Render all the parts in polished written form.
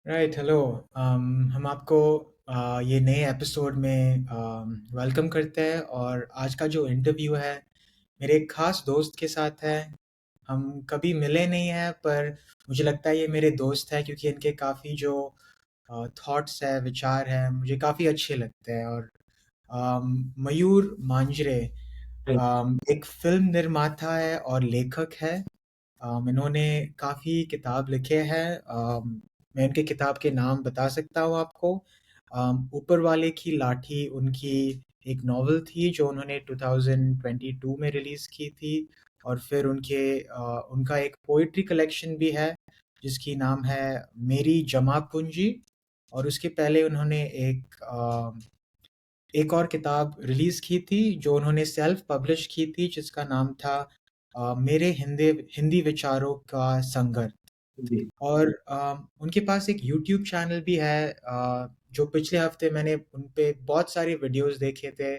Right, hello. हम आपको ये नए एपिसोड में वेलकम करते हैं। और आज का जो इंटरव्यू है मेरे एक ख़ास दोस्त के साथ है। हम कभी मिले नहीं हैं, पर मुझे लगता है ये मेरे दोस्त हैं क्योंकि इनके काफ़ी जो थॉट्स है, विचार हैं, मुझे काफ़ी अच्छे लगते हैं। और मयूर मांजरे राइट। एक फ़िल्म निर्माता है और लेखक है। इन्होंने काफ़ी किताब लिखे हैं। मैं उनकी किताब के नाम बता सकता हूँ आपको। ऊपर वाले की लाठी उनकी एक नॉवल थी जो उन्होंने 2022 में रिलीज़ की थी। और फिर उनका एक पोइट्री कलेक्शन भी है जिसकी नाम है मेरी जमा पूंजी। और उसके पहले उन्होंने एक और किताब रिलीज़ की थी जो उन्होंने सेल्फ पब्लिश की थी जिसका नाम था मेरे हिंदी हिंदी विचारों का संघर्ष। जी, और उनके पास एक यूट्यूब चैनल भी है जो पिछले हफ्ते मैंने उन पे बहुत सारे वीडियोस देखे थे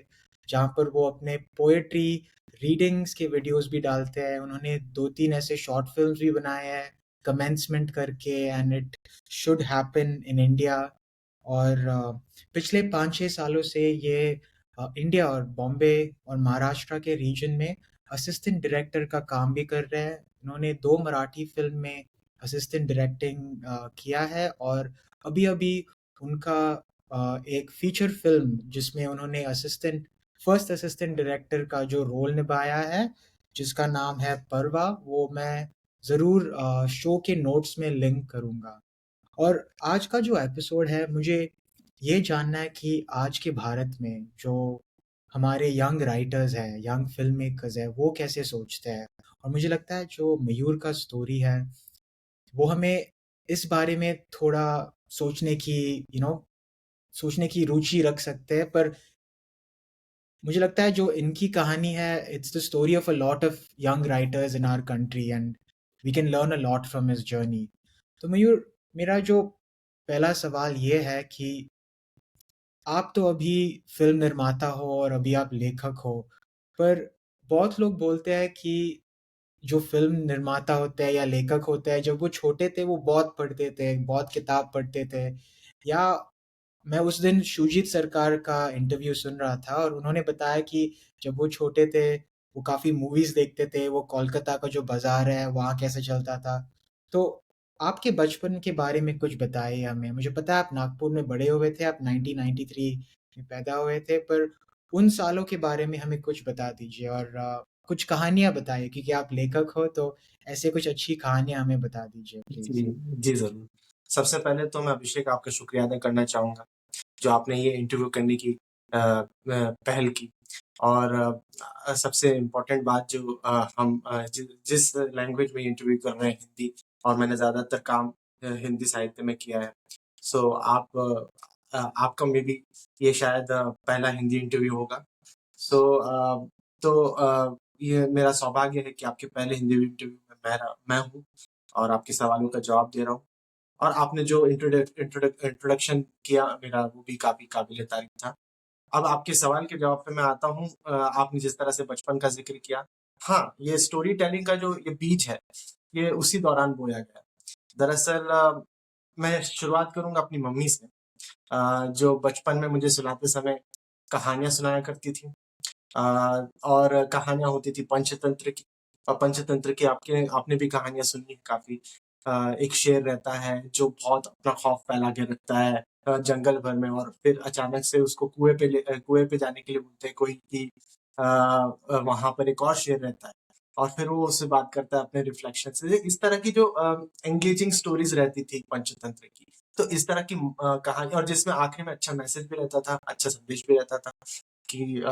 जहाँ पर वो अपने पोएट्री रीडिंग्स के वीडियोस भी डालते हैं। उन्होंने 2-3 ऐसे शॉर्ट फिल्म्स भी बनाए हैं, कमेंसमेंट करके and it should happen in India. और पिछले 5-6 सालों से ये इंडिया और बॉम्बे और महाराष्ट्र के रीजन में असिस्टेंट डायरेक्टर का काम भी कर रहे हैं। उन्होंने 2 मराठी फ़िल्म में असिस्टेंट डायरेक्टिंग किया है। और अभी-अभी उनका एक फीचर फ़िल्म जिसमें उन्होंने फर्स्ट असिस्टेंट डायरेक्टर का जो रोल निभाया है, जिसका नाम है परवा, वो मैं ज़रूर शो के नोट्स में लिंक करूँगा। और आज का जो एपिसोड है, मुझे ये जानना है कि आज के भारत में जो हमारे यंग राइटर्स हैं, यंग फ़िल्म मेकर्स हैं, वो कैसे सोचते हैं? और मुझे लगता है जो मयूर का स्टोरी है वो हमें इस बारे में थोड़ा सोचने की यू नो सोचने की रुचि रख सकते हैं। पर मुझे लगता है जो इनकी कहानी है, it's the story of a lot of young writers in our country and we can learn a lot from his journey. तो मयूर, मेरा जो पहला सवाल ये है कि आप तो अभी फ़िल्म निर्माता हो और अभी आप लेखक हो, पर बहुत लोग बोलते हैं कि जो फ़िल्म निर्माता होते हैं या लेखक होते हैं, जब वो छोटे थे वो बहुत पढ़ते थे, बहुत किताब पढ़ते थे। या मैं उस दिन शुजीत सरकार का इंटरव्यू सुन रहा था और उन्होंने बताया कि जब वो छोटे थे, वो काफ़ी मूवीज़ देखते थे, वो कोलकाता का जो बाज़ार है, वहाँ कैसे चलता था। तो आपके बचपन के बारे में कुछ बताइए हमें। मुझे पता है आप नागपुर में बड़े हुए थे, आप 1993 में पैदा हुए थे, पर उन सालों के बारे में हमें कुछ बता दीजिए। और कुछ कहानियाँ बताइए क्योंकि आप लेखक हो, तो ऐसे कुछ अच्छी कहानियाँ हमें बता दीजिए प्लीज़। जी, जी, ज़रूर। सबसे पहले तो मैं अभिषेक आपका शुक्रिया अदा करना चाहूँगा, जो आपने ये इंटरव्यू करने की पहल की और सबसे इम्पोर्टेंट बात जो हम जिस लैंग्वेज में इंटरव्यू कर रहे हैं हिंदी और मैंने ज़्यादातर काम हिंदी साहित्य में किया है। सो आपका मेबी ये शायद पहला हिंदी इंटरव्यू होगा। सो ये मेरा सौभाग्य है कि आपके पहले हिंदी इंटरव्यू में मैं हूँ और आपके सवालों का जवाब दे रहा हूँ। और आपने जो इंट्रोडक्शन किया मेरा वो भी काफ़ी काबिल-ए-तारीफ़ था। अब आपके सवाल के जवाब पे मैं आता हूँ आपने जिस तरह से बचपन का ज़िक्र किया, हाँ, ये स्टोरी टेलिंग का जो ये बीज है, ये उसी दौरान बोया गया। दरअसल मैं शुरुआत करूँगा अपनी मम्मी से जो बचपन में मुझे सुलाते समय कहानियाँ सुनाया करती थी। और कहानियाँ होती थी पंचतंत्र की और पंचतंत्र की आपने भी कहानियाँ सुनी है काफ़ी। एक शेर रहता है जो बहुत अपना खौफ फैला के रखता है जंगल भर में और फिर अचानक से उसको कुएँ पे जाने के लिए बोलते हैं कोई कि वहाँ पर एक और शेर रहता है और फिर वो उससे बात करता है अपने रिफ्लेक्शन से। इस तरह की जो एंगेजिंग स्टोरीज़ रहती थी पंचतंत्र की। तो इस तरह की कहानी और जिसमें आखिरी में अच्छा मैसेज भी रहता था, अच्छा संदेश भी रहता था। कि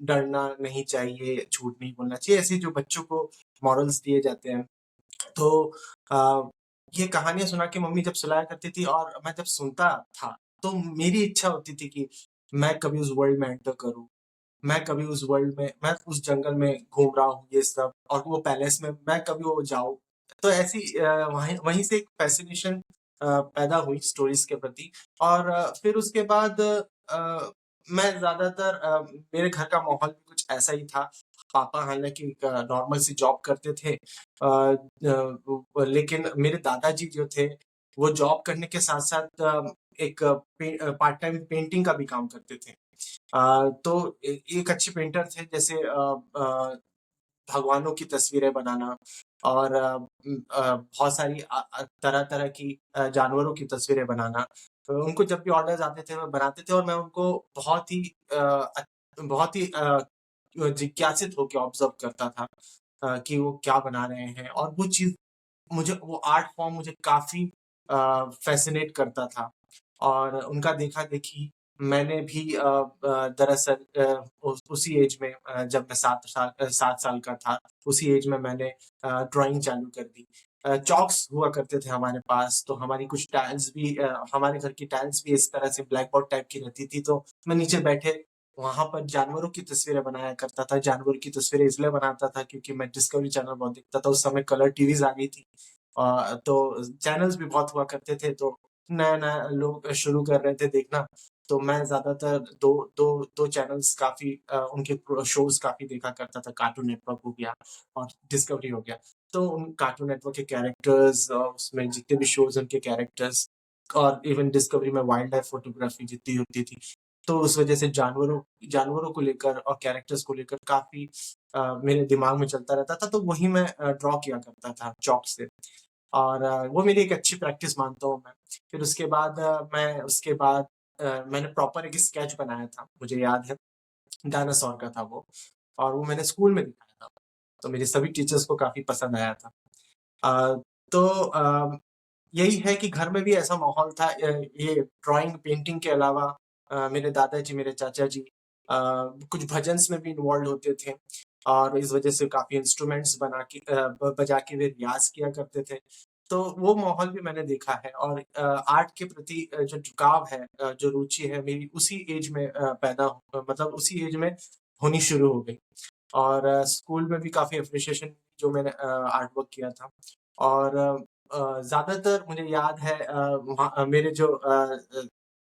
डरना नहीं चाहिए, झूठ नहीं बोलना चाहिए, ऐसे जो बच्चों को मॉरल्स दिए जाते हैं। तो अ, ये कहानियाँ सुना के मम्मी जब सुलाया करती थी और मैं जब सुनता था, तो मेरी इच्छा होती थी कि मैं कभी उस वर्ल्ड में एंटर करूँ। मैं उस जंगल में घूम रहा हूँ ये सब और वो पैलेस में मैं कभी वो जाऊँ। तो ऐसी वहीं वहीं से एक फ़ैसिनेशन पैदा हुई स्टोरीज़ के प्रति और फिर उसके बाद मैं ज़्यादातर मेरे घर का माहौल भी कुछ ऐसा ही था। पापा हालाँकि एक नॉर्मल सी जॉब करते थे लेकिन मेरे दादाजी जो थे वो जॉब करने के साथ-साथ एक पार्ट टाइम पेंटिंग का भी काम करते थे। तो एक अच्छे पेंटर थे, जैसे भगवानों की तस्वीरें बनाना और बहुत सारी तरह-तरह की जानवरों की तस्वीरें बनाना। तो उनको जब भी ऑर्डर्स आते थे, वो बनाते थे और मैं उनको बहुत ही बहुत ही जिज्ञासित होके ऑब्ज़र्व करता था कि वो क्या बना रहे हैं, और वो चीज़ मुझे, वो आर्ट फॉर्म मुझे काफ़ी फ़ैसिनेट करता था। और उनका देखा-देखी मैंने भी दरअसल उसी ऐज में, जब मैं 7 साल का था, उसी ऐज में मैंने ड्राइंग चालू कर दी। चॉक्स हुआ करते थे हमारे पास, तो हमारी कुछ टाइल्स भी, हमारे घर की टाइल्स भी इस तरह से ब्लैक बोर्ड टाइप की रहती थी, तो मैं नीचे बैठे वहाँ पर जानवरों की तस्वीरें बनाया करता था। जानवरों की तस्वीरें इसलिए बनाता था क्योंकि मैं डिस्कवरी चैनल बहुत देखता था, उस समय कलर टीवीज़ आ गई थी। तो चैनल्स भी बहुत हुआ करते थे, तो नया-नया लोग शुरू कर रहे थे देखना, तो मैं ज़्यादातर 2 चैनल्स काफ़ी, उनके शोज़ काफ़ी देखा करता था। कार्टून नेटवर्क हो गया और डिस्कवरी हो गया। तो उन कार्टून नेटवर्क के कैरेक्टर्स, उसमें जितने भी शोज़, उनके कैरेक्टर्स, और इवन डिस्कवरी में वाइल्ड लाइफ फ़ोटोग्राफ़ी जितनी होती थी। तो उस वज़ह से जानवरों जानवरों को लेकर और कैरेक्टर्स को लेकर काफ़ी मेरे दिमाग में चलता रहता था, तो वही मैं ड्रॉ किया करता था चॉक से। और वो मेरी एक अच्छी प्रैक्टिस मानता हूँ मैं। फिर उसके बाद मैंने प्रॉपर एक स्केच बनाया था, मुझे याद है, डायनासोर का था वो, और वो मैंने स्कूल में दिखाया था। तो मेरे सभी टीचर्स को काफ़ी पसंद आया था। अ, तो यही है कि घर में भी ऐसा माहौल था, ये ड्राइंग, पेंटिंग के अलावा मेरे दादाजी, मेरे चाचा जी कुछ भजन्स में भी इन्वॉल्व्ड होते थे, और इस वज़ह से काफ़ी इंस्ट्रूमेंट्स बना के ब बजा के वे रियाज़ किया करते थे। तो वो माहौल भी मैंने देखा है, और आर्ट के प्रति जो झुकाव है, जो रुचि है मेरी, उसी ऐज में मतलब उसी ऐज में होनी शुरू हो गई। और स्कूल में भी काफ़ी एप्रिसिएशन, जो मैंने आर्ट वर्क किया था। और ज़्यादातर मुझे याद है, मेरे जो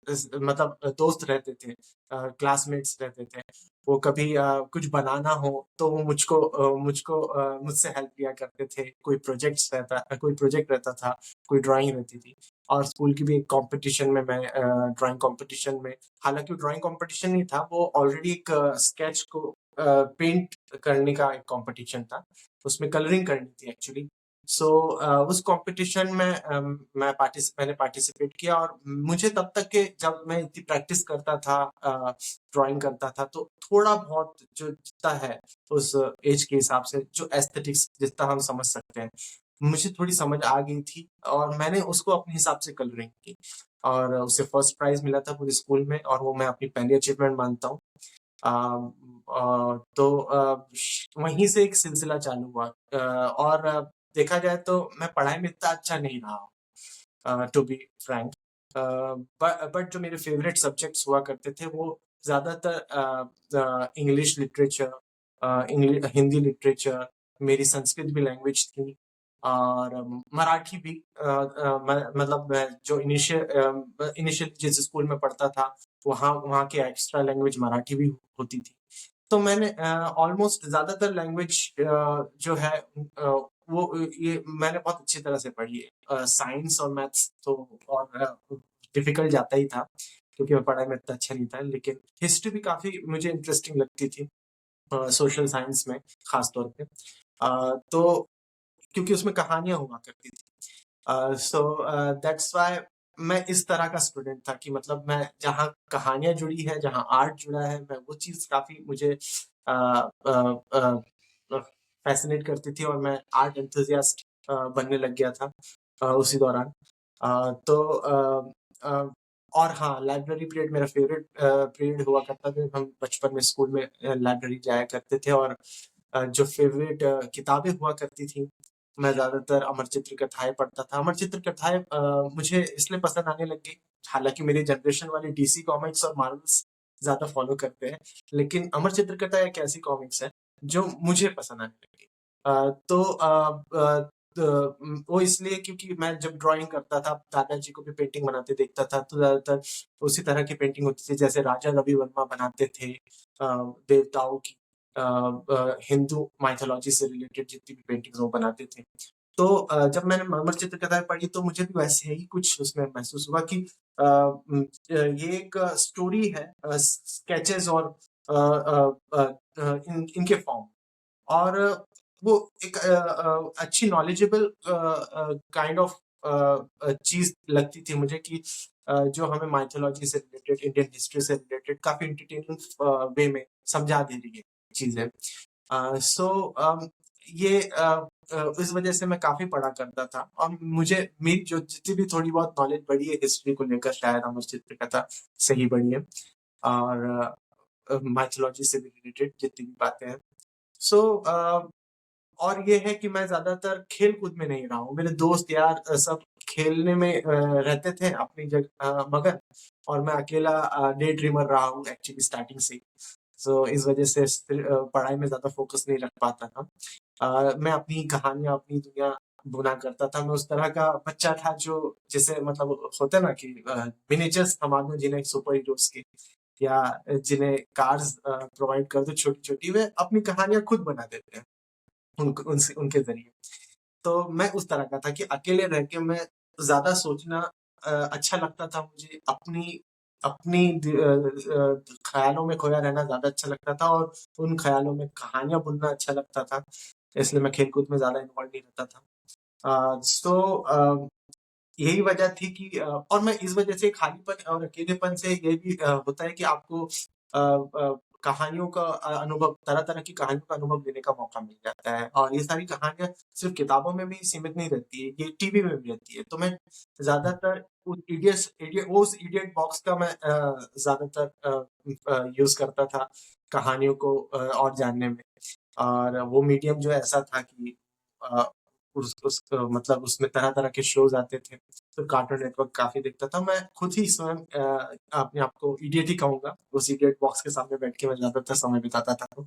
मतलब दोस्त रहते थे, क्लासमेट्स रहते थे, वो कभी कुछ बनाना हो तो वो मुझसे हेल्प लिया करते थे। कोई प्रोजेक्ट रहता था, कोई ड्राइंग रहती थी। और स्कूल की भी एक कॉम्पिटिशन में मैं ड्राइंग कॉम्पिटिशन में, हालाँकि वो ड्राइंग कॉम्पिटिशन नहीं था, वो ऑलरेडी एक स्केच को पेंट करने का एक कॉम्पिटिशन था। उसमें कलरिंग करनी थी एक्चुअली। सो उस कॉम्पिटिशन में मैंने पार्टिसिपेट किया, और मुझे तब तक के, जब मैं इतनी प्रैक्टिस करता था, ड्राइंग करता था, तो थोड़ा बहुत जो जितना है उस एज के हिसाब से, जो एस्थेटिक्स जितना हम समझ सकते हैं, मुझे थोड़ी समझ आ गई थी, और मैंने उसको अपने हिसाब से कलरिंग की, और उसे फर्स्ट प्राइज़ मिला था पूरे स्कूल में, और वो मैं अपनी पहली अचीवमेंट मानता हूँ। तो वहीं से एक सिलसिला चालू हुआ, और देखा जाए तो मैं पढ़ाई में इतना अच्छा नहीं रहा हूँ, टू बी फ्रैंक। बट जो मेरे फ़ेवरेट सब्जेक्ट्स हुआ करते थे, वो ज़्यादातर इंग्लिश लिटरेचर, हिंदी लिटरेचर, मेरी संस्कृत भी लैंग्वेज थी, और मराठी भी, मतलब मैं जो इनिशियल जिस स्कूल में पढ़ता था, वहाँ वहाँ की एक्स्ट्रा लैंग्वेज मराठी भी होती थी। तो मैंने ऑलमोस्ट ज़्यादातर लैंग्वेज जो है, ये मैंने बहुत अच्छी तरह से पढ़ी है। साइंस और मैथ्स तो और डिफ़िकल्ट जाता ही था, क्योंकि मैं पढ़ाई में इतना अच्छा नहीं था, लेकिन हिस्ट्री भी काफ़ी मुझे इंटरेस्टिंग लगती थी, सोशल साइंस में ख़ास तौर पे। तो क्योंकि उसमें कहानियाँ हुआ करती थी। दैट्स व्हाई मैं इस तरह का स्टूडेंट था, कि मतलब मैं जहाँ कहानियाँ जुड़ी है, जहाँ आर्ट जुड़ा है, मैं वो चीज़ काफ़ी मुझे अ अ अ फ़ैसिनेट करती थी, और मैं आर्ट एंथुसियास्ट बनने लग गया था उसी दौरान। तो और हाँ, लाइब्रेरी पीरियड मेरा फ़ेवरेट पीरियड हुआ करता था, जब हम बचपन में स्कूल में लाइब्रेरी जाया करते थे, और जो फ़ेवरेट किताबें हुआ करती थी, मैं ज़्यादातर अमरचित्र कथाएँ पढ़ता था। अमरचित्र कथाएँ मुझे इसलिए पसंद आने लग गई, हालाँकि मेरी जनरेशन वाले डीसी कॉमिक्स और मार्वल्स ज़्यादा फ़ॉलो करते हैं, लेकिन अमरचित्र कथा एक ऐसी कॉमिक्स है, जो मुझे पसंद आने लगी। तो वो इसलिए क्योंकि मैं जब ड्राइंग करता था, दादाजी को भी पेंटिंग बनाते देखता था, तो ज़्यादातर उसी तरह की पेंटिंग होती थी, जैसे राजा रवि वर्मा बनाते थे देवताओं की, हिंदू माइथोलॉजी से रिलेटेड जितनी भी पेंटिंग्स वो बनाते थे। तो जब मैंने अमर चित्रकथाएँ पढ़ी तो मुझे भी वैसे ही कुछ उसमें महसूस हुआ कि ये एक स्टोरी है, स्केचेस और इनके फॉर्म, और वो एक अच्छी नॉलेजेबल काइंड ऑफ चीज़ लगती थी मुझे कि जो हमें माइथोलॉजी से रिलेटेड, इंडियन हिस्ट्री से रिलेटेड काफ़ी एंटरटेनिंग वे में समझा दे रही है चीज़ें। सो ये इस वजह से मैं काफ़ी पढ़ा करता था, और मुझे मेरी जो जितनी भी थोड़ी बहुत नॉलेज बढ़ी है हिस्ट्री को लेकर, शायद अमर चित्रकथा से ही बढ़ी है, और माइथोलॉजी से भी रिलेटेड जितनी भी बातें हैं। सो और ये है कि मैं ज़्यादातर खेल-कूद में नहीं रहा हूँ। मेरे दोस्त यार सब खेलने में रहते थे अपनी मगन, और मैं अकेला डे ड्रीमर रहा हूँ एक्चुअली स्टार्टिंग से ही। सो इस वज़ह से पढ़ाई में ज़्यादा फ़ोकस नहीं रख पाता था। मैं अपनी कहानियाँ, अपनी दुनिया बुना करता था। मैं उस तरह का बच्चा था जो जिसे मतलब होता है ना कि मिनिएचर्स थमा दूँ जिन्हें सुपर हीरोज़ के, या जिन्हें कार्स प्रोवाइड कर दूँ छोटी-छोटी, वे अपनी कहानियाँ खुद बना देते हैं। उनके ज़रिए। तो मैं उस तरह का था कि अकेले रह के मैं ज़्यादा सोचना अच्छा लगता था मुझे, अपनी अपनी ख़्यालों में खोया रहना ज़्यादा अच्छा लगता था, और उन ख़्यालों में कहानियाँ बुनना अच्छा लगता था, इसलिए मैं खेल-कूद में ज़्यादा इन्वॉल्व नहीं रहता था। यही वजह थी कि और मैं इस वजह से खालीपन और अकेलेपन से ये भी होता है कि आपको कहानियों का अनुभव, तरह-तरह की कहानियों का अनुभव लेने का मौका मिल जाता है, और ये सारी कहानियाँ सिर्फ़ किताबों में भी सीमित नहीं रहती है, ये टीवी में भी रहती है। तो मैं ज़्यादातर उस इडियट बॉक्स का मैं ज़्यादातर यूज़ करता था कहानियों को और जानने में। और वो मीडियम जो है ऐसा था कि अ, मतलब उसमें तरह-तरह के शोज़ आते थे, तो कार्टून नेटवर्क काफ़ी देखता था। मैं खुद ही स्वयं अपने आप को इडियट ही कहूँगा, उस इडियट बॉक्स के सामने बैठ के मैं ज़्यादातर समय बिताता था।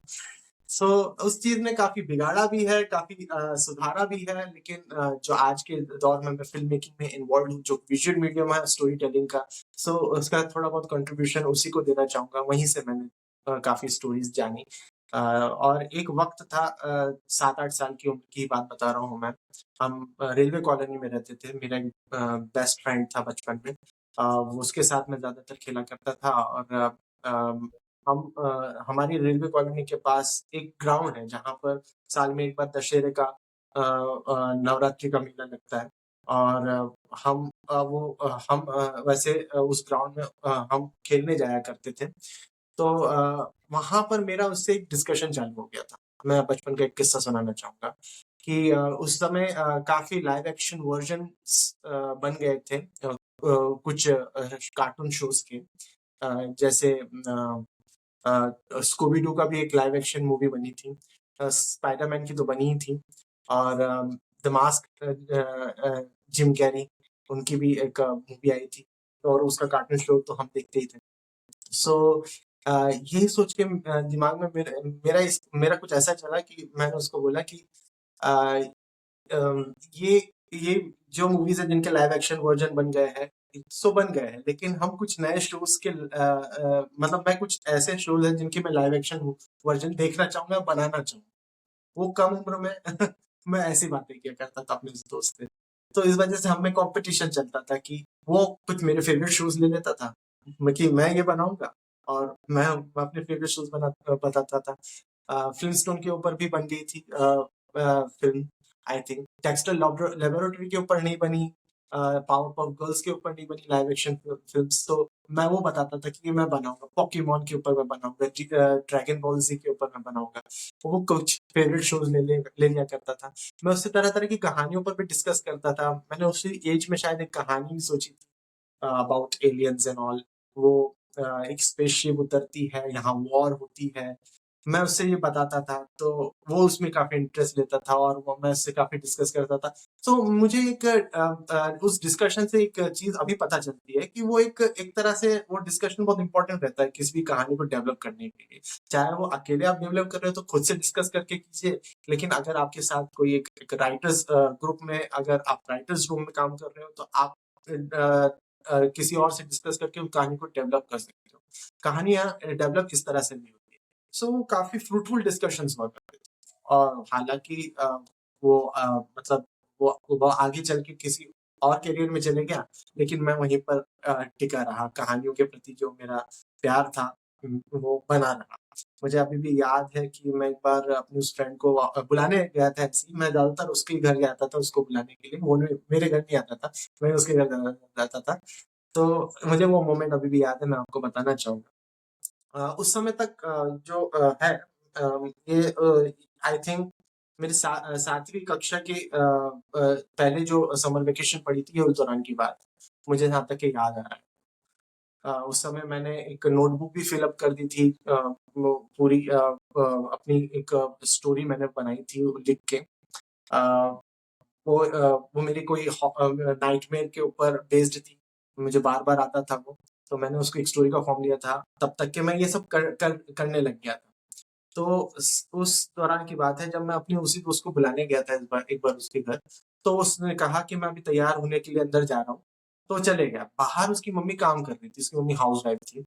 सो उस चीज़ ने काफ़ी बिगाड़ा भी है, काफ़ी सुधारा भी है, लेकिन जो आज के दौर में मैं फ़िल्म मेकिंग में इन्वॉल्व्ड हूँ, जो विज़ुअल मीडियम है स्टोरी टेलिंग का, सो उसका थोड़ा बहुत कंट्रीब्यूशन उसी को देना चाहूँगा। वहीं से मैंने काफ़ी स्टोरीज़ जानी। और एक वक़्त था 7-8 साल की उम्र की बात बता रहा हूँ मैं। हम रेलवे कॉलोनी में रहते थे। मेरा एक बेस्ट फ्रेंड था बचपन में। वो उसके साथ मैं ज़्यादातर खेला करता था, और हमारी रेलवे कॉलोनी के पास एक ग्राउंड है जहाँ पर साल में एक बार दशहरे का नवरात्रि का मेला लगता है, और हम वैसे उस ग्राउंड में हम खेलने जाया करते थे। तो वहाँ पर मेरा उससे एक डिस्कशन चालू हो गया था। मैं बचपन का एक किस्सा सुनाना चाहूँगा कि उस समय काफ़ी लाइव एक्शन वर्ज़न्स बन गए थे कुछ कार्टून शोज़ के, जैसे स्कूबी डू का भी एक लाइव एक्शन मूवी बनी थी। स्पाइडरमैन की तो बनी ही थी, और द मास्क जिम कैरी, उनकी भी एक मूवी आई थी, और उसका कार्टून शो तो हम देखते ही थे। सो यही सोच के दिमाग में मेरा कुछ ऐसा चला कि मैंने उसको बोला कि अ, ये ये जो मूवीज़ हैं जिनके लाइव एक्शन वर्ज़न बन गए हैं, सो बन गए हैं, लेकिन हम कुछ नए शोज़ के मतलब मैं कुछ ऐसे शोज़ हैं जिनके मैं लाइव एक्शन वर्ज़न देखना चाहूँगा, बनाना चाहूँगा। वो कम उम्र में मैं ऐसी बातें किया करता था अपने उस दोस्त से। तो इस वज़ह से हम में कॉम्पिटिशन चलता था कि वो कुछ मेरे फ़ेवरेट शोज़ ले लेता था, कि मैं ये बनाऊँगा, और मैं अपने फ़ेवरेट शोज़ बताता था। फ्लिंटस्टोन के ऊपर भी बन गई थी film, I think Dexter laboratory के ऊपर नहीं बनी, पावरपफ गर्ल्स के ऊपर नहीं बनी लाइव एक्शन फ़िल्म्स, तो मैं वो बताता था कि ये मैं बनाऊँगा। पोकेमॉन के ऊपर मैं बनाऊँगा, ड्रैगन बॉल ज़ी के ऊपर मैं बनाऊँगा। वो कुछ फेवरेट शोज़ ले लिया करता था। मैं उससे तरह-तरह की कहानियों पर भी डिस्कस करता था। मैंने उसी एज में शायद एक कहानी भी सोची थी अबाउट एलियंस एंड ऑल। वो एक स्पेसशिप उतरती है, यहाँ वॉर होती है। मैं उससे ये बताता था, तो वो उसमें काफ़ी इंटरेस्ट लेता था, और वो मैं उससे काफ़ी डिस्कस करता था। तो मुझे एक उस डिस्कशन से एक चीज़ अभी पता चलती है कि वो एक एक तरह से वो डिस्कशन बहुत इम्पोर्टेंट रहता है किसी भी कहानी को डेवलप करने के लिए। चाहे वो अकेले आप डेवलप कर रहे हो तो खुद से डिस्कस करके कीजिए, लेकिन अगर आपके साथ कोई एक एक राइटर्स ग्रुप में, अगर आप राइटर्स रूम में काम कर रहे हो, तो आप किसी और से डिस्कस करके उस कहानी को डेवलप कर सकते हो। कहानियाँ डेवलप इस तरह से नहीं होती है। सो वो काफ़ी फ्रूटफुल डिस्कशंस हुआ करते थे, और हालाँकि वो मतलब वो आगे चल के किसी और करियर में चले गया, लेकिन मैं वहीं पर टिका रहा। कहानियों के प्रति जो मेरा प्यार था वो बना रहा। मुझे अभी भी याद है कि मैं एक बार अपने उस फ्रेंड को बुलाने गया था ऐसे ही, मैं ज़्यादातर उसके घर जाता था उसको बुलाने के लिए, वो मेरे घर नहीं आता था, मैं उसके घर जाता था। तो मुझे वो मोमेंट अभी भी याद है, मैं आपको बताना चाहूँगा। उस समय तक जो है ये आई थिंक मेरी 7वीं कक्षा के पहले जो समर वेकेशन पड़ी थी, ये उस दौरान की बात है। मुझे जहाँ तक ये याद आ रहा है। उस समय मैंने एक नोटबुक भी फिल अप कर दी थी, वो पूरी अपनी एक स्टोरी मैंने बनाई थी लिख के। अ, वो मेरी कोई नाइटमेयर के ऊपर बेस्ड थी। मुझे बार-बार आता था वो, तो मैंने उसको एक स्टोरी का फॉर्म लिया था, तब तक के मैं ये सब करने लग गया था। तो उस दौरान की बात है जब मैं अपनी उसी दोस्त को बुलाने गया था एक बार उसके घर, तो उसने कहा कि मैं अभी तैयार होने के लिए अंदर जा रहा हूँ, तो चले गया। बाहर उसकी मम्मी काम कर रही थी, उसकी मम्मी हाउसवाइफ थी,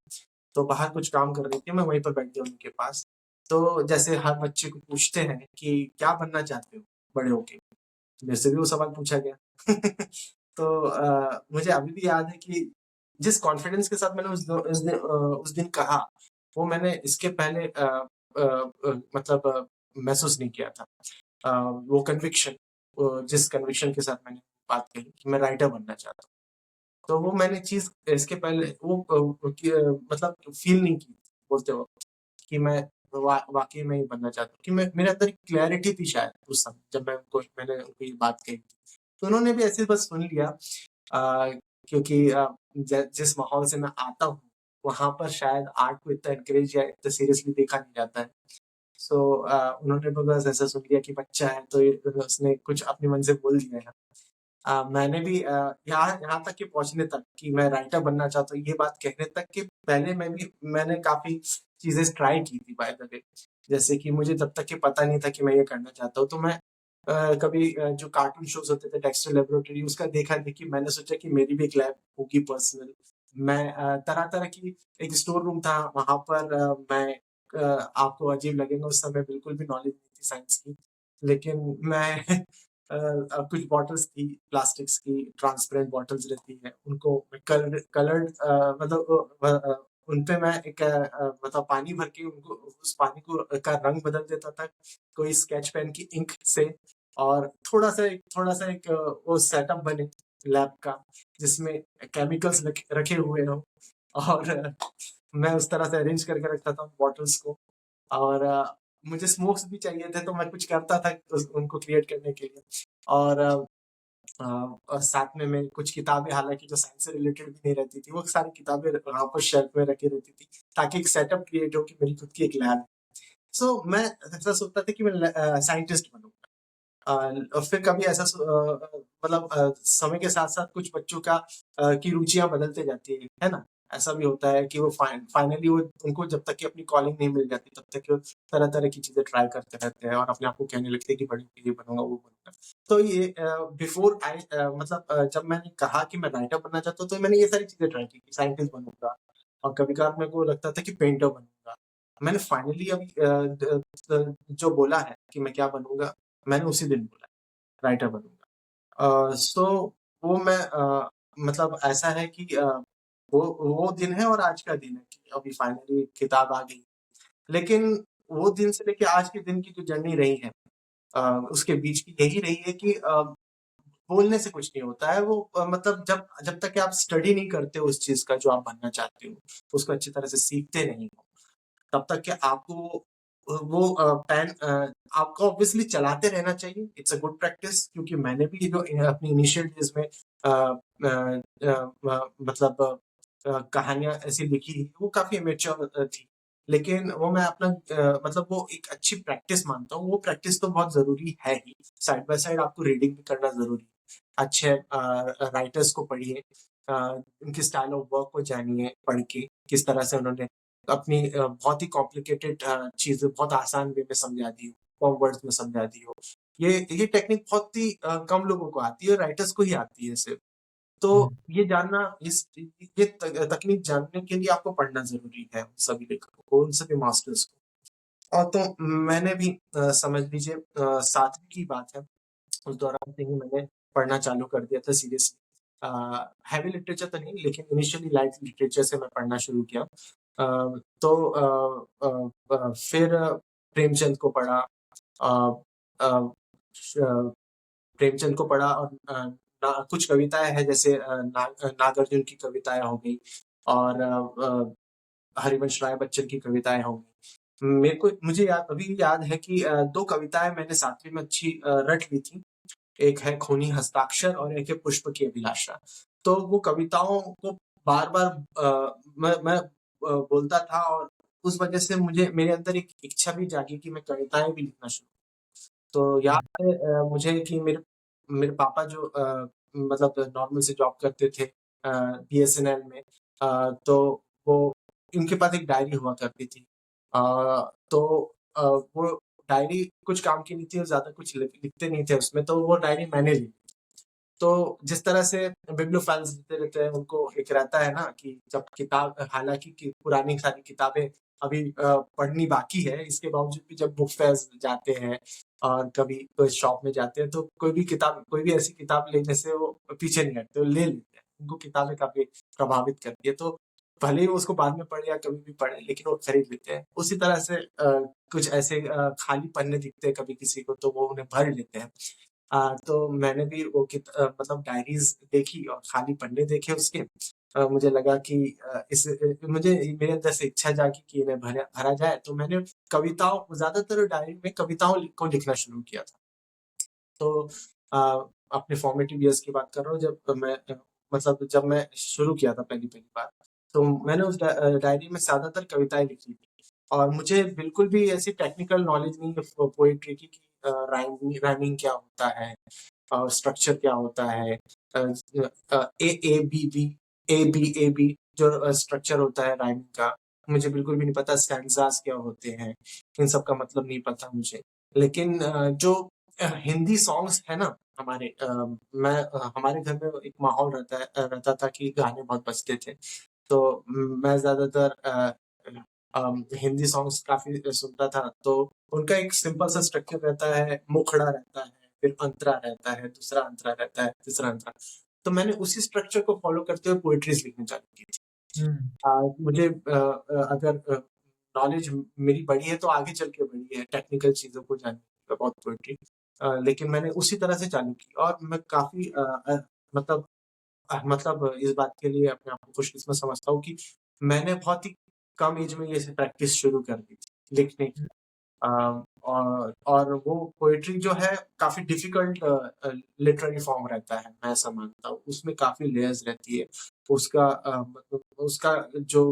तो बाहर कुछ काम कर रही थी, मैं वहीं पर बैठ गया उनके पास। तो जैसे हर बच्चे को पूछते हैं कि क्या बनना चाहते हो बड़े होके? मेरे से भी वो सवाल पूछा गया। तो मुझे अभी भी याद है कि जिस कॉन्फिडेंस के साथ मैंने उस दिन कहा, वो मैंने इसके पहले मतलब महसूस नहीं किया था। वो कन्विक्शन जिस कन्विक्शन के साथ मैंने बात कही कि मैं राइटर बनना चाहता हूँ। तो वो मैंने चीज़ इसके पहले वो मतलब फ़ील नहीं की बोलते वक़्त कि मैं वाक़ई में ये बनना चाहता हूँ कि मैं मेरे अंदर एक क्लैरिटी थी शायद उस समय जब मैंने उनको ये बात कही। तो उन्होंने भी ऐसे ही बस सुन लिया, क्योंकि जिस माहौल से मैं आता हूँ, वहाँ पर शायद आर्ट को इतना एनकरेज या इतना सीरियसली देखा नहीं जाता है। सो उन्होंने भी बस ऐसा सुन लिया कि बच्चा है तो ये उसने कुछ अपने मन से बोल दिया है। मैंने भी यहाँ यहाँ तक कि पहुँचने तक कि मैं राइटर बनना चाहता हूँ, ये बात कहने तक कि पहले मैंने काफ़ी चीज़ें ट्राई की थी बाय द वे। जैसे कि मुझे तब तक ये पता नहीं था कि मैं ये करना चाहता हूँ, तो मैं कभी जो कार्टून शोज़ होते थे डेक्स्टर लैबोरेटरी उसका देखा-देखी मैंने सोचा कि मेरी भी एक लैब होगी पर्सनल। मैं तरह-तरह की एक स्टोर रूम था, वहाँ पर मैं आपको अजीब लगेगा उस समय बिल्कुल भी नॉलेज नहीं थी साइंस की। लेकिन मैं कुछ बॉटल्स थी प्लास्टिक्स की, ट्रांसपेरेंट बॉटल्स रहती हैं, उनको मैं कलर्ड मतलब उनपे मैं एक मतलब पानी भर के उनको उस पानी को का रंग बदल देता था, कोई स्केच पेन की इंक से और थोड़ा-सा एक वो सेटअप बने लैब का, जिसमें केमिकल्स रखे हुए हों और मैं उस तरह से अरेंज करके रखता था उन बॉटल्स को और मुझे स्मोक्स भी चाहिए थे, तो मैं कुछ करता था उनको क्रिएट करने के लिए और और साथ में मैं कुछ किताबें हालाँकि जो साइंस से रिलेटेड भी नहीं रहती थी, वो सारी किताबें वहाँ पर शेल्फ में रखी रहती थी, ताकि एक सेटअप क्रिएट हो कि मेरी खुद की एक लैब। सो मैं ऐसा सोचता था कि मैं साइंटिस्ट बनूँगा। और फिर कभी ऐसा मतलब समय के साथ-साथ कुछ बच्चों की रुचियाँ बदलते जाती है ना? ऐसा भी होता है कि वो फाइनली वो उनको जब तक कि अपनी कॉलिंग नहीं मिल जाती, तब तक कि वो तरह-तरह की चीज़ें ट्राई करते रहते हैं और अपने आप को कहने लगते हैं कि बड़े होके ये बनूँगा, वो बनूँगा। तो ये बिफोर मतलब जब मैंने कहा कि मैं राइटर बनना चाहता हूँ, तो मैंने ये सारी चीज़ें ट्राई की कि साइंटिस्ट बनूँगा और कभी-कभार मेरे को लगता था कि पेंटर बनूँगा। मैंने फाइनली अभी जो बोला है कि मैं क्या बनूँगा, मैंने उसी दिन बोला, राइटर बनूँगा। सो वो मैं मतलब ऐसा है कि वो दिन है और आज का दिन है कि अभी फाइनली किताब आ गई। लेकिन वो दिन से लेके आज के दिन की जो जर्नी रही है, उसके बीच की यही रही है कि बोलने से कुछ नहीं होता है। वो मतलब जब जब तक कि आप स्टडी नहीं करते हो उस चीज़ का जो आप बनना चाहते हो, उसको अच्छी तरह से सीखते नहीं हो, तब तक कि आपको वो आपको ऑब्वियसली चलाते रहना चाहिए। इट्स अ गुड प्रैक्टिस क्योंकि मैंने भी ये जो अपनी इनिशियल डेज़ में मतलब कहानियाँ ऐसी लिखी, वो काफ़ी इमैच्योर थी। लेकिन वो मैं अपना मतलब वो एक अच्छी प्रैक्टिस मानता हूँ, वो प्रैक्टिस तो बहुत ज़रूरी है ही। साइड बाय साइड आपको रीडिंग भी करना ज़रूरी है। अच्छे राइटर्स को पढ़िए, अ, उनकी स्टाइल ऑफ वर्क को जानिए पढ़ के, किस तरह से उन्होंने अपनी बहुत ही कॉम्प्लिकेटेड चीज़ें बहुत आसान वे में समझा दी हो, कम वर्ड्स में समझा दी हो। ये टेक्निक बहुत ही कम लोगों को आती है, राइटर्स को ही आती है सिर्फ़। तो हुँ, ये जानना ये तकनीक जानने के लिए आपको पढ़ना ज़रूरी है, उन सभी लेखकों को, उन सभी मास्टर्स को। तो मैंने भी समझ लीजिए 7वीं की बात है, उस दौरान से ही मैंने पढ़ना चालू कर दिया था सीरियसली। हैवी लिटरेचर तो नहीं, लेकिन इनिशियली लाइट लिटरेचर से मैं पढ़ना शुरू किया। तो फिर प्रेमचंद को पढ़ा। अ अ, श प्रेमचंद को पढ़ा और कुछ कविताएँ हैं, जैसे नागार्जुन की कविताएँ हो गई, और हरिवंश राय बच्चन की कविताएँ हो गई। मुझे अभी याद है कि 2 कविताएँ मैंने 7वीं में अच्छी रट ली थी। एक है खूनी हस्ताक्षर और एक है पुष्प की अभिलाषा। तो वो कविताओं को बार-बार मैं बोलता था, और उस वजह से मुझे मेरे अंदर एक इच्छा भी जागी कि मैं कविताएँ भी लिखना शुरू। तो हुँ, याद है मुझे कि मेरे मेरे पापा जो मतलब नॉर्मल से जॉब करते थे बीएसएनएल में, तो वो उनके पास एक डायरी हुआ करती थी। अ, तो वो डायरी कुछ काम की नहीं थी और ज़्यादा कुछ लिखते नहीं थे उसमें, तो वो डायरी मैंने ली। तो जिस तरह से बिब्लियोफाइल्स देते रहते हैं, उनको एक रहता है ना कि जब किताब, हालाँकि कि पुरानी सारी किताबें अभी पढ़नी बाकी है, इसके बावजूद भी जब बुक फेयर्स जाते हैं और कभी कोई शॉप में जाते हैं, तो कोई भी ऐसी किताब लेने से वो पीछे नहीं हटते, वो ले लेते हैं। उनको किताबें काफ़ी प्रभावित करती है, तो भले ही वो उसको बाद में पढ़े या कभी भी पढ़े, लेकिन वो खरीद लेते हैं। उसी तरह से कुछ ऐसे खाली पन्ने दिखते हैं कभी किसी को, तो वो उन्हें भर लेते हैं। तो मैंने भी वो मतलब डायरीज़ देखी और खाली पन्ने देखे उसके। मुझे लगा कि मुझे मेरे अंदर से इच्छा जागी कि इन्हें भरा भरा जाए, तो मैंने ज़्यादातर डायरी में कविताओं को लिखना शुरू किया था। तो अ, अपने फॉर्मेटिव ईयर्स की बात कर रहा हूँ, जब मैं मतलब जब मैं शुरू किया था पहली-पहली बार, तो मैंने उस डायरी में ज़्यादातर कविताएँ लिखी थी। और मुझे बिल्कुल भी ऐसी टेक्निकल नॉलेज नहीं है पोएट्री की, कि राइमिंग क्या होता है, स्ट्रक्चर क्या होता है, ए बी जो स्ट्रक्चर होता है राइमिंग का, मुझे बिल्कुल भी नहीं पता। स्टैन्ज़ास क्या होते हैं, इन सब का मतलब नहीं पता मुझे। लेकिन जो हिंदी सॉन्ग्स है ना हमारे, हमारे घर में एक माहौल रहता था कि गाने बहुत बजते थे। तो मैं ज़्यादातर हिंदी सॉन्ग्स काफ़ी सुनता था, तो उनका एक सिंपल सा स्ट्रक्चर रहता है, मुखड़ा रहता है, फिर अंतरा रहता है, दूसरा अंतरा रहता है, तीसरा अंतरा। तो मैंने उसी स्ट्रक्चर को फ़ॉलो करते हुए पोएट्रीज़ लिखनी चालू की थी। हुँ, मुझे अगर नॉलेज मेरी बढ़ी है तो आगे चल के बढ़ी है, टेक्निकल चीज़ों को जानने अबाउट पोएट्री। लेकिन मैंने उसी तरह से चालू की, और मैं काफ़ी मतलब मतलब इस बात के लिए अपने आप को खुशकिस्मत समझता हूँ कि मैंने बहुत ही कम एज में ये प्रैक्टिस शुरू कर दी थी लिखने की। हुँ, अ, और वो पोएट्री जो है काफ़ी डिफ़िकल्ट लिटरेरी फॉर्म रहता है, मैं ऐसा मानता हूँ। उसमें काफ़ी लेयर्स रहती है। मतलब उसका जो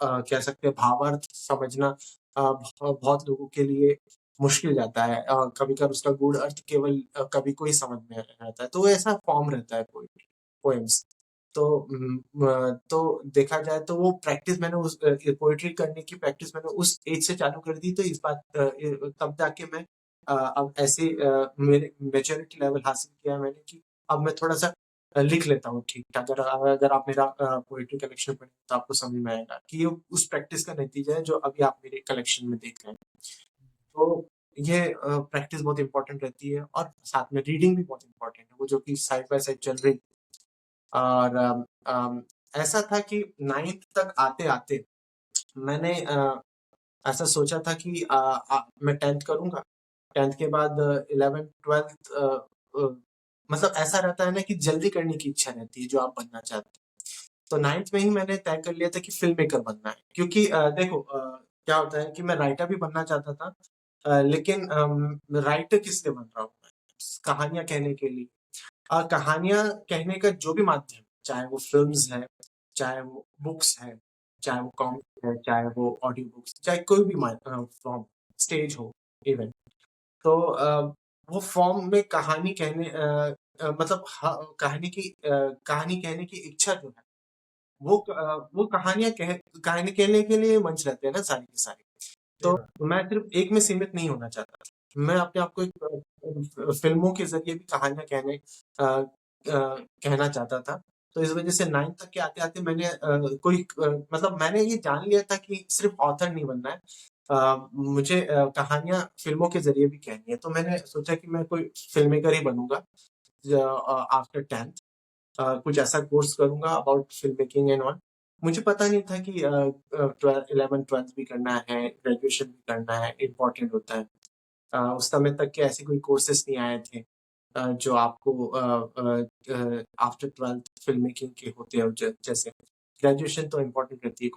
कह सकते हैं भावार्थ समझना बहुत लोगों के लिए मुश्किल जाता है। कभी-कभार उसका गूढ़ अर्थ केवल कवि को ही समझ में रहता है। तो ऐसा फॉर्म रहता है पोएम्स। तो तो देखा जाए तो वो प्रैक्टिस मैंने पोएट्री करने की प्रैक्टिस मैंने उस एज से चालू कर दी, तो इस बात तब जाके मैं अब ऐसे मेरे मैच्योरिटी लेवल हासिल किया मैंने कि अब मैं थोड़ा-सा लिख लेता हूँ ठीक-ठाक। अगर आप मेरा पोएट्री कलेक्शन पढ़ें तो आपको समझ में आएगा कि ये उस प्रैक्टिस का नतीजा है जो अभी आप मेरे कलेक्शन में देख रहे हैं। तो ये प्रैक्टिस बहुत इम्पोर्टेंट रहती है, और साथ में रीडिंग भी बहुत इम्पोर्टेंट है, वो जो कि साइड बाय साइड चल रही। और ऐसा था कि 9th तक आते-आते मैंने ऐसा सोचा था कि मैं 10th करूँगा, 10th के बाद 11th 12th मतलब ऐसा रहता है ना कि जल्दी करने की इच्छा रहती है जो आप बनना चाहते हैं। तो 9th में ही मैंने तय कर लिया था कि फ़िल्म मेकर बनना है, क्योंकि देखो क्या होता है कि मैं राइटर भी बनना चाहता था, लेकिन राइटर किस लिए बन रहा हूँ मैं? कहानियाँ कहने के लिए। कहानियाँ कहने का जो भी माध्यम, चाहे वो फ़िल्म्स है, चाहे वो बुक्स है, चाहे वो कॉमिक है, चाहे वो ऑडियो बुक्स, चाहे कोई भी फ़ॉर्म, स्टेज हो इवन। तो वो फ़ॉर्म में मतलब कहानी कहने की इच्छा जो है, वो कहानी कहने के लिए मंच रहते हैं ना सारे के सारे। सही तो बात। मैं सिर्फ़ एक में सीमित नहीं होना चाहता था। मैं अपने आप को एक फ़िल्मों के ज़रिए भी कहानियाँ कहना चाहता था। तो इस वज़ह से 9th तक के आते-आते मैंने मतलब मैंने ये जान लिया था कि सिर्फ़ ऑथर नहीं बनना है, मुझे कहानियाँ फ़िल्मों के ज़रिए भी कहनी है, तो मैंने सोचा कि मैं कोई फ़िल्म मेकर ही बनूँगा आफ्टर 10th। कुछ ऐसा कोर्स करूँगा about film making and all. मुझे पता नहीं था कि 11th-12th भी करना है, ग्रेजुएशन भी करना है, इम्पोर्टेंट होता है। उस समय तक के ऐसे कोई कोर्सेज़ नहीं आए थे जो आपको आफ्टर 12th फ़िल्म मेकिंग के होते हैं जैसे ग्रेजुएशन तो इम्पोर्टेंट रहती है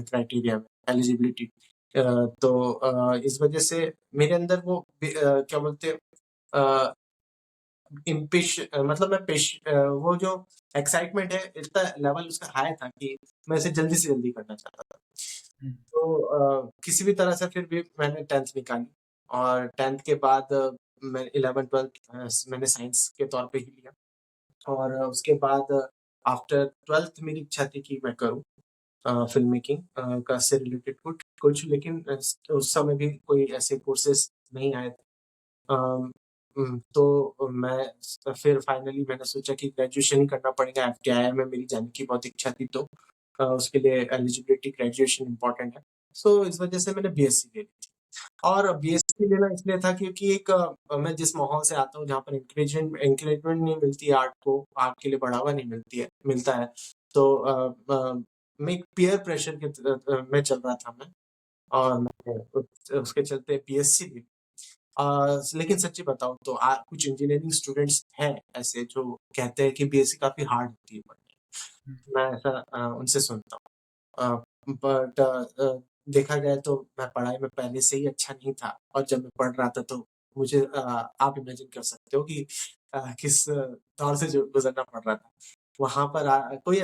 क्राइटेरिया में एलिजिबिलिटी। तो इस वजह से मेरे अंदर वो क्या बोलते हैं अ, मतलब वो जो एक्साइटमेंट है इतना लेवल उसका हाई था कि मैं इसे जल्दी से जल्दी करना चाहता था। हुँ, तो किसी भी तरह से फिर भी मैंने 10th निकाली और 10th के बाद मैं 11th-12th मैंने साइंस के तौर पे ही लिया और उसके बाद आफ्टर 12th मेरी इच्छा थी कि मैं करूँ फ़िल्म मेकिंग का से रिलेटेड कुछ कुछ लेकिन उस समय भी कोई ऐसे कोर्सेज़ नहीं आए थे। अम, तो मैं फिर फाइनली मैंने सोचा कि ग्रेजुएशन ही करना पड़ेगा, एफटीआई में मेरी जाने की बहुत इच्छा थी तो उसके लिए एलिजिबिलिटी ग्रेजुएशन इम्पोर्टेंट है। सो इस वजह से मैंने बीएससी ले ली थी और बीएससी लेना इसलिए था क्योंकि एक मैं जिस माहौल से आता हूँ जहाँ पर एनकरेजमेंट नहीं मिलती है आर्ट को, आर्ट के लिए बढ़ावा नहीं मिलता है। तो मैं एक पीयर प्रेशर में चल रहा था मैं और मैं उसके चलते बीएससी ली। लेकिन सच्ची बताऊँ तो कुछ इंजीनियरिंग स्टूडेंट्स हैं ऐसे जो कहते हैं कि बीएससी काफ़ी हार्ड होती है पढ़ने हुँ, में। मैं ऐसा उनसे सुनता हूँ। बट देखा जाए तो मैं पढ़ाई में पहले से ही अच्छा नहीं था और जब मैं पढ़ रहा था तो मुझे आप इमेजिन कर सकते हो कि किस दौर से जो गुज़रना पड़ रहा था। वहाँ पर कोई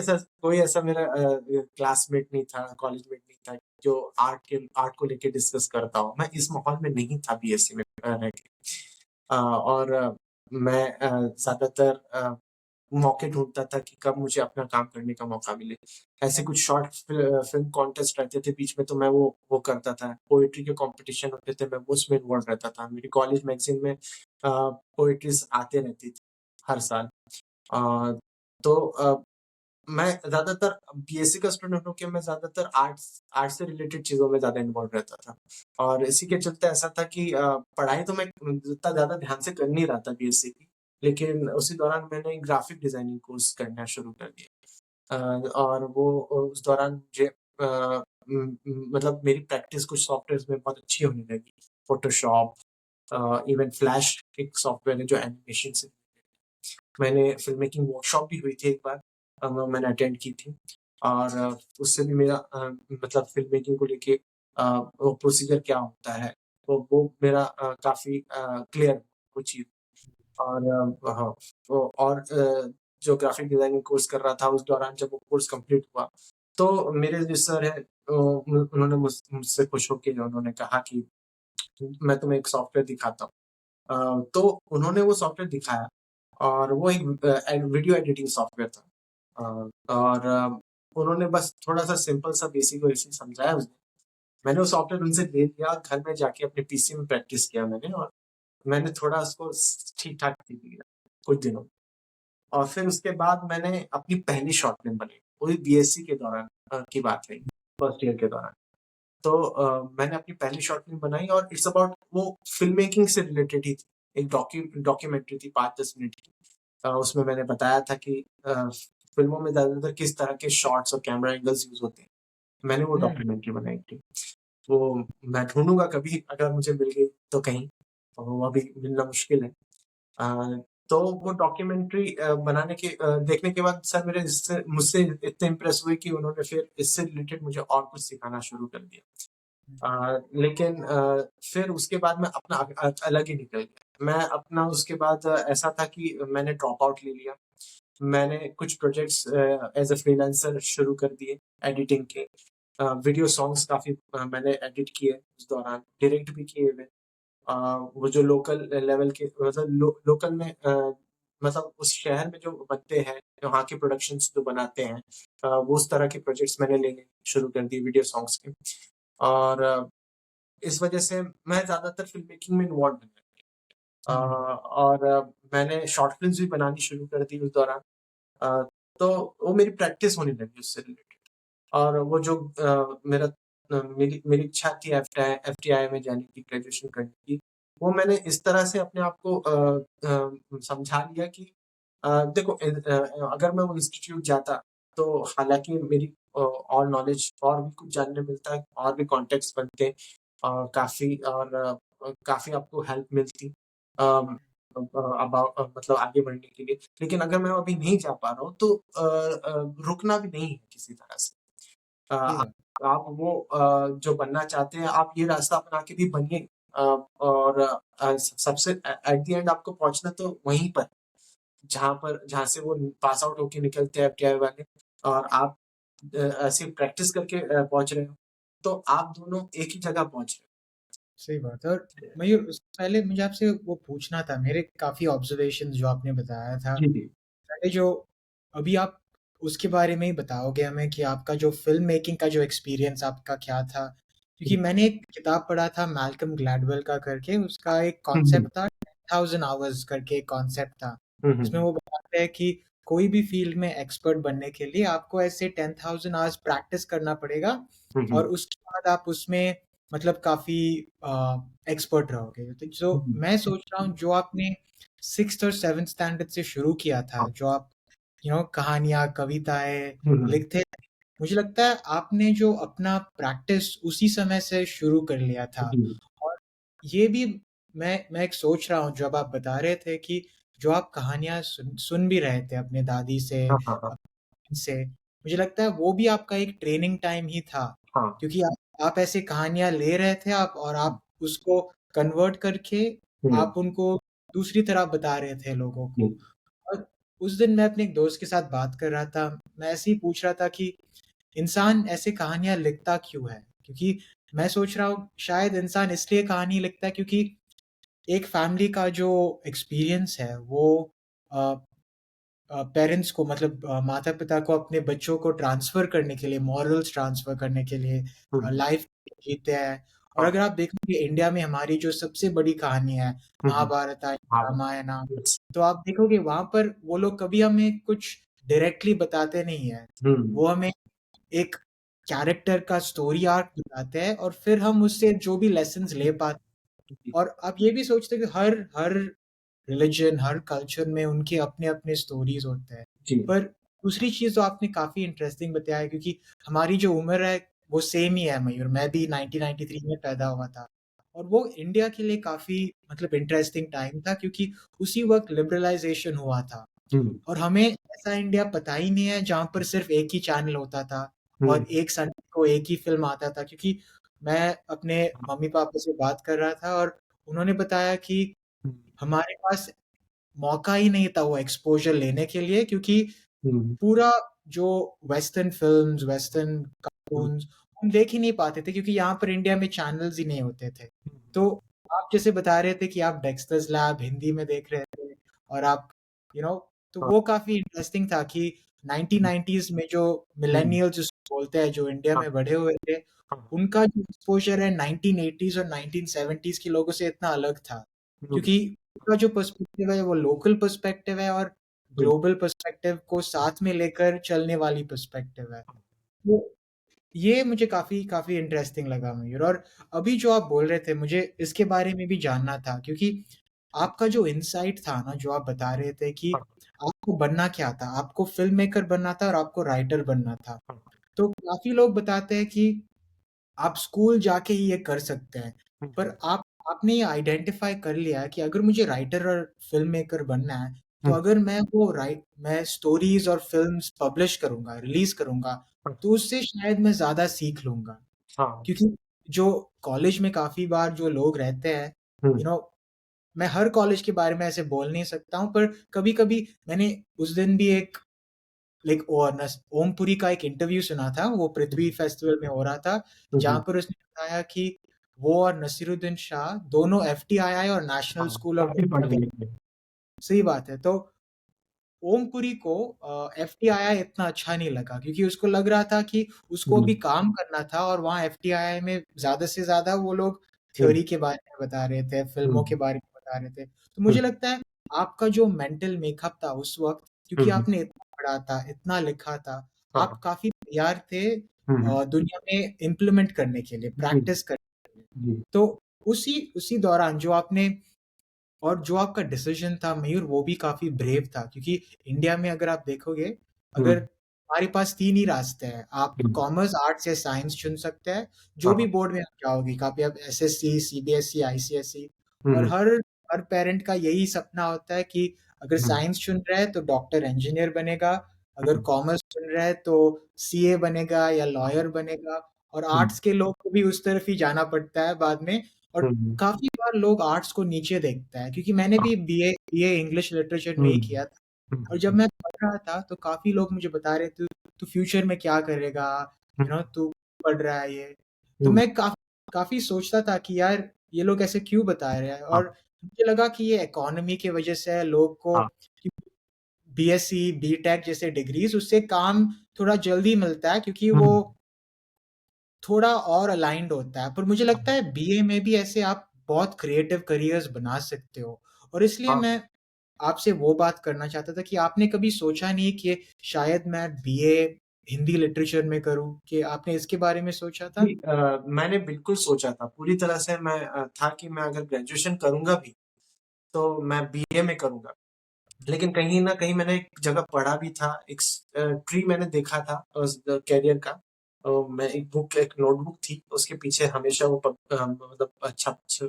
ऐसा मेरा क्लासमेट नहीं था, कॉलेजमेट नहीं था जो आर्ट को लेके डिस्कस करता हो। मैं इस माहौल में नहीं था बीएससी में रह के। और मैं ज़्यादातर मौके ढूँढता था कि कब मुझे अपना काम करने का मौका मिले। ऐसे कुछ शॉर्ट फ़िल्म कॉन्टेस्ट रहते थे बीच में तो मैं वो करता था। पोएट्री के कॉम्पिटिशन होते थे, मैं उसमें इन्वॉल्व रहता था। मेरी कॉलेज मैगज़ीन में पोएट्रीज़ आते रहती थी हर साल। अ, तो मैं ज़्यादातर बीएससी का स्टूडेंट हूँ कि मैं ज़्यादातर आर्ट्स से रिलेटेड चीज़ों में ज़्यादा इन्वॉल्व रहता था। और इसी के चलते ऐसा था कि पढ़ाई तो मैं इतना ज़्यादा ध्यान से कर नहीं रहा था बीएससी की, लेकिन उसी दौरान मैंने ग्राफ़िक डिज़ाइनिंग कोर्स करना शुरू कर दिया। और वो उस दौरान मुझे मतलब मेरी प्रैक्टिस कुछ सॉफ्टवेयर्स में बहुत अच्छी होने लगी। फ़ोटोशॉप इवन फ्लैश एक सॉफ्टवेयर है जो एनिमेशन से मैंने फ़िल्म मेकिंग वर्कशॉप भी हुई थी एक बार मैंने अटेंड की थी और उससे भी मेरा मतलब फ़िल्म मेकिंग को लेके वो प्रोसीजर क्या होता है, तो वो मेरा काफ़ी क्लियर वो चीज़ और हाँ, तो और जो ग्राफ़िक डिज़ाइनिंग कोर्स कर रहा था उस दौरान जब वो कोर्स कंप्लीट हुआ, तो मेरे जो सर हैं उन्होंने मुझसे खुश होके उन्होंने कहा कि मैं तुम्हें एक सॉफ्टवेयर दिखाता हूँ। तो उन्होंने वो सॉफ्टवेयर दिखाया और वो एक वीडियो एडिटिंग सॉफ्टवेयर था। और उन्होंने बस थोड़ा-सा सिंपल सा बेसिक समझाया उसने। मैंने वो सॉफ्टवेयर उनसे ले लिया, घर में जाके अपने पीसी में प्रैक्टिस किया मैंने और मैंने थोड़ा उसको ठीक-ठाक सीख लिया, कुछ दिनों में। और फिर उसके बाद मैंने अपनी पहली शॉर्ट फिल्म बनाई, वो भी बीएससी के दौरान की बात है, फर्स्ट ईयर के दौरान। तो मैंने अपनी पहली शॉर्ट फिल्म बनाई और इट्स अबाउट वो फ़िल्म मेकिंग से रिलेटेड ही थी। एक डॉक्यूमेंट्री थी 5-10 मिनट की। उसमें मैंने बताया था कि फ़िल्मों में ज़्यादातर किस तरह के शॉट्स और कैमरा एंगल्स यूज़ होते हैं। मैंने वो हुँ, डॉक्यूमेंट्री बनाई थी। वो मैं ढूँढूँगा कभी अगर मुझे मिल गई तो कहीं, वो अभी मिलना मुश्किल है। तो वो डॉक्यूमेंट्री बनाने के देखने के बाद सर मेरे इससे मुझसे इतने इम्प्रेस हुए कि उन्होंने फिर इससे रिलेटेड मुझे और कुछ सिखाना शुरू कर दिया। हुँ, लेकिन फिर उसके बाद मैं अपना अलग ही निकल गया। मैं अपना उसके बाद ऐसा था कि मैंने ड्रॉप आउट ले लिया। मैंने कुछ प्रोजेक्ट्स एज़ अ फ्रीलांसर शुरू कर दिए एडिटिंग के। वीडियो सॉन्ग्स काफ़ी मैंने एडिट किए उस दौरान, डायरेक्ट भी किए हुए। अ, वो जो लोकल लेवल के मतलब लोकल में मतलब उस शहर में जो बनते हैं, वहाँ के प्रोडक्शंस जो बनाते हैं वो उस तरह के प्रोजेक्ट्स मैंने लेने शुरू कर दिए वीडियो सॉन्ग्स के। और इस वजह से मैं ज़्यादातर फ़िल्म मेकिंग में इन्वॉल्व हूँ। हुँ, और मैंने शॉर्ट फ़िल्म्स भी बनानी शुरू कर दी उस दौरान। अ, तो वो मेरी प्रैक्टिस होने लगी उससे रिलेटेड और वो जो मेरा मेरी मेरी इच्छा थी एफटीआई में जाने की, ग्रेजुएशन करने की, वो मैंने इस तरह से अपने आप को समझा लिया कि देखो अगर मैं वो इंस्टीट्यूट जाता, तो हालाँकि मेरी और नॉलेज और भी कुछ जानने मिलता है, और भी कॉन्टेक्ट्स बनते काफ़ी आपको हेल्प मिलती मतलब आगे बढ़ने के लिए। लेकिन अगर मैं अभी नहीं जा पा रहा हूँ, तो रुकना भी नहीं है किसी तरह से। सही आप बात। आप वो जो बनना चाहते हैं, आप ये रास्ता अपना के भी बनिए, और सबसे एट द एंड आपको पहुँचना तो वहीं पर, जहाँ से वो पास आउट होके निकलते हैं एफटीआई वाले, और आप ऐसे प्रैक्टिस करके पहुँच रहे हो, तो आप दोनों एक ही जगह पहुँच रहे सही बात है। और मयूर, उससे पहले मुझे आपसे वो पूछना था, मेरे काफ़ी ऑब्जर्वेशंस जो आपने बताया था, हो। जी, जी। पहले जो अभी आप उसके बारे में ही बताओगे हमें कि आपका जो फ़िल्म मेकिंग का जो एक्सपीरियंस आपका क्या था? क्योंकि मैंने एक किताब पढ़ा था मैल्कम ग्लैडवेल का करके, उसका एक हुँ, हुँ। कॉन्सेप्ट था 10,000 आवर्स करके एक कॉन्सेप्ट था। हुँ, जिसमें हुँ। वो बताते हैं कि कोई भी फ़ील्ड में एक्सपर्ट बनने के लिए आपको ऐसे 10,000 आवर्स प्रैक्टिस करना पड़ेगा हुँ, और हुँ। उसके बाद आप उसमें मतलब काफ़ी एक्सपर्ट रहोगे। तो जो हुँ, हुँ। मैं सोच रहा हूँ, जो आपने 6th और 7th स्टैंडर्ड से शुरू किया था, हाँ। जो आप कहानियाँ, कविताएँ हुँ, हुँ। लिखते थे, मुझे लगता है आपने जो अपना प्रैक्टिस उसी समय से शुरू कर लिया था। जी। और ये भी मैं एक सोच रहा हूँ, जब आप बता रहे थे कि जो आप कहानियाँ सुन सुन भी रहे थे अपने दादी से, हाँ, हाँ, हाँ। से, मुझे लगता है वो भी आपका एक ट्रेनिंग टाइम ही था। हाँ। क्योंकि आप ऐसे कहानियाँ ले रहे थे, और हुँ, आप उसको कन्वर्ट करके हुँ, आप उनको दूसरी तरह बता रहे थे लोगों को। हुँ, और उस दिन मैं अपने एक दोस्त के साथ बात कर रहा था, मैं ऐसे ही पूछ रहा था कि इंसान ऐसे कहानियाँ लिखता क्यों है? क्योंकि मैं सोच रहा हूँ शायद इंसान इसलिए कहानी लिखता है क्योंकि एक फैमिली का जो एक्सपीरियंस है वो अ पेरेंट्स को, मतलब माता-पिता को अपने बच्चों को ट्रांसफ़र करने के लिए, मॉरल्स ट्रांसफ़र करने के लिए हुँ। लाइफ़ जीते हैं। और हाँ। अगर आप देखोगे इंडिया में हमारी जो सबसे बड़ी कहानी है, हुँ, हुँ। महाभारत, हाँ। रामायण, यस। तो आप देखोगे वहाँ पर वो लोग कभी हमें कुछ डायरेक्टली बताते नहीं हैं। हुँ। वो हमें एक कैरेक्टर का स्टोरी आर्क बताते हैं और फिर हम उससे जो भी लेसन्स ले पाते। जी, और आप ये भी सोचते हैं कि हर हर रिलिजन, हर कल्चर में उनके अपने-अपने स्टोरीज़ होते हैं। जी। पर दूसरी चीज़ जो आपने काफ़ी इंटरेस्टिंग बताया, क्योंकि हमारी जो उम्र है वो सेम ही है मयूर, मैं भी 1993 में पैदा हुआ था। और वो इंडिया के लिए काफ़ी मतलब इंटरेस्टिंग टाइम था, क्योंकि उसी वक़्त लिबरलाइज़ेशन हुआ था। हुँ, और हमें ऐसा इंडिया पता ही नहीं है जहाँ पर सिर्फ़ एक ही चैनल होता था हुँ। और एक संडे को एक ही फ़िल्म आता था। क्योंकि मैं अपने हाँ। मम्मी-पापा से बात कर रहा था और उन्होंने बताया कि हुँ, हमारे पास मौका ही नहीं था वो एक्सपोज़र लेने के लिए, क्योंकि हुँ, पूरा जो वेस्टर्न फ़िल्म्स, वेस्टर्न हुँ, कार्टून्स हम देख ही नहीं पाते थे, क्योंकि यहाँ पर इंडिया में चैनल्स ही नहीं होते थे। हुँ, तो आप जैसे बता रहे थे कि आप डेक्स्टर्स लैब हिंदी में देख रहे थे और आप यू नो तो हाँ। वो काफ़ी इंटरेस्टिंग था कि हुँ, 1990s में जो हुँ, मिलेनियल्स जिसको बोलते हैं, जो इंडिया हाँ, में बड़े हुए थे, हाँ। उनका जो एक्सपोज़र है 1980s और 1970s के लोगों से इतना अलग था। हुँ, क्योंकि उनका जो पर्सपेक्टिव है वो लोकल पर्सपेक्टिव है और हुँ, ग्लोबल पर्सपेक्टिव को साथ में लेकर चलने वाली पर्सपेक्टिव है। तो ये मुझे काफ़ी काफ़ी इंटरेस्टिंग लगा मयूर। और अभी जो आप बोल रहे थे, मुझे इसके बारे में भी जानना था, क्योंकि आपका जो इनसाइट था ना, जो आप बता रहे थे कि हाँ, आपको बनना क्या था? आपको फ़िल्म मेकर बनना था और आपको राइटर बनना था। हाँ। तो काफ़ी लोग बताते हैं कि आप स्कूल जाके ही ये कर सकते हैं। हुँ, पर हुँ, आपने ये आइडेंटिफ़ाई कर लिया है कि अगर मुझे राइटर और फ़िल्म मेकर बनना है, तो हुँ, अगर मैं स्टोरीज़ और फ़िल्म्स पब्लिश करूँगा, रिलीज़ करूँगा, हाँ, तो उससे शायद मैं ज़्यादा सीख लूँगा। हाँ। क्योंकि जो कॉलेज में काफ़ी बार जो लोग रहते हैं, हुँ, यू नो मैं हर कॉलेज के बारे में ऐसे बोल नहीं सकता हूँ, पर कभी-कभी मैंने उस दिन भी एक लाइक ओ नस ओमपुरी का एक इंटरव्यू सुना था, वो हुँ, पृथ्वी फेस्टिवल में हो रहा था, हुँ, जहाँ हुँ। पर उसने बताया कि वो और नसीरुद्दीन शाह दोनों एफटीआईआई और नेशनल हाँ, स्कूल ऑफ काफ़ी ड्रामा पढ़े गए। लिखे हैं। सही बात है। तो ओमपुरी को एफटीआईआई इतना अच्छा नहीं लगा, क्योंकि उसको लग रहा था कि उसको हुँ, अभी काम करना था और वहाँ एफटीआईआई में ज़्यादा से ज़्यादा वो लोग हुँ, थ्योरी के बारे में बता रहे थे, फ़िल्मों के हुँ, बारे में बता रहे थे। तो हुँ, मुझे लगता है आपका जो मेंटल मेकअप था उस वक़्त, हुँ, क्योंकि हुँ। आपने इतना पढ़ा था, इतना लिखा था, हाँ, आप काफ़ी तैयार थे दुनिया में इम्प्लीमेंट करने के लिए, जी, प्रैक्टिस करने के लिए। जी। तो उसी उसी दौरान जो आपने और जो आपका डिसीजन था मयूर वो भी काफ़ी ब्रेव था क्योंकि इंडिया में अगर आप देखोगे, हुँ, अगर हमारे पास 3 ही रास्ते हैं, आप हुँ, कॉमर्स, आर्ट्स या साइंस चुन सकते हैं, जो भी हाँ, बोर्ड में आप जाओगे, काफ़ी आप एसएससी, सीबीएसई, आईसीएसई और हुँ, हर पेरेंट का यही सपना होता है कि अगर हुँ, साइंस चुन रहा है तो डॉक्टर, इंजीनियर बनेगा, अगर हुँ, कॉमर्स चुन रहा है तो सीए बनेगा या लॉयर बनेगा और हुँ, आर्ट्स के लोग को भी उस तरफ ही जाना पड़ता है बाद में और हुँ, काफ़ी बार लोग आर्ट्स को नीचे देखता है क्योंकि मैंने हाँ, भी बीए इंग्लिश लिटरेचर में हुँ, ही किया था हुँ, और जब मैं पढ़ रहा था तो काफ़ी लोग मुझे बता रहे थे तू फ्यूचर में क्या करेगा, हुँ, तू पढ़ रहा है ये। तो हुँ, मैं काफ़ी काफ़ी सोचता था कि यार ये लोग ऐसे क्यों बता रहे हैं हाँ, और मुझे लगा कि ये इकोनॉमी की वजह से है लोग को हाँ, बीएससी, बीटेक जैसे डिग्रीज़ उससे काम थोड़ा जल्दी मिलता है क्योंकि हुँ, वो थोड़ा और अलाइन्ड होता है, पर मुझे लगता है बीए में भी ऐसे आप बहुत क्रिएटिव करियर्स बना सकते हो और इसलिए हाँ। मैं आपसे वो बात करना चाहता था कि आपने कभी सोचा नहीं कि शायद मैं बीए हिंदी लिटरेचर में करूँ? कि आपने इसके बारे में सोचा था? जी, मैंने बिल्कुल सोचा था, पूरी तरह से मैं था कि मैं अगर ग्रेजुएशन करूँगा भी, तो मैं बीए में करूँगा। लेकिन कहीं न कहीं मैंने एक जगह पढ़ा भी था, ट्री मैंने देखा था उस करियर का। मैं एक नोटबुक थी, उसके पीछे हमेशा वो मतलब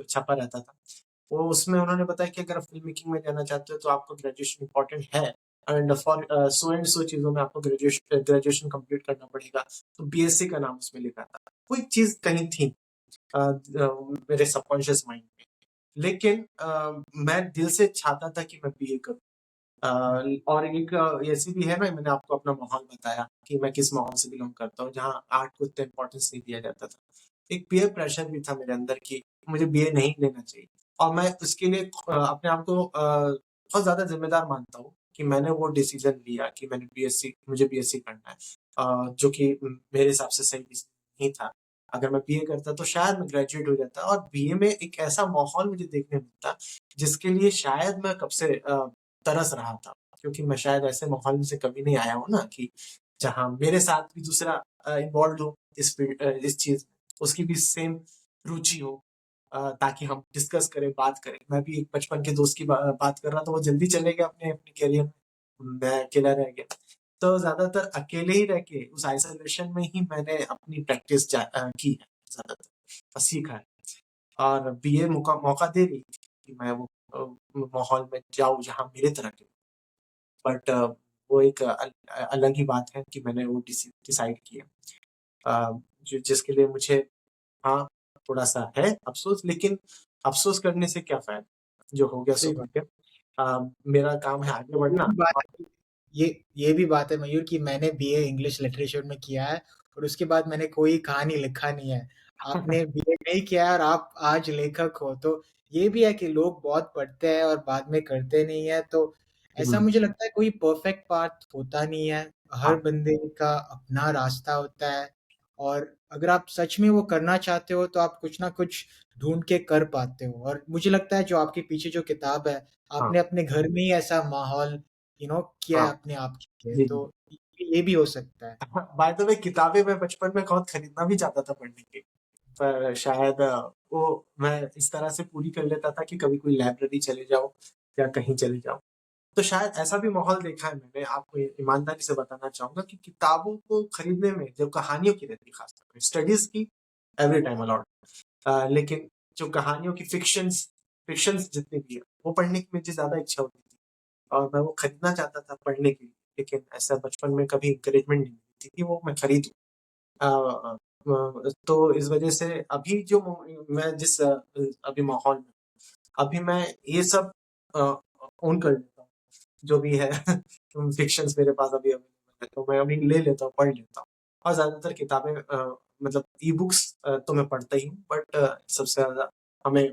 छपा रहता था। वो उसमें उन्होंने बताया कि अगर आप फ़िल्म मेकिंग में जाना चाहते हो, तो आपको ग्रेजुएशन इम्पोर्टेंट है and for so and so चीज़ों में आपको ग्रेजुएशन कंप्लीट करना पड़ेगा। तो बीएससी का नाम उसमें लिखा था। कोई चीज़ कहीं थी मेरे सबकॉन्शियस माइंड में। लेकिन मैं दिल से चाहता था कि मैं बीए करूँ। और एक ऐसी भी है ना मैंने आपको अपना माहौल बताया कि मैं किस माहौल से बिलॉन्ग करता हूँ जहाँ आर्ट को इतना इम्पोर्टेंस नहीं दिया जाता था। एक पीयर प्रेशर भी था मेरे अंदर कि मुझे बीए नहीं लेना चाहिए और मैं उसके लिए अपने आप को बहुत ज़्यादा ज़िम्मेदार मानता हूँ कि मैंने वो डिसीज़न लिया कि मुझे बीएससी करना है। जो कि मेरे हिसाब से सही डिसीज़न नहीं था। अगर मैं बीए करता तो शायद मैं ग्रेजुएट हो जाता और बीए में एक ऐसा माहौल मुझे देखने मिलता जिसके लिए शायद मैं कब से तरस रहा था क्योंकि मैं शायद ऐसे माहौल में से कभी नहीं आया हूँ ना कि जहाँ मेरे साथ भी दूसरा इन्वॉल्व्ड हो इस चीज़ में, उसकी भी सेम रुचि हो ताकि हम डिस्कस करें, बात करें। मैं भी एक बचपन के दोस्त की बात कर रहा था, वो जल्दी चले गया अपने अपने करियर में, मैं अकेला रह गया। तो ज़्यादातर अकेले ही रह के उस आइसोलेशन में ही मैंने अपनी प्रैक्टिस की है ज़्यादातर और सीखा है। और बीए मौका दे रही थी कि मैं वो माहौल में जाऊँ जहाँ मेरे तरह के बट वो एक अलग ही बात है कि मैंने वो डिसाइड किया। जिसके लिए मुझे हाँ, थोड़ा-सा है अफ़सोस लेकिन अफ़सोस करने से क्या फ़ायदा? जो हो गया सो सही हो बात। गया। मेरा काम है आगे ये बढ़ना भी बात और है ये भी बात है मयूर कि मैंने बीए इंग्लिश लिटरेचर में किया है और उसके बाद मैंने कोई कहानी लिखा नहीं है। आपने बीए नहीं किया है और आप आज लेखक हो, तो ये भी है कि लोग बहुत पढ़ते हैं और बाद में करते नहीं हैं, तो ऐसा हुँ, मुझे लगता है कोई परफेक्ट पाथ होता नहीं है। हर हाँ, बंदे का अपना रास्ता होता है और अगर आप सच में वो करना चाहते हो, तो आप कुछ ना कुछ ढूँढ के कर पाते हो और मुझे लगता है जो आपके पीछे जो किताब है, हाँ, आपने अपने घर में ही ऐसा माहौल किया हाँ। है अपने आप के लिए, जी, जी। तो ये भी हो सकता है। बाय द वे किताबें मैं बचपन में बहुत खरीदना भी चाहता था पढ़ने की। पर शायद वो मैं इस तरह से पूरी कर लेता था कि कभी कोई लाइब्रेरी चले जाओ या कहीं चले जाओ। तो शायद ऐसा भी माहौल देखा है मैंने, आपको ईमानदारी से बताना चाहूँगा कि किताबों को खरीदने में जो कहानियों की रहती है खास तौर पे, स्टडीज़ की एवरी टाइम अलाउड लेकिन जो कहानियों की फ़िक्शंस जितनी भी है, वो पढ़ने की मुझे ज़्यादा इच्छा होती थी और मैं वो खरीदना चाहता था पढ़ने के लिए, लेकिन ऐसा बचपन में कभी एनकरेजमेंट नहीं मिलती थी कि वो मैं खरीदूँ। तो इस वजह से अभी जो मैं अभी माहौल में अभी मैं ये सब अ, ओन कर लेता हूँ, जो भी है फ़िक्शंस मेरे पास अभी अवेलेबल है, तो मैं अभी ले लेता हूँ, पढ़ लेता हूँ। और ज़्यादातर किताबें मतलब ई-बुक्स तो मैं पढ़ता ही हूँ, बट सबसे ज़्यादा हमें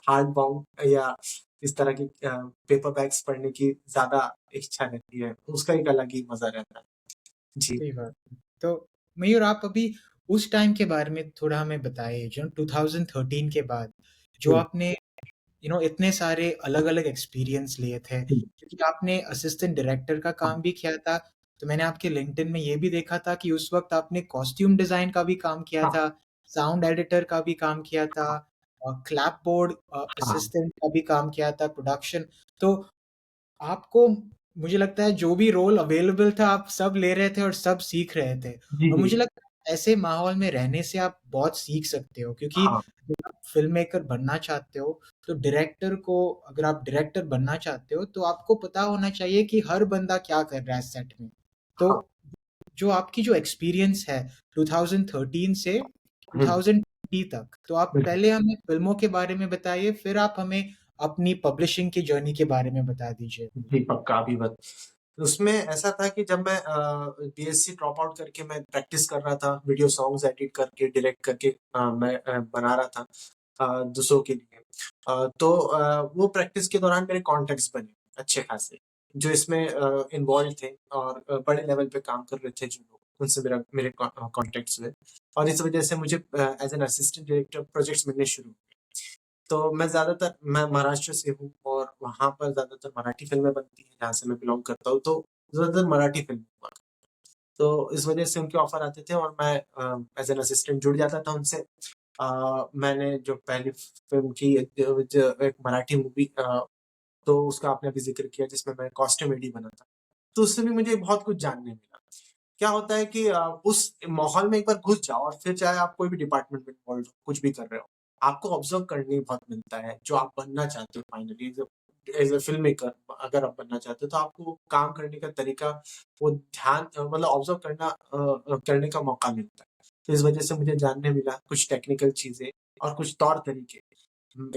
हार्ड बाउंड या इस तरह की पेपर बैग्स पढ़ने की ज़्यादा इच्छा रहती है, उसका एक अलग ही मज़ा रहता है। जी। सही बात है। तो मयूर आप अभी उस टाइम के बारे में थोड़ा हमें बताइए जो 2013 के बाद जो हुँ, आपने इतने सारे अलग-अलग एक्सपीरियंस लिए थे हुँ, क्योंकि आपने असिस्टेंट डायरेक्टर का काम भी किया था, तो मैंने आपके लिंक्डइन में ये भी देखा था कि उस वक़्त आपने कॉस्ट्यूम डिज़ाइन का भी काम किया हाँ, था, साउंड एडिटर का भी काम किया था, हाँ, क्लैपबोर्ड हाँ। असिस्टेंट का भी काम किया था, प्रोडक्शन। तो आपको, मुझे लगता है जो भी रोल अवेलेबल था आप सब ले रहे थे और सब सीख रहे थे। जी, और जी। मुझे लगता है ऐसे माहौल में रहने से आप बहुत सीख सकते हो, क्योंकि हाँ, जब आप फ़िल्म मेकर बनना चाहते हो, तो डायरेक्टर को, अगर आप डायरेक्टर बनना चाहते हो, तो आपको पता होना चाहिए कि हर बंदा क्या कर रहा है सेट में। हाँ। तो जो आपकी जो एक्सपीरियंस है 2013 से हुँ, 2020 तक, तो आप बिल्कुल। पहले हमें फ़िल्मों के बारे में बताइए, फिर आप हमें अपनी पब्लिशिंग की जर्नी के बारे में बता दीजिए। जी, पक्का अभी उसमें ऐसा था कि जब मैं बीएससी ड्रॉप आउट करके मैं प्रैक्टिस कर रहा था, वीडियो सॉन्ग्स एडिट करके, डायरेक्ट करके मैं बना रहा था दूसरों के लिए। तो वो प्रैक्टिस के दौरान मेरे कॉन्टैक्ट्स बने अच्छे खासे, जो इसमें इन्वॉल्व थे और बड़े लेवल पे काम कर रहे थे जो लोग, उनसे मेरे कॉन्टैक्ट्स हुए और इस वजह से मुझे as an assistant director projects मिलने शुरू हुए। तो मैं महाराष्ट्र से हूँ और वहाँ पर ज़्यादातर मराठी फ़िल्में बनती हैं, जहाँ से मैं बिलॉन्ग करता हूँ, तो ज़्यादातर मराठी फ़िल्म हुआ। तो इस वजह से उनके ऑफ़र आते थे और मैं एज़ एन असिस्टेंट जुड़ जाता था उनसे। मैंने जो पहली फ़िल्म की जो एक मराठी मूवी तो उसका आपने अभी ज़िक्र किया जिसमें मैं कॉस्ट्यूम एडी बना था। तो उससे भी मुझे बहुत कुछ जानने मिला। क्या होता है कि उस माहौल में एक बार घुस जाओ और फिर चाहे आप कोई भी डिपार्टमेंट में इन्वॉल्व हो, कुछ भी कर रहे हो, आपको ऑब्ज़र्व करने बहुत मिलता है, जो आप बनना चाहते हो finally as a film maker अगर आप बनना चाहते हो, तो आपको काम करने का तरीका, वो ध्यान मतलब ऑब्ज़र्व करने का मौका मिलता है। तो इस वज़ह से मुझे जानने मिला कुछ टेक्निकल चीज़ें और कुछ तौर-तरीके।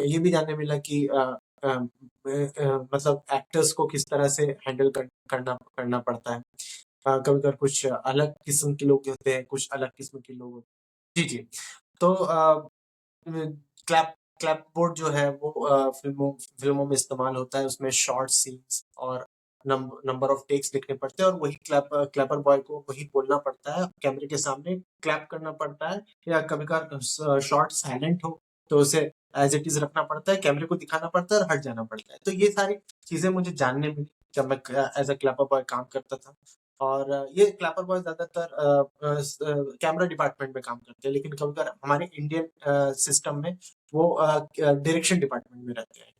ये भी जानने मिला कि मतलब एक्टर्स को किस तरह से हैंडल करना करना पड़ता है। कभी-कभार कुछ अलग किस्म के लोग होते हैं, कुछ अलग किस्म के लोग होते हैं। जी, जी। तो क्लैप क्लैपबोर्ड जो है वो फ़िल्मों फ़िल्मों में इस्तेमाल होता है, उसमें शॉर्ट सीन्स और नंबर ऑफ टेक्स लिखने पड़ते हैं और वही क्लैपर बॉय को वही बोलना पड़ता है, कैमरे के सामने क्लैप करना पड़ता है या कभी-कभार शॉट साइलेंट हो, तो उसे एज़ इट इज़ रखना पड़ता है, कैमरे को दिखाना पड़ता है और हट जाना पड़ता है। तो ये सारी चीज़ें मुझे जानने मिली जब मैं एज़ अ क्लैपर बॉय काम करता था। और ये क्लैपर बॉय ज़्यादातर कैमरा डिपार्टमेंट में काम करते हैं, लेकिन कभी-कभार हमारे इंडियन सिस्टम में वो डायरेक्शन डिपार्टमेंट में रहते हैं।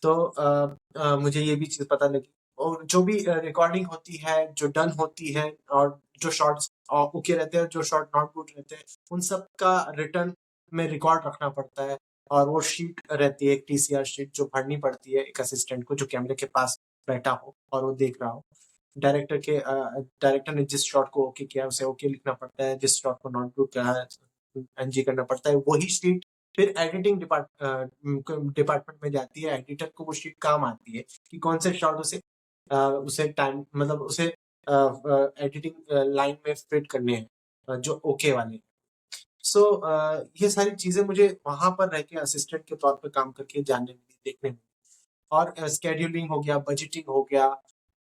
तो मुझे ये भी चीज़ पता लगी और जो भी रिकॉर्डिंग होती है, जो डन होती है और जो शॉट्स ओके रहते हैं, जो शॉट नॉट गुड रहते हैं, उन सब का रिटर्न में रिकॉर्ड रखना पड़ता है और वो शीट रहती है, एक टीसीआर शीट जो भरनी पड़ती है एक असिस्टेंट को जो कैमरे के पास बैठा हो और वो देख रहा हो। डायरेक्टर ने जिस शॉट को ओके किया है, उसे ओके लिखना पड़ता है, जिस शॉट को नॉट गुड कहा है, एनजी करना पड़ता है। वही शीट फिर एडिटिंग डिपार्टमेंट में जाती है, एडिटर को वो शीट काम आती है कि कौन से शॉट उसे टाइम मतलब उसे एडिटिंग लाइन में फिट करने हैं जो ओके वाले। सो ये सारी चीज़ें मुझे वहाँ पर रह के असिस्टेंट के तौर पे काम करके जानने मिली, देखने मिली। और शेड्यूलिंग हो गया, बजटिंग हो गया,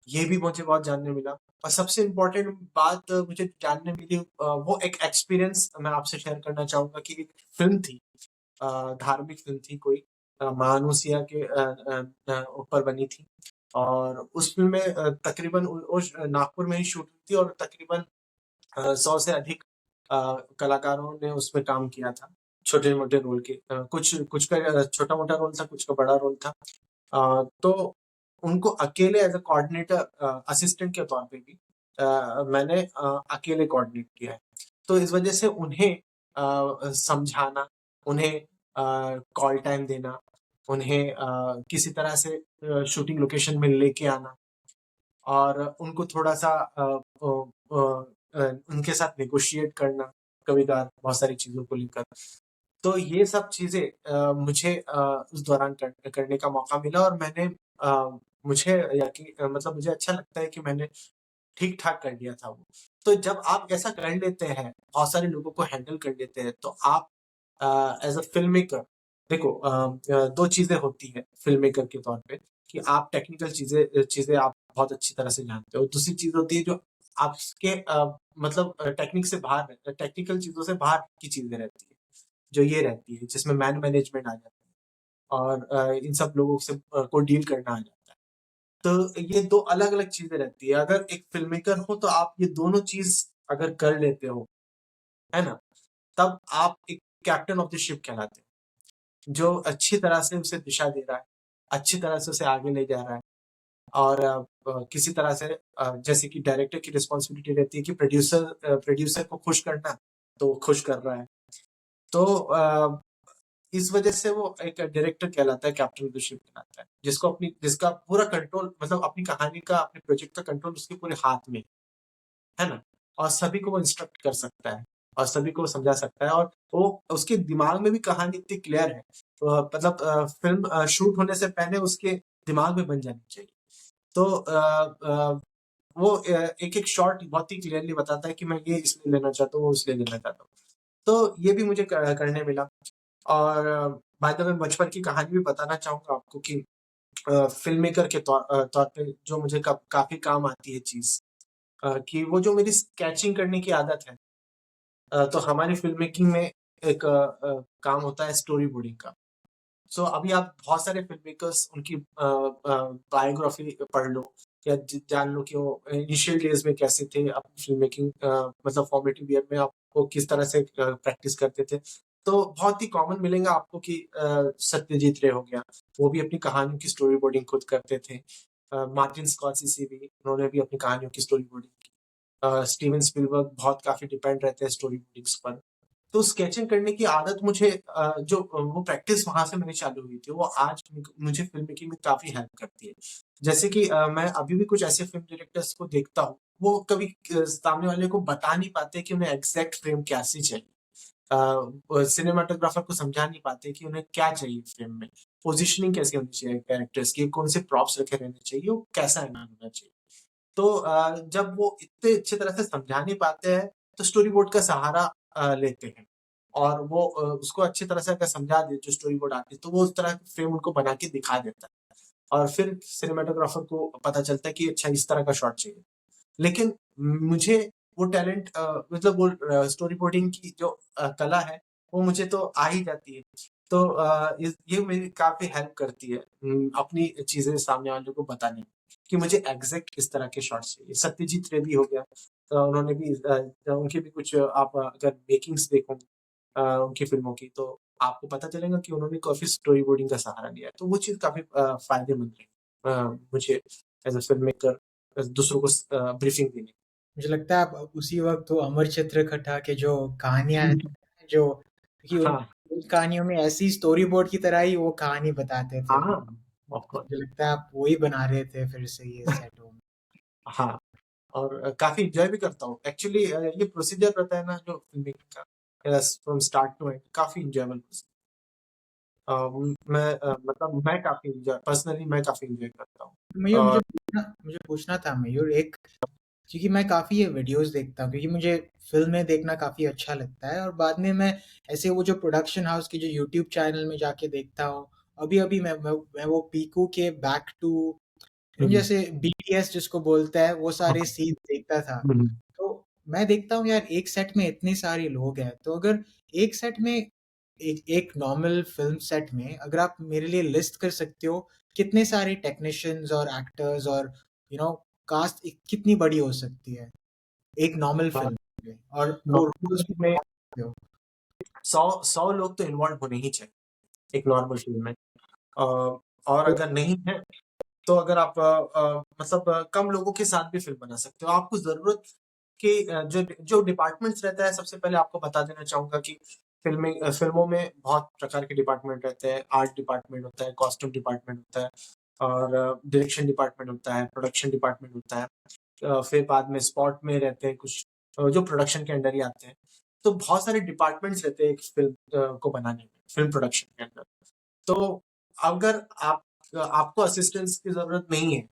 ये भी मुझे बहुत जानने मिला। और सबसे इम्पोर्टेंट बात मुझे जानने मिली वो एक एक्सपीरियंस मैं आपसे शेयर करना चाहूँगा कि एक फ़िल्म थी धार्मिक फ़िल्म थी कोई महानुसिया के ऊपर बनी थी और उस फ़िल्म में तकरीबन उस नागपुर में ही शूट हुई थी और तकरीबन 100 से अधिक कलाकारों ने उसमें काम किया था, छोटे-मोटे रोल के। कुछ कुछ का छोटा-मोटा रोल था, कुछ का बड़ा रोल था। तो उनको अकेले एज़ अ कोऑर्डिनेटर असिस्टेंट के तौर पे भी मैंने अकेले कोऑर्डिनेट किया है। तो इस वज़ह से उन्हें समझाना, उन्हें कॉल टाइम देना, उन्हें किसी तरह से शूटिंग लोकेशन में लेके आना और उनको थोड़ा-सा उनके साथ नेगोशिएट करना, कभी-कभार बहुत सारी चीज़ों को लेकर। तो ये सब चीज़ें मुझे उस दौरान करने का मौका मिला और मुझे मतलब मुझे अच्छा लगता है कि मैंने ठीक-ठाक कर लिया था वो। तो जब आप ऐसा कर लेते हैं, बहुत सारे लोगों को हैंडल कर लेते हैं, तो आप एज़ अ फ़िल्म मेकर देखो 2 चीज़ें होती हैं फ़िल्म मेकर के तौर पे कि आप टेक्निकल चीज़ें आप बहुत अच्छी तरह से जानते हो। दूसरी चीज़ होती है जो आपके मतलब टेक्निकल चीज़ों से बाहर की चीज़ें रहती हैं, जो ये रहती है जिसमें मैनेजमेंट आ जाता है और इन सब लोगों से को डील करना आ जाता है। तो ये 2 अलग-अलग चीज़ें रहती है। अगर एक फ़िल्म मेकर हो तो आप ये दोनों चीज़ अगर कर लेते हो, है ना? तब आप एक कैप्टन ऑफ द शिप कहलाते हैं, जो अच्छी तरह से उसे दिशा दे रहा है, अच्छी तरह से उसे आगे ले जा रहा है और किसी तरह से जैसे कि डायरेक्टर की रिस्पॉन्सिबिलिटी रहती है कि प्रोड्यूसर को खुश करना, तो वो खुश कर रहा है। तो इस वजह से वो एक डायरेक्टर कहलाता है, कैप्टन ऑफ द शिप कहलाता है, जिसका पूरा कंट्रोल मतलब अपनी कहानी का, अपने प्रोजेक्ट का कंट्रोल उसके पूरे हाथ में है ना? और सभी को वो इंस्ट्रक्ट कर सकता है और सभी को समझा सकता है और वो उसके दिमाग में भी कहानी इतनी क्लियर है। मतलब फ़िल्म शूट होने से पहले उसके दिमाग में बन जानी चाहिए। तो वो एक-एक शॉट बहुत ही क्लियरली बताता है कि मैं ये इसलिए लेना चाहता हूँ, वो इसलिए लेना चाहता हूँ। तो ये भी मुझे करने मिला और बाय द वे बचपन की कहानी भी बताना चाहूँगा आपको कि फ़िल्म मेकर के तौर पे जो मुझे काफ़ी काम आती है चीज़ कि वो जो मेरी स्केचिंग करने की आदत है तो हमारी फ़िल्म मेकिंग में एक काम होता है स्टोरी बोर्डिंग का। सो अभी आप बहुत सारे फ़िल्म मेकर्स उनकी बायोग्राफ़ी पढ़ लो या ज जान लो कि वो इनिशियल डेज़ में कैसे थे, अपनी फ़िल्म मेकिंग मतलब फॉर्मेटिव ईयर में आपको किस तरह से प्रैक्टिस करते थे। तो बहुत ही कॉमन मिलेगा आपको कि सत्यजीत रे हो गया, वो भी अपनी कहानियों की स्टोरी बोर्डिंग खुद करते थे। मार्टिन स्कॉर्सेज़ी भी, उन्होंने भी अपनी कहानियों की स्टोरी बोर्डिंग की। स्टीवन स्पीलबर्ग बहुत काफ़ी डिपेंड रहते हैं स्टोरी बोर्डिंग्स पर। तो स्केचिंग करने की आदत मुझे वो प्रैक्टिस वहाँ से मेरी चालू हुई थी, वो आज मुझे फ़िल्म मेकिंग में काफ़ी हेल्प करती है। जैसे कि मैं अभी भी कुछ ऐसे फ़िल्म डायरेक्टर्स को देखता हूँ, वो कभी सामने वाले को बता नहीं पाते कि उन्हें एग्ज़ैक्ट फ्रेम कैसी चाहिए। सिनेमेटोग्राफर को समझा नहीं पाते कि उन्हें क्या चाहिए फ़िल्म में, पोज़ीशनिंग कैसी होनी चाहिए कैरेक्टर्स की, कौन से प्रॉप्स रखे रहने चाहिए, वो कैसा एंगल होना चाहिए। तो जब वो इतने अच्छी तरह से समझा नहीं पाते हैं, तो स्टोरी बोर्ड का सहारा लेते हैं और वो उसको अच्छी तरह से अगर समझा दे जो स्टोरी बोर्ड आती है, तो वो उस तरह की फ्रेम उनको बना के दिखा देता है और फिर सिनेमैटोग्राफर को पता चलता है कि अच्छा इस तरह का शॉट चाहिए। लेकिन मुझे वो टैलेंट मतलब वो स्टोरी बोर्डिंग की जो कला है, वो मुझे तो आ ही जाती है। तो इस ये मेरी काफ़ी हेल्प करती है अपनी चीज़ें सामने वाले को बताने में, कि मुझे एग्ज़ैक्ट किस तरह के शॉट्स चाहिए। सत्यजीत रे भी हो गया उन्होंने भी उनकी भी कुछ आप अगर मेकिंग्स देखो उनकी फ़िल्मों की, तो आपको पता चलेगा कि उन्होंने काफ़ी स्टोरी बोर्डिंग का सहारा लिया है। तो वो चीज़ काफ़ी फ़ायदेमंद रही मुझे एज़ अ फ़िल्म मेकर दूसरों को ब्रीफिंग देने मुझे लगता है आप उसी वक़्त वो अमर चित्र खट्टा के जो कहानियाँ हैं, की। जो क्योंकि उन हाँ, उन कहानियों में ऐसी स्टोरी बोर्ड की तरह ही वो कहानी बताते थे। हाँ, ऑफ़ कोर्स। मुझे लगता है आप वही बना रहे थे फिर से ये सेट होम। हाँ, और काफ़ी एन्जॉय भी करता हूँ। एक्चुअली ये प्रोसीजर रहता है ना जो फ़िल्म मेकिंग का फ्रॉम स्टार्ट टू एंड काफ़ी एन्जॉयबल मैं मतलब मैं काफ़ी एन्जॉय पर्सनली मैं काफ़ी एन्जॉय करता हूँ। मयूर और मुझे पूछना था मयूर एक, क्योंकि मैं काफ़ी ये वीडियोज़ देखता हूँ क्योंकि मुझे फ़िल्में देखना काफ़ी अच्छा लगता है और बाद में मैं ऐसे वो जो प्रोडक्शन हाउस के जो यूट्यूब चैनल में जाके देखता हूँ। अभी-अभी मैं वो पीकू के बैक टू हुँ, हुँ। जैसे बीटीएस जिसको बोलता है वो हाँ, सारे सीन देखता था। हुँ, हुँ। तो मैं देखता हूँ यार एक सेट में इतने सारे लोग हैं, तो अगर एक सेट में एक एक नॉर्मल फ़िल्म सेट में अगर आप मेरे लिए लिस्ट कर सकते हो, कितने सारे टेक्नीशियंस और एक्टर्स और कास्ट कितनी बड़ी हो सकती है, एक नॉर्मल हाँ, फ़िल्म में और वो नॉर्मल रोल्स फ़िल्म में हो। 100 लोग तो इन्वॉल्व होने ही चाहिए, एक नॉर्मल फ़िल्म में। और तो अगर नहीं है तो अगर आप मतलब कम लोगों के साथ भी फ़िल्म बना सकते हो। आपको ज़रूरत कि जो जो डिपार्टमेंट्स रहता है सबसे पहले आपको बता देना चाहूँगा कि फ़िल्मों में बहुत प्रकार के डिपार्टमेंट रहते हैं। आर्ट डिपार्टमेंट होता है, कॉस्ट्यूम डिपार्टमेंट होता है और डायरेक्शन डिपार्टमेंट होता है, प्रोडक्शन डिपार्टमेंट होता है। फिर बाद में स्पॉट में रहते हैं कुछ जो प्रोडक्शन के अंडर ही आते हैं। तो बहुत सारे डिपार्टमेंट्स रहते हैं एक फ़िल्म को बनाने में, फ़िल्म प्रोडक्शन के अंदर। तो अगर आपको असिस्टेंस की ज़रूरत नहीं है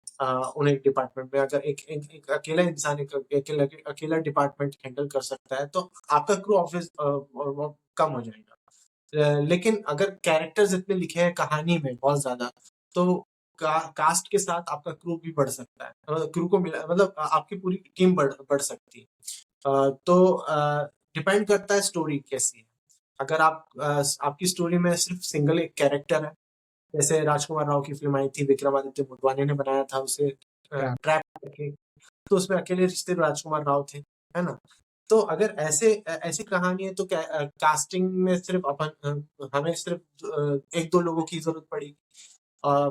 उन एक डिपार्टमेंट में अगर एक एक एक अकेला इंसान एक अकेला अकेला डिपार्टमेंट हैंडल कर सकता है, तो आपका क्रू ऑफ़िस वो कम हो जाएगा। लेकिन अगर कैरेक्टर्स इतने लिखे हैं कहानी में बहुत ज़्यादा, तो कास्ट के साथ आपका क्रू भी बढ़ सकता है। क्रू को मिला मतलब आपकी पूरी टीम बढ़ सकती है। तो डिपेंड करता है स्टोरी कैसी है। अगर आपकी स्टोरी में सिर्फ़ सिंगल एक कैरेक्टर है जैसे राजकुमार राव की फ़िल्म आई थी, विक्रमादित्य मोटवानी ने बनाया था उसे ट्रैप। ट्रैप करके, तो उसमें अकेले रिश्ते राजकुमार राव थे, है ना? तो अगर ऐसी कहानी है तो कास्टिंग में सिर्फ़ हमें सिर्फ़ 1-2 लोगों की ज़रूरत पड़ी।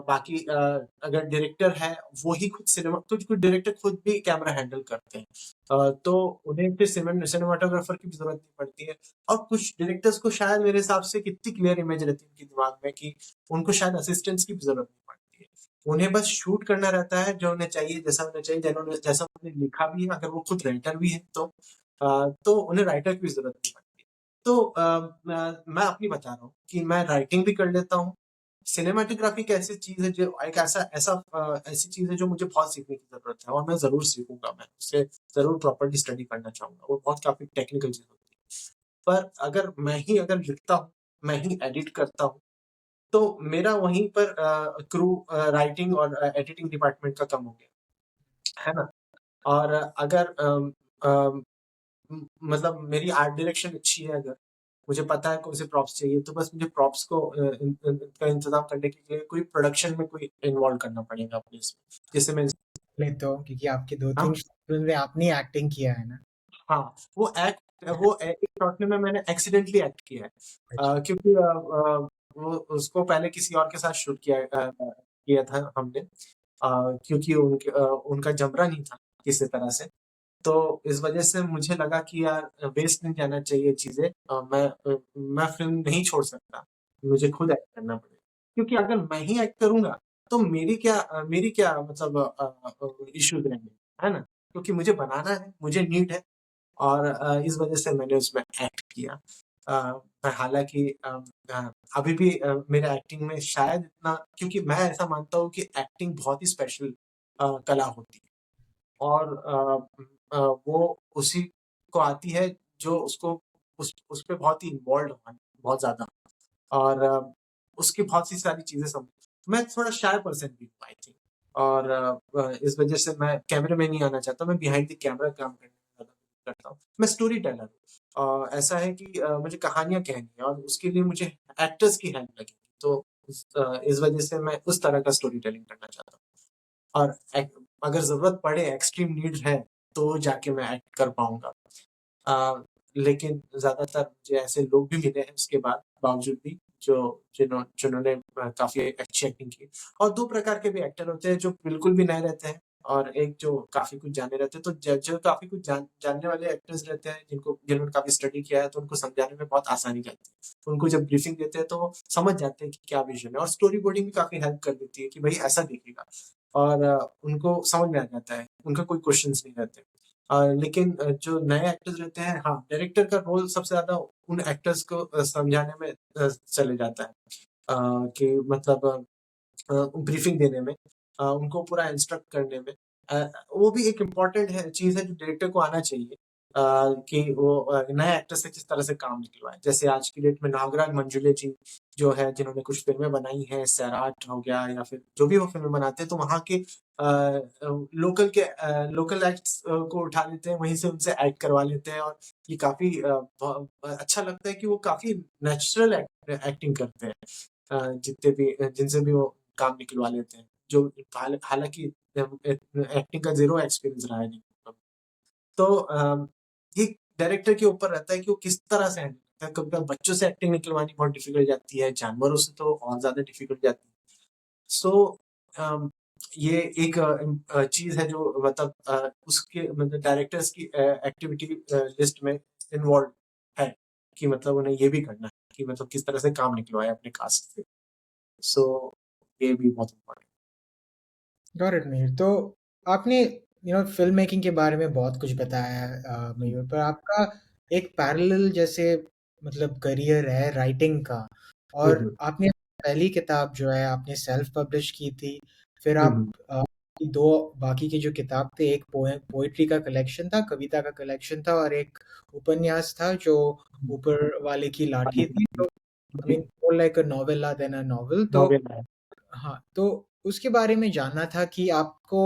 बाकी अगर डायरेक्टर है, वो ही खुद कुछ-कुछ डायरेक्टर खुद भी कैमरा हैंडल करते हैं। तो उन्हें फिर सिनेमेटोग्राफर की भी ज़रूरत नहीं पड़ती है और कुछ डायरेक्टर्स को शायद मेरे हिसाब से इतनी क्लियर इमेज रहती है उनके दिमाग में कि उनको शायद असिस्टेंट्स की भी ज़रूरत नहीं पड़ती है। उन्हें बस शूट करना रहता है जो उन्हें चाहिए, जैसा उन्हें चाहिए, जैसा उन्होंने लिखा भी है, अगर वो खुद राइटर भी है तो उन्हें राइटर की भी ज़रूरत नहीं पड़ती। तो मैं अपनी बता रहा हूँ कि मैं राइटिंग भी कर लेता हूँ। सिनेमैटोग्राफी एक ऐसी चीज़ है जो एक ऐसी चीज़ है जो मुझे बहुत सीखने की ज़रूरत है और मैं ज़रूर सीखूँगा, मैं उसे ज़रूर प्रॉपर्ली स्टडी करना चाहूँगा। वो बहुत काफ़ी टेक्निकल चीज़ होती है। पर अगर लिखता हूँ, मैं ही एडिट करता हूँ, तो मेरा वहीं पर राइटिंग और एडिटिंग डिपार्टमेंट का कम हो गया, है ना? और अगर मतलब मेरी आर्ट डायरेक्शन अच्छी है अगर, मुझे पता है कौन से प्रॉप्स चाहिए, तो बस मुझे प्रॉप्स को का इंतज़ाम करने के लिए कोई प्रोडक्शन में कोई इन्वॉल्व करना पड़ेगा अपने इसमें, जिससे मैं लेते हो क्योंकि आपकी 2-3 हाँ, फ़िल्म में आपने ही एक्टिंग किया है ना? हाँ, वो एक शॉट में मैंने एक्सीडेंटली एक्ट किया है। अच्छा। क्योंकि वो उसको पहले किसी और के साथ शूट किया था हमने क्योंकि उनका जमरा नहीं था किसी तरह से। तो इस वजह से मुझे लगा कि यार वेस्ट नहीं जाना चाहिए चीज़ें मैं फ़िल्म नहीं छोड़ सकता। मुझे खुद एक्ट करना पड़ेगा। क्योंकि अगर मैं ही एक्ट करूँगा, तो मेरी क्या मतलब इश्यूज़ रहेंगे, है ना? क्योंकि मुझे बनाना है, मुझे नीड है और इस वजह से मैंने उसमें एक्ट किया। मैं हालाँकि अभी भी मेरा एक्टिंग में शायद इतना क्योंकि मैं ऐसा मानता हूँ कि एक्टिंग बहुत ही स्पेशल कला होती है। और वो उसी को आती है जो उसको उस पे बहुत ही इन्वॉल्व्ड हो बहुत ज़्यादा और उसकी बहुत सी सारी चीज़ें मैं थोड़ा शाय पर्सन भी हूँ आई थिंक और इस वज़ह से मैं कैमरे में नहीं आना चाहता, मैं बिहाइंड द कैमरा काम करना ज़्यादा करता हूँ। मैं स्टोरी टेलर हूँ। ऐसा है कि मुझे कहानियाँ कहनी है और उसके लिए मुझे एक्टर्स की हेल्प लगेगी। तो इस वज़ह से मैं उस तरह का स्टोरी टेलिंग करना चाहता हूँ। और अगर ज़रूरत पड़े एक्सट्रीम नीड है, तो जाके मैं एक्ट कर पाऊँगा। लेकिन ज़्यादातर मुझे ऐसे लोग भी मिले हैं उसके बावजूद भी जो जिन्होंने काफ़ी अच्छी एक्टिंग की। और 2 प्रकार के भी एक्टर होते हैं जो बिल्कुल भी नए रहते हैं और एक जो काफ़ी कुछ जाने रहते हैं। तो जो काफ़ी कुछ जानने वाले एक्टर्स रहते हैं जिन्होंने काफ़ी स्टडी किया है तो उनको समझाने में बहुत आसानी रहती है। उनको जब ब्रीफिंग देते हैं तो वो समझ जाते हैं कि क्या विज़न है और स्टोरी बोर्डिंग भी काफ़ी हेल्प कर देती है कि भई ऐसा दिखेगा और उनको समझ में आ जाता है। उनका कोई क्वेश्चन्स नहीं रहते। लेकिन जो नए एक्टर्स रहते हैं हाँ, डायरेक्टर का रोल सबसे ज़्यादा उन एक्टर्स को समझाने में चले जाता है। कि मतलब ब्रीफिंग देने में उनको पूरा इंस्ट्रक्ट करने में। वो भी एक इम्पोर्टेंट चीज़ है जो डायरेक्टर को आना चाहिए कि वो नए एक्टर से किस तरह से काम निकलवाएँ। जैसे आज की डेट में नागराज मंजुले जी जो है जिन्होंने कुछ फ़िल्में बनाई हैं, सैराट हो गया या फिर जो भी वो फ़िल्में बनाते हैं तो वहाँ के लोकल एक्ट्स को उठा लेते हैं, वहीं से उनसे एक्ट करवा लेते हैं और ये काफ़ी अच्छा लगता है कि वो काफ़ी नेचुरल एक्टिंग करते हैं। जिनसे भी वो काम निकलवा लेते हैं। जो हालाँकि एक्टिंग का ज़ीरो एक्सपीरियंस रहा है जिनको। तो ये डायरेक्टर के ऊपर रहता है कि वो किस तरह से हैंडल करता है। कभी-कभार बच्चों से एक्टिंग निकलवानी बहुत डिफ़िकल्ट जाती है, जानवरों से तो और ज़्यादा डिफ़िकल्ट जाती है। सो अम, ये एक चीज़ है जो मतलब उसके मतलब डायरेक्टर्स की एक्टिविटी लिस्ट में इन्वॉल्व है कि मतलब उन्हें ये भी करना है कि मतलब किस तरह से काम निकलवाएँ अपने कास्ट से। सो ये भी बहुत इम्पोर्टेंट गॉट इट मयूर। तो आपने फ़िल्म मेकिंग के बारे में बहुत कुछ बताया है हुँ, मयूर, पर आपका एक पैरेलल जैसे मतलब करियर है राइटिंग का हुँ, और हुँ, आपने पहली किताब जो है आपने सेल्फ पब्लिश की थी, फिर हुँ, आप हुँ, 2 बाकी की जो किताब थे, एक पोएट्री का कलेक्शन था, कविता का कलेक्शन था और एक उपन्यास था जो हुँ। ऊपर वाले की लाठी थी। तो आई जी, mean more like a novella than a novel. तो नोवेल है। हाँ, तो उसके बारे में जानना था कि आपको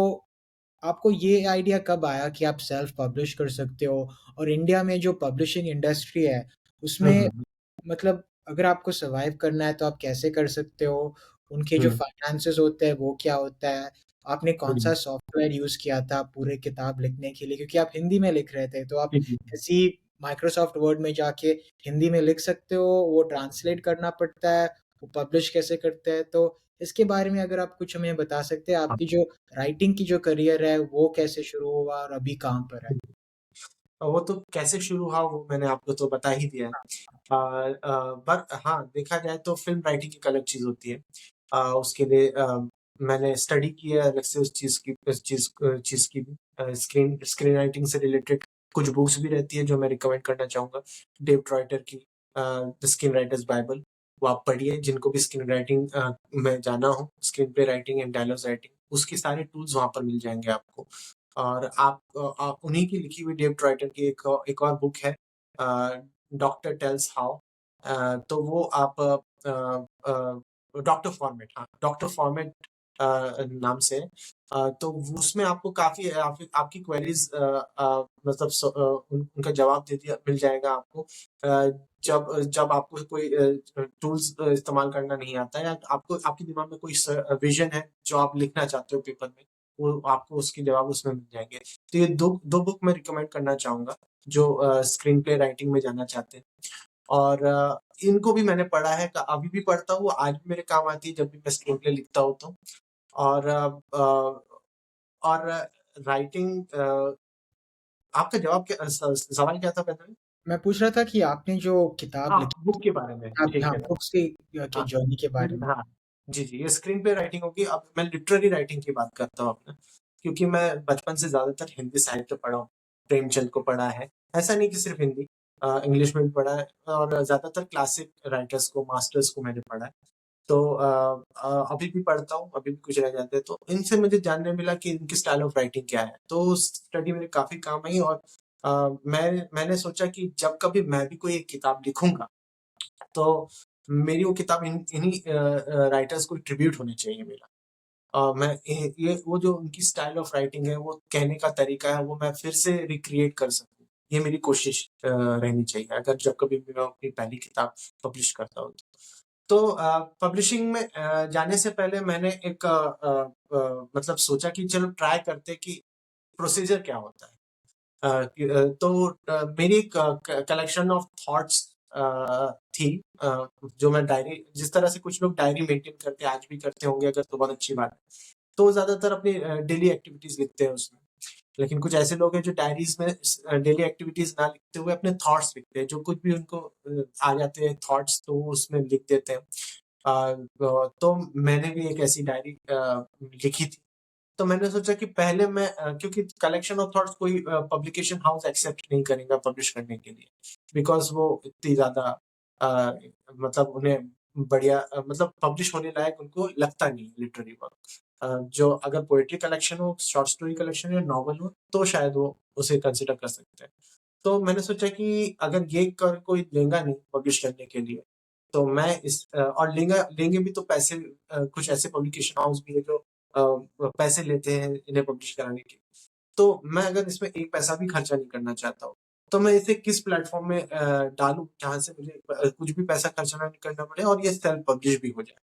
आपको ये आइडिया कब आया कि आप सेल्फ पब्लिश कर सकते हो? और इंडिया में जो पब्लिशिंग इंडस्ट्री है, हुँ, उसमें हुँ, मतलब अगर आपको सर्वाइव करना है तो आप कैसे कर सकते हो? उनके जो हुँ, फाइनेंसेस होते हैं वो क्या होता है, आपने कौन-सा हुँ। सॉफ्टवेयर यूज़ किया था पूरे किताब लिखने के लिए क्योंकि आप हिंदी में लिख रहे थे, तो आप जी, जी। ऐसी माइक्रोसॉफ्ट वर्ड में जाके हिंदी में लिख सकते हो, वो ट्रांसलेट करना पड़ता है, वो पब्लिश कैसे करते हैं, तो इसके बारे में अगर आप कुछ हमें बता सकते हैं, हाँ। आपकी जो राइटिंग की जो करियर है, वो कैसे शुरू हुआ और अभी कहाँ पर है? वो तो कैसे शुरू हुआ वो मैंने आपको तो बता ही दिया है। पर हाँ, देखा जाए तो फ़िल्म राइटिंग एक अलग चीज़ होती है। उसके लिए मैंने स्टडी की है अलग से उस चीज़ की भी। स्क्रीन स्क्रीन राइटिंग से रिलेटेड कुछ बुक्स भी रहती है जो मैं रिकमेंड करना चाहूँगा। डेव ट्रॉयटर की द स्क्रीन राइटर्स बाइबल, वो आप पढ़िए जिनको भी स्क्रीन राइटिंग में जाना हो, screen play writing and dialogues writing, उसके सारे टूल्स वहाँ पर मिल जाएँगे आपको। और आप उन्हीं की लिखी हुई डेव ट्रॉयटर की एक और बुक है डॉक्टर टेल्स हाउ। तो वो आप डॉक्टर फॉर्मेट, हाँ, डॉक्टर फॉर्मेट नाम से है। तो उसमें आपको काफ़ी आपकी क्वेरीज़ मतलब उनका जवाब दे दिया मिल जाएगा आपको। जब जब आपको कोई टूल्स इस्तेमाल करना नहीं आता है या आपको आपके दिमाग में कोई विज़न है जो आप लिखना चाहते हो पेपर में, वो आपको उसके जवाब उसमें मिल जाएँगे। तो ये 2 बुक मैं रिकमेंड करना चाहूँगा जो स्क्रीन प्ले राइटिंग में जाना चाहते हैं। और इनको भी मैंने पढ़ा है, अभी भी पढ़ता हूँ, आज भी मेरे काम आती है जब भी मैं स्क्रीन प्ले लिखता हूँ तो। और और राइटिंग आपका जवाब क्या सवाल क्या था पहले? मैं पूछ रहा था कि आपने जो किताब हाँ, लिखी बुक के बारे में, आप ठीक हाँ, है। बुक्स के हाँ, जर्नी के बारे में। हाँ। जी, जी, ये स्क्रीन पे राइटिंग होगी। अब मैं लिटरेरी राइटिंग की बात करता हूँ अपना, क्योंकि मैं बचपन से ज़्यादातर हिंदी साहित्य पढ़ा हूँ। प्रेमचंद को पढ़ा है, ऐसा नहीं कि सिर्फ़ हिंदी, इंग्लिश में भी पढ़ा है और ज़्यादातर क्लासिक राइटर्स को, मास्टर्स को मैंने पढ़ा है। तो अभी भी पढ़ता हूँ, अभी भी कुछ रह जाते हैं, तो इनसे मुझे जानने मिला कि इनकी स्टाइल ऑफ राइटिंग क्या है। तो स्टडी मेरे काफ़ी काम आई और मैंने सोचा कि जब कभी मैं भी कोई एक किताब लिखूँगा, तो मेरी वो किताब इन्हीं राइटर्स को ट्रिब्यूट होनी चाहिए मेरा। मैं ये वो जो उनकी स्टाइल ऑफ राइटिंग है, वो कहने का तरीका है, वो मैं फिर से रिक्रिएट कर सकूँ। ये मेरी कोशिश रहनी चाहिए, अगर जब कभी भी मैं अपनी पहली किताब पब्लिश करता हूँ तो। तो पब्लिशिंग में जाने से पहले मैंने एक मतलब सोचा कि चलो ट्राई करते हैं कि प्रोसीजर क्या होता है। तो मेरी एक कलेक्शन ऑफ थॉट्स थी, जो मैं डायरी जिस तरह से कुछ लोग डायरी मेंटेन करते हैं, आज भी करते होंगे अगर तो बहुत अच्छी बात है। तो वो ज़्यादातर अपनी डेली एक्टिविटीज़ लिखते हैं उसमें। लेकिन कुछ ऐसे लोग हैं जो डायरीज़ में डेली एक्टिविटीज़ ना लिखते हुए अपने थॉट्स लिखते हैं, जो कुछ भी उनको आ जाते हैं थॉट्स तो वो उसमें लिख देते हैं। तो मैंने भी एक ऐसी डायरी लिखी थी। तो मैंने सोचा कि पहले मैं क्योंकि कलेक्शन ऑफ थॉट्स कोई पब्लिकेशन हाउस एक्सेप्ट नहीं करेगा पब्लिश करने के लिए, बिकॉज़ वो इतनी ज़्यादा अ, मतलब उन्हें बढ़िया मतलब पब्लिश होने लायक उनको लगता नहीं है लिटरेरी वर्क। जो अगर पोएट्री कलेक्शन हो, शॉर्ट स्टोरी कलेक्शन या नॉवल हो, तो शायद वो उसे कंसिडर कर सकते हैं। तो मैंने सोचा कि अगर ये कर कोई लेगा नहीं पब्लिश करने के लिए, तो मैं और लेंगे भी तो पैसे, कुछ ऐसे पब्लिकेशन हाउस भी है जो पैसे लेते हैं इन्हें पब्लिश कराने के। तो मैं अगर इसमें एक पैसा भी खर्चा नहीं करना चाहता हूँ, तो मैं इसे किस प्लेटफ़ॉर्म में डालूँ जहाँ से मुझे कुछ भी पैसा खर्चा ना करना पड़े और ये सेल्फ पब्लिश भी हो जाए,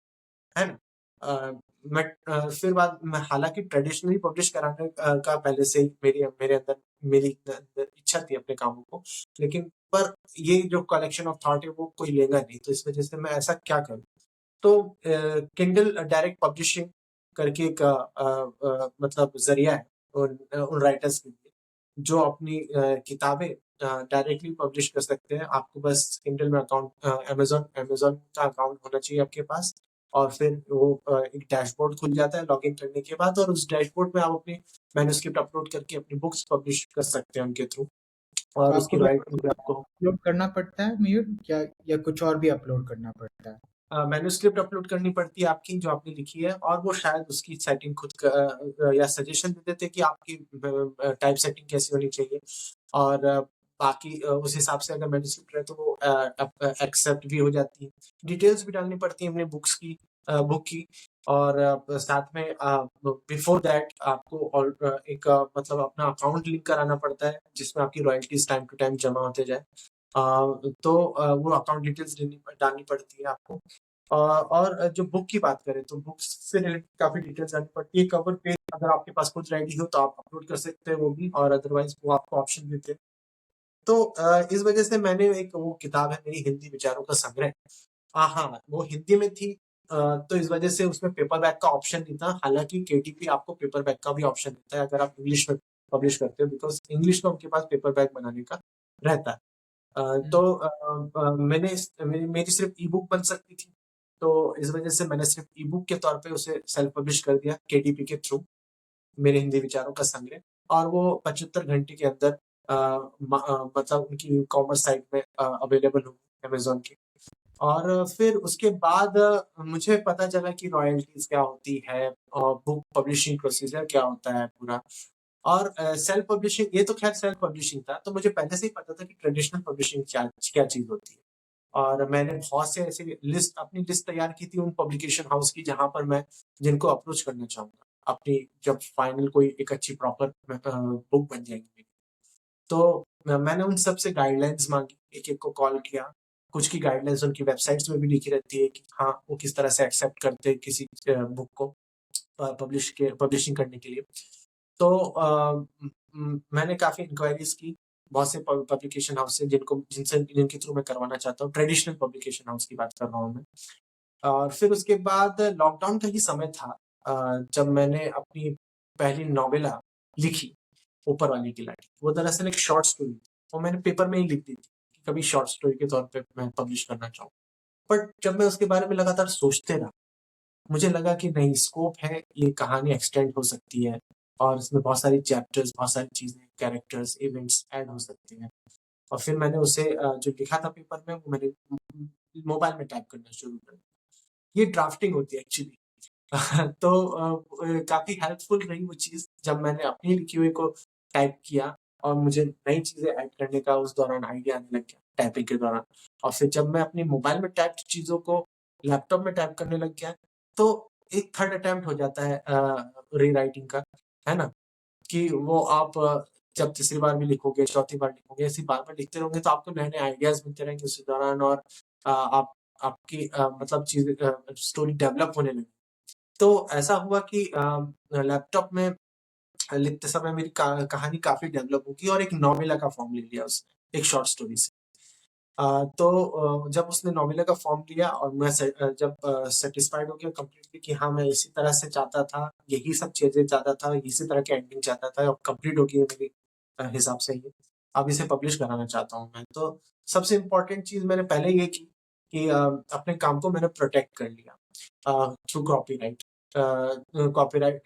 है ना? मैं फिर बाद में हालाँकि ट्रेडिशनली पब्लिश कराने का पहले से ही मेरे अंदर मेरी अंदर इच्छा थी अपने कामों को, लेकिन पर ये जो कलेक्शन ऑफ थॉट है वो कोई लेगा नहीं, तो इस वज़ह से मैं ऐसा क्या करूँ? तो किंडल डायरेक्ट पब्लिशिंग करके एक मतलब ज़रिया है उन राइटर्स के लिए, जो अपनी किताबें डायरेक्टली पब्लिश कर सकते हैं। आपको बस किंडल में अकाउंट अमेज़न का अकाउंट होना चाहिए आपके पास और फिर वो एक डैशबोर्ड खुल जाता है लॉगिन करने के बाद और उस डैशबोर्ड में आप अपनी मैन्युस्क्रिप्ट अपलोड करके अपनी बुक्स पब्लिश कर सकते हैं उनके थ्रू तो और उसकी आपको बस रॉयल्टी भी आपको अपलोड करना पड़ता है मयूर या कुछ और भी अपलोड करना पड़ता है? मैन्युस्क्रिप्ट अपलोड करनी पड़ती है आपकी जो आपने लिखी है और वो शायद उसकी सेटिंग खुद या सजेशन दे देते हैं कि आपकी टाइप सेटिंग कैसी होनी चाहिए और बाकी उस हिसाब से अगर मैन्युस्क्रिप्ट है तो वो एक्सेप्ट भी हो जाती है। डिटेल्स भी डालनी पड़ती है अपनी बुक की और साथ में बिफोर दैट आपको और एक मतलब अपना अकाउंट लिंक कराना पड़ता है जिसमें आपकी रॉयल्टीज़ टाइम टू टाइम जमा होते जाए। तो वो अकाउंट डिटेल्स डालनी पड़ती है आपको। और जो बुक की बात करें तो बुक्स से रिलेटेड काफ़ी डिटेल्स आनी पड़ती है। कवर पेज अगर आपके पास खुद रेडी हो तो आप अपलोड कर सकते हैं वो भी, और अदरवाइज़ वो आपको ऑप्शन देते हैं। तो इस वजह से मैंने एक वो किताब है मेरी हिंदी विचारों का संग्रह। हाँ, वो हिंदी में थी, तो इस वजह से उसमें पेपरबैक का ऑप्शन नहीं था। हालाँकि केटीपी आपको पेपरबैक का भी ऑप्शन देता है अगर आप इंग्लिश में पब्लिश करते हो, बिकॉज़ इंग्लिश में उनके पास पेपरबैक बनाने का रहता है। हुँ, तो मैंने मेरी सिर्फ़ ई-बुक बन सकती थी, तो इस वजह से मैंने सिर्फ़ ई-बुक के तौर पे उसे सेल्फ पब्लिश कर दिया केटीपी के थ्रू, मेरे हिंदी विचारों का संग्रह। और वो 75 घंटे के अंदर मतलब उनकी कॉमर्स साइट में अवेलेबल हो गई अमेज़न की। और फिर उसके बाद मुझे पता चला कि रॉयल्टीज़ क्या होती है और बुक पब्लिशिंग प्रोसीजर क्या होता है पूरा। और सेल्फ पब्लिशिंग, ये तो ख़ैर सेल्फ पब्लिशिंग था, तो मुझे पहले से ही पता था कि ट्रेडिशनल पब्लिशिंग क्या क्या चीज़ होती है। और मैंने बहुत से ऐसे अपनी लिस्ट तैयार की थी उन पब्लिकेशन हाउस की जहाँ पर मैं जिनको अप्रोच करना चाहूँगा, अपनी जब फाइनल कोई एक अच्छी प्रॉपर बुक बन जाएगी मेरी। तो मैंने उन सब से गाइडलाइंस माँगी, एक-एक को कॉल किया। कुछ की गाइडलाइंस उनकी वेबसाइट्स में भी लिखी रहती है कि हाँ, वो किस तरह से एक्सेप्ट करते हैं किसी बुक को पब्लिशिंग करने के लिए। तो मैंने काफ़ी इंक्वायरीज़ की, बहुत से पब्लिकेशन हाउस से जिनके थ्रू मैं करवाना चाहता हूँ, ट्रेडिशनल पब्लिकेशन हाउस की बात कर रहा हूँ मैं। और फिर उसके बाद लॉकडाउन का ही समय था, जब मैंने अपनी पहली नॉवेला लिखी, ऊपर वाले की लाठी। वो दरअसल एक शॉर्ट स्टोरी थी, वो मैंने पेपर में ही लिख दी थी, कि कभी शॉर्ट स्टोरी के तौर पे मैं पब्लिश करना चाहूँ। बट जब मैं उसके बारे में लगातार सोचते रहा, मुझे लगा कि नहीं, स्कोप है, ये कहानी एक्सटेंड हो सकती है और इसमें बहुत सारी चैप्टर्स, बहुत सारी चीज़ें, कैरेक्टर्स, इवेंट्स ऐड हो सकते हैं। और फिर मैंने उसे जो लिखा था पेपर में, वो मैंने मोबाइल में टाइप करना शुरू कर दिया। ये ड्राफ्टिंग होती है एक्चुअली। तो काफ़ी हेल्पफुल रही वो चीज़, जब मैंने अपनी लिखी हुई को टाइप किया और मुझे नई चीज़ें ऐड करने का उस दौरान आइडिया आने लग गया, टाइपिंग के दौरान। और फिर जब मैं अपनी मोबाइल में टाइप्ड चीज़ों को लैपटॉप में टाइप करने लग गया, तो एक थर्ड अटेम्प्ट हो जाता है रीराइटिंग का, है ना? कि वो आप जब तीसरी बार भी लिखोगे, चौथी बार लिखोगे, ऐसे बार-बार लिखते रहोगे तो आपको नए-नए आइडियाज़ मिलते रहेंगे उसी दौरान, और आप आपकी मतलब चीज़ें स्टोरी डेवलप होने लगी। तो ऐसा हुआ कि लैपटॉप में लिखते समय मेरी कहानी काफ़ी डेवलप होगी और एक नॉवेला का फ़ॉर्म ले लिया उसने, एक शॉर्ट स्टोरी से। तो जब उसने नॉवेला का फ़ॉर्म लिया और मैं जब सैटिस्फाइड हो गया कंप्लीटली कि हाँ, मैं इसी तरह से चाहता था, यही सब चीज़ें चाहता था, इसी तरह की एंडिंग चाहता था और कंप्लीट हो गई है मेरे हिसाब से ये। अब इसे पब्लिश कराना चाहता हूँ मैं। तो सबसे इम्पोर्टेंट चीज़ मैंने पहले ये की कि अपने काम को मैंने प्रोटेक्ट कर लिया थ्रू कॉपीराइट। कॉपीराइट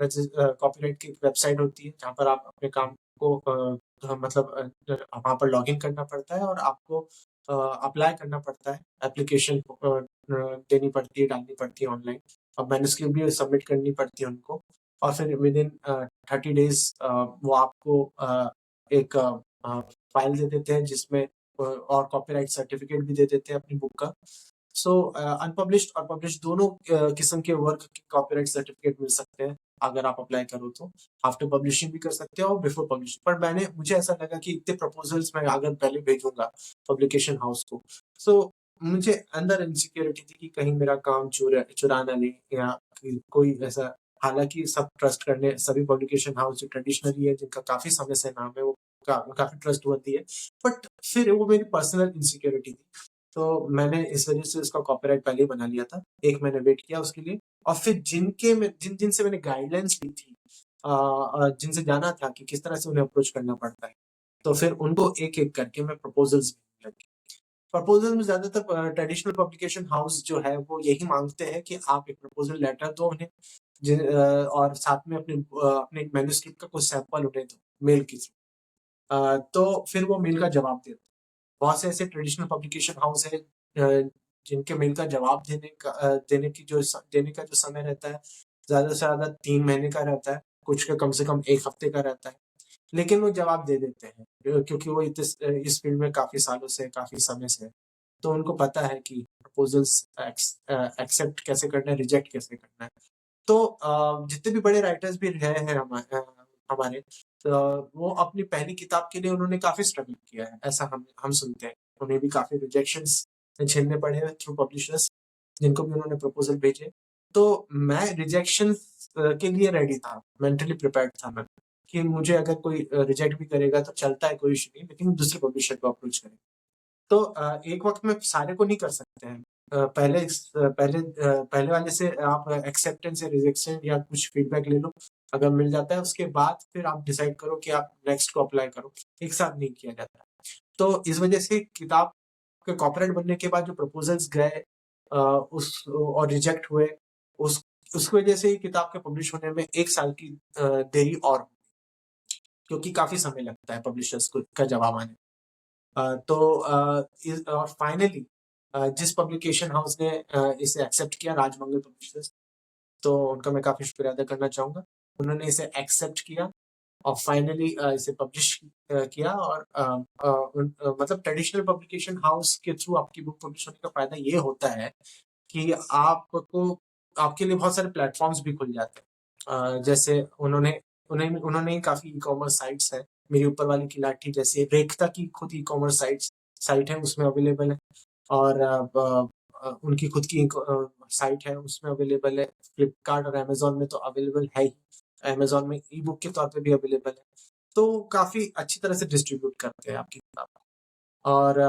की एक वेबसाइट होती है जहाँ पर आप अपने काम को मतलब वहाँ पर लॉगिन करना पड़ता है और आपको अप्लाई करना पड़ता है, एप्लीकेशन देनी पड़ती है, डालनी पड़ती है ऑनलाइन और मैन्युस्क्रिप्ट भी सबमिट करनी पड़ती है उनको, और फिर विदिन 30 डेज़ वो आपको एक फाइल दे देते हैं जिसमें और कॉपीराइट सर्टिफिकेट भी दे देते हैं अपनी बुक का। सो अनपब्लिश्ड और पब्लिश्ड दोनों किस्म के वर्क के कॉपीराइट सर्टिफिकेट मिल सकते हैं, अगर आप अप्लाई करो तो। आफ्टर पब्लिशिंग भी कर सकते हो और बिफोर पब्लिशिंग। पर मुझे ऐसा लगा कि इतने प्रपोज़ल्स मैं अगर पहले भेजूँगा पब्लिकेशन हाउस को, सो मुझे अंदर इनसिक्योरिटी थी कि कहीं मेरा काम चुरा ना लें या कोई ऐसा। हालाँकि सब ट्रस्ट करने सभी पब्लिकेशन हाउस जो ट्रेडिशनली है, जिनका काफ़ी समय से नाम है, वो काफ़ी ट्रस्टवर्दी है। बट फिर वो मेरी पर्सनल इनसिक्योरिटी थी। तो मैंने इस वज़ह से उसका कॉपीराइट पहले ही बना लिया था। 1 महीने वेट किया उसके लिए, और फिर जिन से मैंने गाइडलाइंस ली थी, जिनसे जाना था कि किस तरह से उन्हें अप्रोच करना पड़ता है, तो फिर उनको एक-एक करके मैं प्रपोज़ल्स भेजने लग गया। प्रपोज़ल में ज़्यादातर ट्रेडिशनल पब्लिकेशन हाउस जो है वो यही माँगते हैं कि आप एक प्रपोज़ल लेटर दो उन्हें, और साथ में अपने मैन्युस्क्रिप्ट का कुछ सैंपल उन्हें दो, मेल के थ्रू। तो फिर वो मेल का जवाब देते हैं। बहुत से ऐसे ट्रेडिशनल पब्लिकेशन हाउस हैं जिनके मेल का जवाब देने का जो समय रहता है, ज़्यादा से ज़्यादा 3 महीने का रहता है, कुछ का कम से कम 1 हफ्ते का रहता है। लेकिन वो जवाब दे देते हैं क्योंकि वो इस फ़ील्ड में काफ़ी सालों से, काफ़ी समय से हैं। तो उनको पता है कि प्रपोज़ल्स एक्सेप्ट कैसे करना है, रिजेक्ट कैसे करना है। तो जितने भी बड़े राइटर्स भी रहे हैं हमारे, वो अपनी पहली किताब के लिए उन्होंने काफ़ी स्ट्रगल किया है, ऐसा हम सुनते हैं। उन्हें भी काफ़ी रिजेक्शंस झेलने पड़े हैं थ्रू पब्लिशर्स। जिनको भी उन्होंने प्रपोज़ल भेजे। तो मैं रिजेक्शन के लिए रेडी था, मेंटली प्रिपेयर्ड था मैं, कि मुझे अगर कोई रिजेक्ट भी करेगा तो चलता है, कोई इश्यू नहीं, लेकिन दूसरे पब्लिशर को अप्रोच करें। तो एक वक़्त में सारे को नहीं कर सकते हैं। पहले वाले से आप एक्सेप्टेंस या रिजेक्शन या कुछ फीडबैक ले लो, अगर मिल जाता है उसके बाद फिर आप डिसाइड करो कि आप नेक्स्ट को अप्लाई करो, एक साथ नहीं किया जाता। तो इस वजह से किताब के कॉपीराइट बनने के बाद जो प्रपोज़ल्स गए उस और रिजेक्ट हुए, उस उसकी वजह से किताब के पब्लिश होने में 1 साल की देरी और, क्योंकि काफ़ी समय लगता है पब्लिशर्स को का जवाब आने में। और फाइनली जिस पब्लिकेशन हाउस ने इसे एक्सेप्ट किया, राजमंगल पब्लिशर्स, तो उनका मैं काफ़ी शुक्रिया अदा करना चाहूँगा। उन्होंने इसे एक्सेप्ट किया और फाइनली इसे पब्लिश किया और मतलब ट्रेडिशनल पब्लिकेशन हाउस के थ्रू आपकी बुक पब्लिश होने का फ़ायदा ये होता है कि आपको आपके लिए बहुत सारे प्लेटफ़ॉर्म्स भी खुल जाते हैं। जैसे उन्होंने ही काफ़ी ई-कॉमर्स साइट्स हैं। मेरी ऊपर वाली की लाठी जैसे रेखता की खुद ई-कॉमर्स साइट है, उसमें अवेलेबल है और उनकी खुद की साइट है, उसमें अवेलेबल है। फ्लिपकार्ट और अमेज़न में तो अवेलेबल है ही। अमेज़न में ई-बुक के तौर पे भी अवेलेबल है। तो काफ़ी अच्छी तरह से डिस्ट्रीब्यूट करते हैं आपकी किताब को और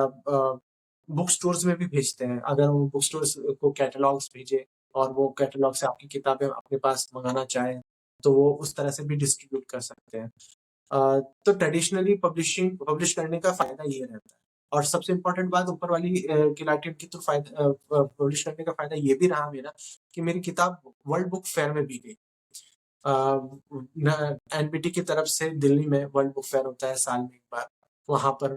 बुक स्टोर्स में भी भेजते हैं। अगर वो बुक स्टोर्स को कैटलॉग्स भेजे और वो कैटलॉग से आपकी किताबें अपने पास मँगाना चाहें, तो वो उस तरह से भी डिस्ट्रीब्यूट कर सकते हैं। तो ट्रेडिशनली पब्लिश करने का फ़ायदा ये रहता है और सबसे इम्पोर्टेंट बात ऊपर वाली गिलाटियन की तो पब्लिश करने का फ़ायदा ये भी रहा मेरा कि मेरी किताब वर्ल्ड बुक फेयर में भी गई। अ, न एनबीटी की तरफ से दिल्ली में वर्ल्ड बुक फेयर होता है साल में एक बार। वहाँ पर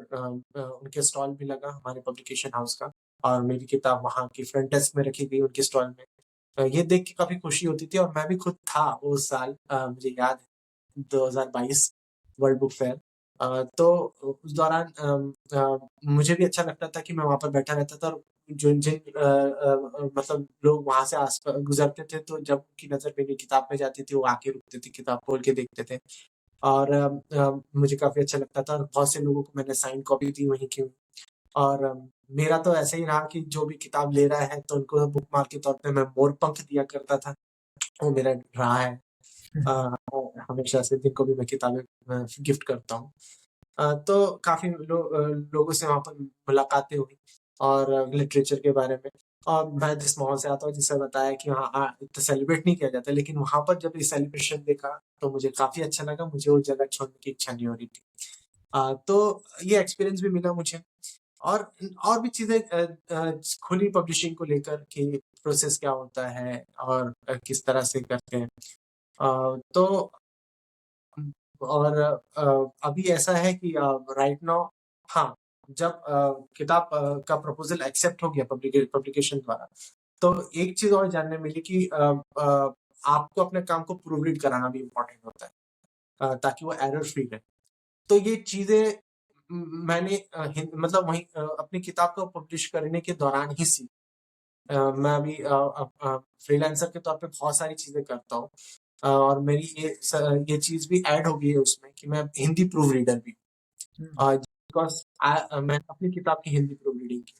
उनके स्टॉल भी लगा हमारे पब्लिकेशन हाउस का और मेरी किताब वहाँ की फ्रंट डेस्क में रखी गई उनके स्टॉल में। ये देख के काफ़ी खुशी होती थी और मैं भी खुद था उस साल, मुझे याद है 2022 वर्ल्ड बुक फेयर। तो उस दौरान मुझे भी अच्छा लगता था कि मैं वहाँ पर बैठा रहता था और जिन जिन मतलब लोग वहाँ से गुज़रते थे, तो जब उनकी नज़र मेरी किताब पे जाती थी, वो आके रुकते थे, किताब खोल के देखते थे और मुझे काफ़ी अच्छा लगता था और बहुत से लोगों को मैंने साइन कॉपी दी वहीं की। और मेरा तो ऐसा ही रहा कि जो भी किताब ले रहा है, तो उनको बुकमार्क के तौर पे मैं मोर-पंख दिया करता था। वो मेरा रहा है हमेशा से, जिनको भी मैं किताबें गिफ्ट करता हूँ। तो काफ़ी लोगों से वहाँ पर मुलाकातें हुई और लिटरेचर के बारे में और मैं जिस माहौल से आता हूँ, जिससे बताया कि वहाँ इतना सेलिब्रेट नहीं किया जाता, लेकिन वहाँ पर जब ये सेलिब्रेशन देखा, तो मुझे काफ़ी अच्छा लगा, मुझे वो जगह छोड़ने की इच्छा नहीं हो रही थी। तो ये एक्सपीरियंस भी मिला मुझे और और भी चीज़ें खुली पब्लिशिंग को लेकर कि प्रोसेस क्या होता है और किस तरह से करते हैं। तो और अभी ऐसा है कि राइट नाउ हाँ, जब किताब का प्रपोज़ल एक्सेप्ट हो गया पब्लिकेशन द्वारा, तो एक चीज़ और जानने मिली कि आपको अपने काम को प्रूव रीड कराना भी इम्पोर्टेंट होता है ताकि वो एरर फ्री रहे। तो ये चीज़ें मैंने मतलब वहीं अपनी किताब को पब्लिश करने के दौरान ही सीखी। मैं अभी फ्रीलांसर के तौर पे बहुत सारी चीज़ें करता हूँ और मेरी ये चीज़ भी ऐड हो गई है उसमें कि मैं हिंदी प्रूफ रीडर भी हुँ, हूँ। बिकॉज़ मैंने अपनी किताब की हिंदी प्रूफ रीडिंग की।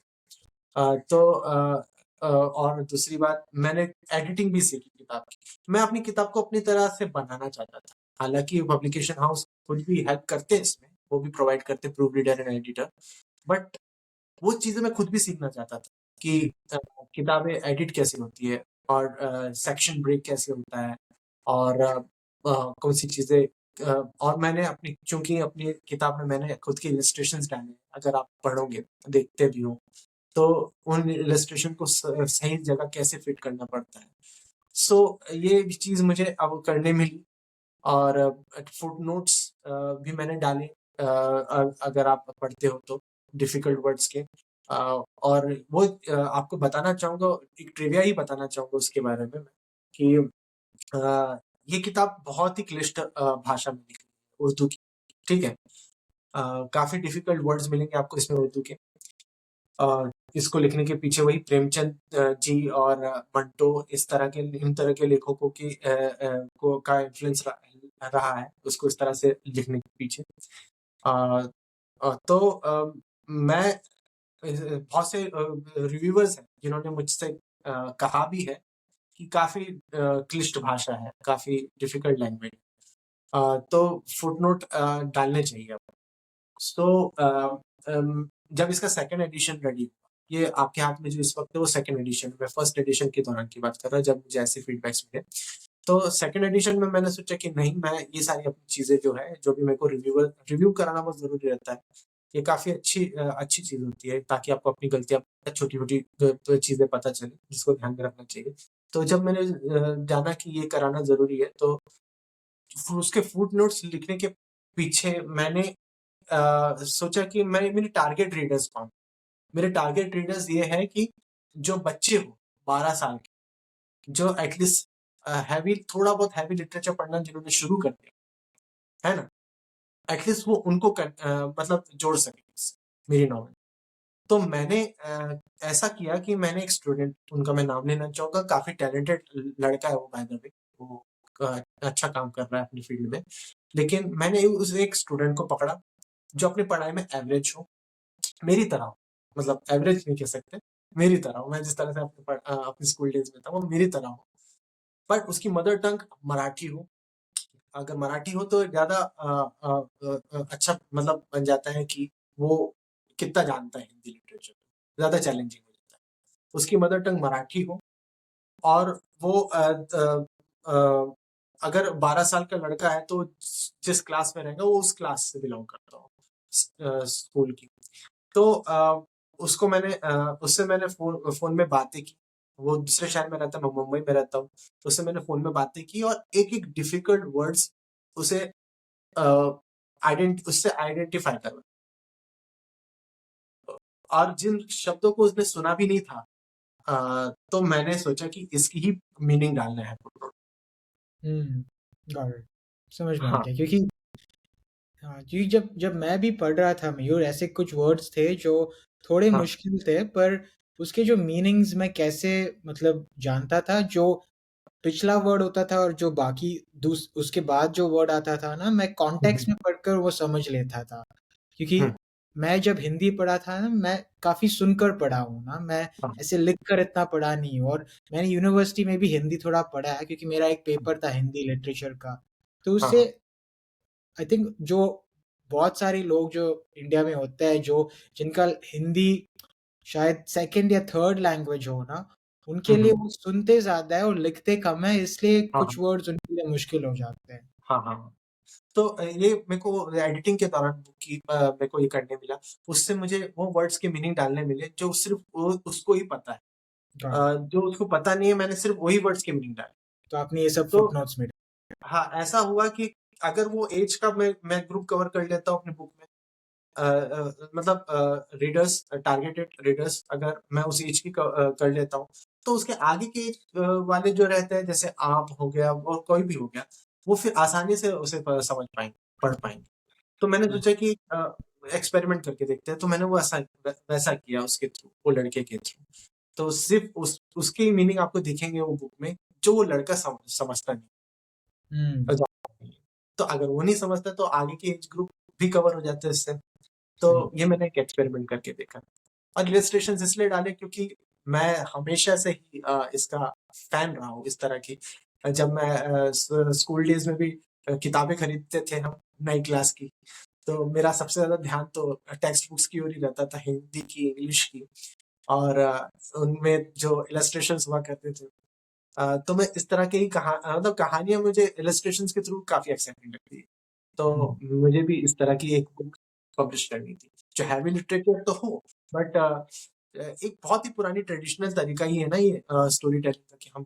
और दूसरी बात मैंने एडिटिंग भी सीखी किताब की। मैं अपनी किताब को अपनी तरह से बनाना चाहता था। हालाँकि पब्लिकेशन हाउस खुद भी हेल्प करते हैं इसमें, वो भी प्रोवाइड करते हैं proof reader and editor. But वो चीज़ें मैं खुद भी सीखना चाहता था कि किताबें एडिट कैसे होती है और सेक्शन ब्रेक कैसे होता है और कौन-सी चीज़ें और मैंने अपनी चूँकि अपनी किताब में मैंने खुद के इलस्ट्रेशंस डाले हैं, अगर आप पढ़ोगे, देखते भी हो, तो उन इलस्ट्रेशन को सही जगह कैसे फिट करना पड़ता है। सो ये चीज़ मुझे अब करने मिली और फुटनोट्स भी मैंने डाले अगर आप पढ़ते हो तो डिफिकल्ट वर्ड्स के और वो आपको बताना चाहूँगा, एक ट्रिविया ही बताना चाहूँगा उसके बारे में मैं कि ये किताब बहुत ही क्लिष्ट भाषा में लिखी है, उर्दू की, ठीक है? काफ़ी डिफिकल्ट वर्ड्स मिलेंगे आपको इसमें उर्दू के। इसको लिखने के पीछे वही प्रेमचंद जी और मंटो इस तरह के इन तरह के लेखकों की को का इन्फ्लुएंस रहा है उसको इस तरह से लिखने के पीछे। अ तो मैं बहुत से रिव्यूअर्स हैं जिन्होंने मुझसे कहा भी है कि काफ़ी क्लिष्ट भाषा है, काफ़ी डिफ़िकल्ट लैंग्वेज तो फुटनोट डालने चाहिए आपको। सो जब इसका सेकंड एडिशन रेडी हुआ, ये आपके हाथ में जो इस वक़्त है वो सेकंड एडिशन मैं फर्स्ट एडिशन के दौरान की बात कर रहा हूँ जब मुझे ऐसे फीडबैक्स मिले। तो सेकंड एडिशन में मैंने सोचा कि नहीं मैं ये सारी अपनी चीज़ें जो है, जो भी मेरे को रिव्यू कराना बहुत ज़रूरी रहता है। ये काफ़ी अच्छी चीज़ होती है ताकि आपको अपनी गलतियाँ छोटी-छोटी चीज़ें पता चले, जिसको ध्यान में रखना चाहिए। तो जब मैंने जाना कि ये कराना ज़रूरी है तो उसके फुटनोट्स लिखने के पीछे मैंने सोचा कि मैं मेरे टारगेट रीडर्स कौन? मेरे टारगेट रीडर्स ये है कि जो बच्चे हो 12 साल के, जो एटलीस्ट हैवी थोड़ा बहुत हैवी लिटरेचर पढ़ना जिन्होंने शुरू कर दिया, है ना? एटलीस्ट वो उनको मतलब जोड़ सकें इससे, मेरी नॉलेज। तो मैंने ऐसा किया कि मैंने एक स्टूडेंट उनका मैं नाम लेना चाहूँगा, काफ़ी टैलेंटेड लड़का है वो बाय द वे, वो अच्छा काम कर रहा है अपनी फील्ड में। लेकिन मैंने उस एक स्टूडेंट को पकड़ा, जो अपनी पढ़ाई में एवरेज हो, मेरी तरह हो, मतलब एवरेज नहीं कह सकते, मेरी तरह हो। मैं जिस तरह से अपने स्कूल डेज़ में था, वो मेरी तरह हो। बट उसकी मदर टंग मराठी हो, अगर मराठी हो तो ज़्यादा अच्छा मतलब बन जाता है कि वो कितना जानता है हिंदी लिटरेचर, ज़्यादा चैलेंजिंग हो जाता है। उसकी मदर टंग मराठी हो और वो अ, अगर 12 साल का लड़का है तो जिस क्लास में रहेगा वो उस क्लास से बिलॉन्ग करता हो स्कूल की। तो उससे मैंने फ़ोन में बातें की। वो दूसरे शहर में रहता है, मैं मुंबई में रहता हूँ। तो उससे मैंने फ़ोन में बातें की और एक-एक डिफ़िकल्ट वर्ड्स उसे अ, उससे आइडेंटिफ़ाई करवाए। और जिन शब्दों को उसने सुना भी नहीं था तो मैंने सोचा कि इसकी ही मीनिंग डालना है। हुँ, गॉट इट। समझ में आ हाँ, गया क्योंकि हाँ, क्योंकि जब जब मैं भी पढ़ रहा था मयूर ऐसे कुछ वर्ड्स थे जो थोड़े हाँ। मुश्किल थे पर उसके जो मीनिंग्स मैं कैसे मतलब जानता था जो पिछला वर्ड होता था और जो बाकी उसके बाद जो वर्ड आता था ना मैं हुँ, कॉन्टेक्स्ट हुँ, में पढ़कर वो समझ लेता था क्योंकि हुँ। मैं जब हिंदी पढ़ा था ना मैं काफी सुनकर पढ़ा हूँ ना मैं हाँ, ऐसे लिख कर इतना पढ़ा नहीं हूँ और मैंने यूनिवर्सिटी में भी हिंदी थोड़ा पढ़ा है क्योंकि मेरा एक पेपर था हिंदी लिटरेचर का तो हाँ, उससे हाँ, आई थिंक जो बहुत सारे लोग जो इंडिया में होते हैं जो जिनका हिंदी शायद सेकंड या थर्ड लैंग्वेज हो ना हुँ, उनके लिए हुँ। वो सुनते ज्यादा है और लिखते कम है इसलिए हाँ, कुछ वर्ड्स उनके लिए मुश्किल हो जाते हैं हाँ, हाँ, हाँ। तो ये मेरे को एडिटिंग के दौरान मेरे को ये करने मिला। उससे मुझे वो वर्ड्स के मीनिंग डालने मिले जो सिर्फ़ वो उसको ही पता है। गॉट इट जो उसको पता नहीं है मैंने सिर्फ़ वही वर्ड्स के मीनिंग डाले। तो आपने ये सब तो फुटनोट्स में हाँ, ऐसा हुआ कि अगर वो ऐज का मैं ग्रुप कवर कर लेता हूँ अपनी बुक में मतलब रीडर्स टारगेटेड रीडर्स अगर मैं उस एज की कर लेता हूँ, तो उसके आगे के एज वाले जो रहते हैं जैसे आप हो गया और कोई भी हो गया, वो फिर आसानी से उसे समझ पाएँगे, पढ़ पाएँगे। तो मैंने जी सोचा कि एक्सपेरिमेंट करके देखते हैं, तो मैंने वो ऐसा वैसा किया उसके थ्रू, वो लड़के के थ्रू। तो सिर्फ़ उसकी मीनिंग आपको दिखेंगे वो बुक में, जो वो लड़का समझता नहीं। हम्म है। तो अगर वो नहीं समझता तो आगे के एज ग्रुप भी कवर हो जाते हैं इससे। तो सही ये मैंने एक एक्सपेरिमेंट करके देखा और इलस्ट्रेशंस इसलिए डाले क्योंकि मैं हमेशा से ही इसका फैन रहा हूँ इस तरह की। जब मैं स्कूल डेज़ में भी किताबें खरीदते थे हम नई क्लास की, तो मेरा सबसे ज़्यादा ध्यान तो टेक्स्ट बुक्स की ओर ही रहता था, हिंदी की, इंग्लिश की और उनमें जो इलस्ट्रेशंस हुआ करते थे तो मैं इस तरह की ही मतलब कहानियाँ मुझे इलस्ट्रेशंस के थ्रू काफ़ी एक्साइटिंग लगती है। तो हम्म मुझे भी इस तरह की एक बुक पब्लिश करनी थी, जो हैवी लिटरेचर तो हो बट एक बहुत ही पुरानी ट्रेडिशनल तरीका ही है ना ये स्टोरी टेलिंग का कि हम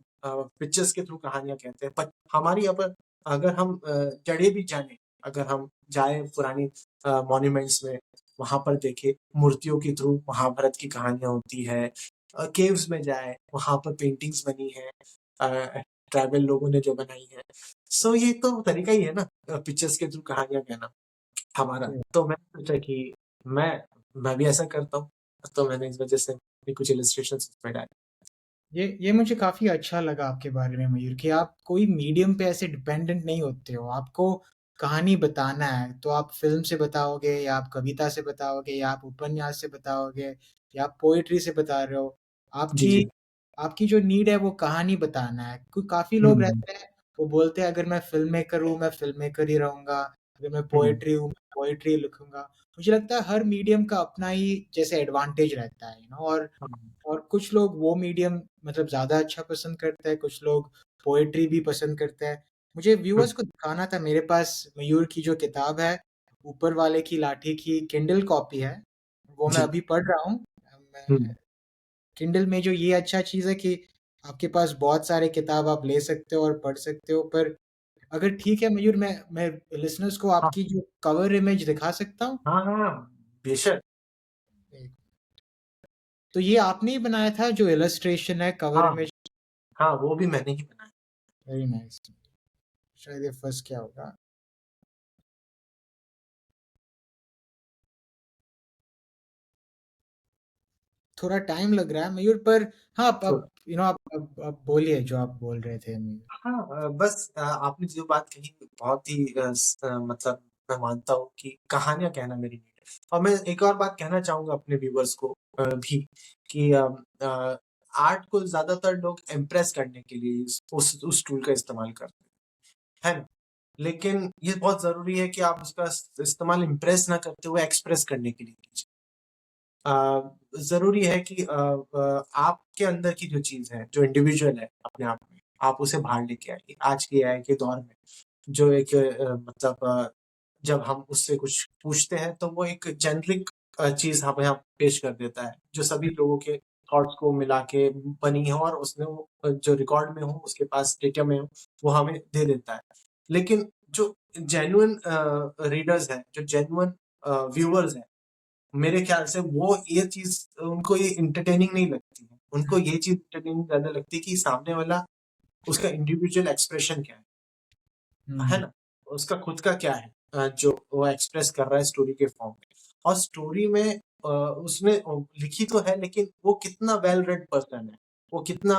पिक्चर्स के थ्रू कहानियाँ कहते हैं। बट हमारे यहाँ पर अगर हम जड़ें भी जानें, अगर हम जाएँ पुरानी मॉन्यूमेंट्स में, वहाँ पर देखें मूर्तियों के थ्रू महाभारत की कहानियाँ होती है। केव्स में जाएँ, वहाँ पर पेंटिंग्स बनी हैं ट्राइबल लोगों ने जो बनाई है। सो ये तो तरीका ही है ना पिक्चर्स के थ्रू कहानियाँ कहना हमारा। सही। तो मैंने सोचा कि मैं मैं भी ऐसा करता हूँ। तो मैंने इस वज़ह से भी कुछ इलस्ट्रेशंस उसमें डाले। ये मुझे काफी अच्छा लगा आपके बारे में मयूर कि आप कोई मीडियम पे ऐसे डिपेंडेंट नहीं होते हो आपको कहानी बताना है तो आप फिल्म से बताओगे या आप कविता से बताओगे या आप उपन्यास से बताओगे या आप पोएट्री से बता रहे हो जी, आपकी जी। आपकी जो नीड है वो कहानी बताना है। काफ़ी लोग हुँ, रहते हैं, वो बोलते हैं अगर मैं फ़िल्म मेकर हूँ, मैं फ़िल्म मेकर ही रहूँगा, अगर मैं हुँ, पोएट्री हूँ, मैं पोएट्री लिखूँगा। मुझे लगता है हर मीडियम का अपना ही जैसे एडवांटेज रहता है, हाँ, और कुछ लोग वो मीडियम मतलब ज़्यादा अच्छा पसंद करते हैं, कुछ लोग पोएट्री भी पसंद करते हैं। मुझे हुँ, व्यूअर्स को दिखाना था, मेरे पास मयूर की जो किताब है, ऊपर वाले की लाठी की किंडल कॉपी है, वो मैं जी, अभी पढ़ रहा हूँ। हुँ, मैं किंडल में जो ये अच्छा चीज़ है कि आपके पास बहुत सारे किताब आप ले सकते हो और पढ़ सकते हो, पर अगर ठीक है मयूर, मैं लिसनर्स को हाँ, आपकी जो कवर इमेज दिखा सकता हूँ? हाँ, हाँ, बेशक, तो ये आपने ही बनाया था जो इलस्ट्रेशन है, कवर हाँ, इमेज? हाँ, वो भी मैंने ही बनाया। Very nice. शायद ये फँस गया होगा। थोड़ा टाइम लग रहा है मयूर, पर हाँ, तो अब आप बोलिए जो आप बोल रहे थे मयूर। हाँ, बस आपने जो बात कही बहुत ही मतलब मैं मानता हूँ कि कहानियाँ कहना मेरी नीड है। और मैं एक और बात कहना चाहूँगा अपने व्यूअर्स को भी कि आर्ट को ज़्यादातर लोग इम्प्रेस करने के लिए उस टूल का इस्तेमाल करते हैं, है ना? लेकिन ये बहुत ज़रूरी है कि आप उसका इस्तेमाल इम्प्रेस ना करते हुए एक्सप्रेस करने के लिए कीजिए। ज़रूरी है कि आपके अंदर की जो चीज़ है, जो इंडिविजुअल है अपने आप में, आप उसे बाहर लेके आइए। आज के एआई के दौर में जो एक मतलब जब हम उससे कुछ पूछते हैं तो वो एक जेनेरिक चीज़ हमें यहाँ पेश कर देता है, जो सभी लोगों के थॉट्स को मिला के बनी हो और उसने वो जो रिकॉर्ड में हो, उसके पास डेटा में हो, वो हमें दे देता है। लेकिन जो जेन्युइन रीडर्स हैं, जो जेन्युइन व्यूअर्स हैं, मेरे ख्याल से वो ये चीज़ उनको ये एंटरटेनिंग नहीं लगती है। उनको ये चीज़ एंटरटेनिंग ज़्यादा लगती है कि सामने वाला उसका इंडिविजुअल एक्सप्रेशन क्या है हुँ, ना? उसका खुद का क्या है जो वो एक्सप्रेस कर रहा है स्टोरी के फॉर्म में। और स्टोरी में उसने लिखी तो है लेकिन वो कितना वेल रेड पर्सन है, वो कितना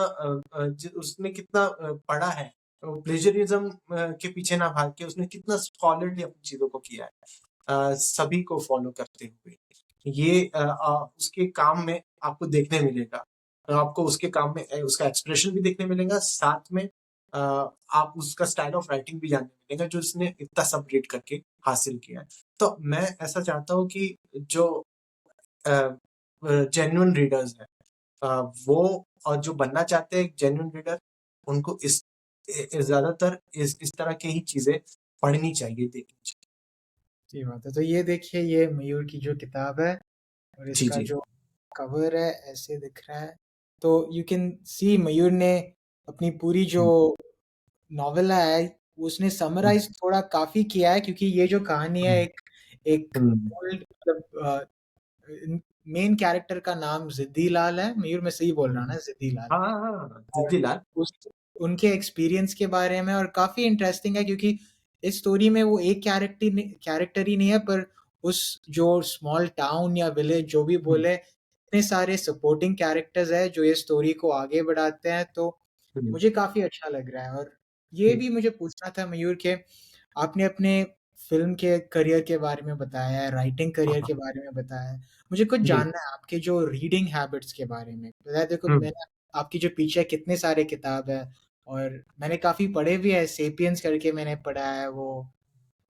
उसने कितना पढ़ा है, प्लेजरिज्म के पीछे ना भाग के उसने कितना स्कॉलरली अपनी चीज़ों को किया है। सभी को फॉलो करते हुए। ये उसके काम में आपको देखने मिलेगा। आपको उसके काम में उसका एक्सप्रेशन भी देखने मिलेगा, साथ में आप उसका स्टाइल ऑफ राइटिंग भी जानने मिलेगा जो उसने इतना सब रीड करके हासिल किया है। तो मैं ऐसा चाहता हूँ कि जो अ जेन्युइन रीडर्स हैं वो और जो बनना चाहते हैं जेन्युइन रीडर, उनको ज़्यादातर इस तरह की ही चीज़ें पढ़नी चाहिए, देखनी चाहिए। सही बात है। तो ये देखिए, ये मयूर की जो किताब है और जी, इसका जी। जो कवर है ऐसे दिख रहा है। तो यू कैन सी मयूर ने अपनी पूरी जो हुँ, नॉवेल है उसने हुँ, समराइज़ थोड़ा काफ़ी किया है, क्योंकि ये जो कहानी है हुँ, एक एक हुँ। ओल्ड मतलब मेन कैरेक्टर का नाम ज़िद्दी लाल है। मयूर, मैं सही बोल रहा हूँ हुँ। ना, ज़िद्दी लाल? हाँ, हाँ, हाँ, और दीदीलाल। उस उनके एक्सपीरियंस के बारे में, और काफ़ी इंटरेस्टिंग है क्योंकि इस स्टोरी में वो एक कैरेक्टर ही नहीं है, पर उस जो स्मॉल टाउन या विलेज जो भी हुँ, बोले, इतने सारे सपोर्टिंग कैरेक्टर्स हैं जो ये स्टोरी को आगे बढ़ाते हैं। तो हुँ, मुझे काफ़ी अच्छा लग रहा है। और ये हुँ, भी मुझे पूछना था मयूर के, आपने अपने फ़िल्म के करियर के बारे में बताया है, राइटिंग हाँ, करियर के हाँ। बारे में बताया है। मुझे कुछ जी। जानना है आपके जो रीडिंग हैबिट्स के बारे में। पता है, देखो, हुँ, मैंने आपकी जो पीछे कितने सारे किताब हैं, और मैंने काफ़ी पढ़े भी हैं। सेपियंस करके मैंने पढ़ा है, वो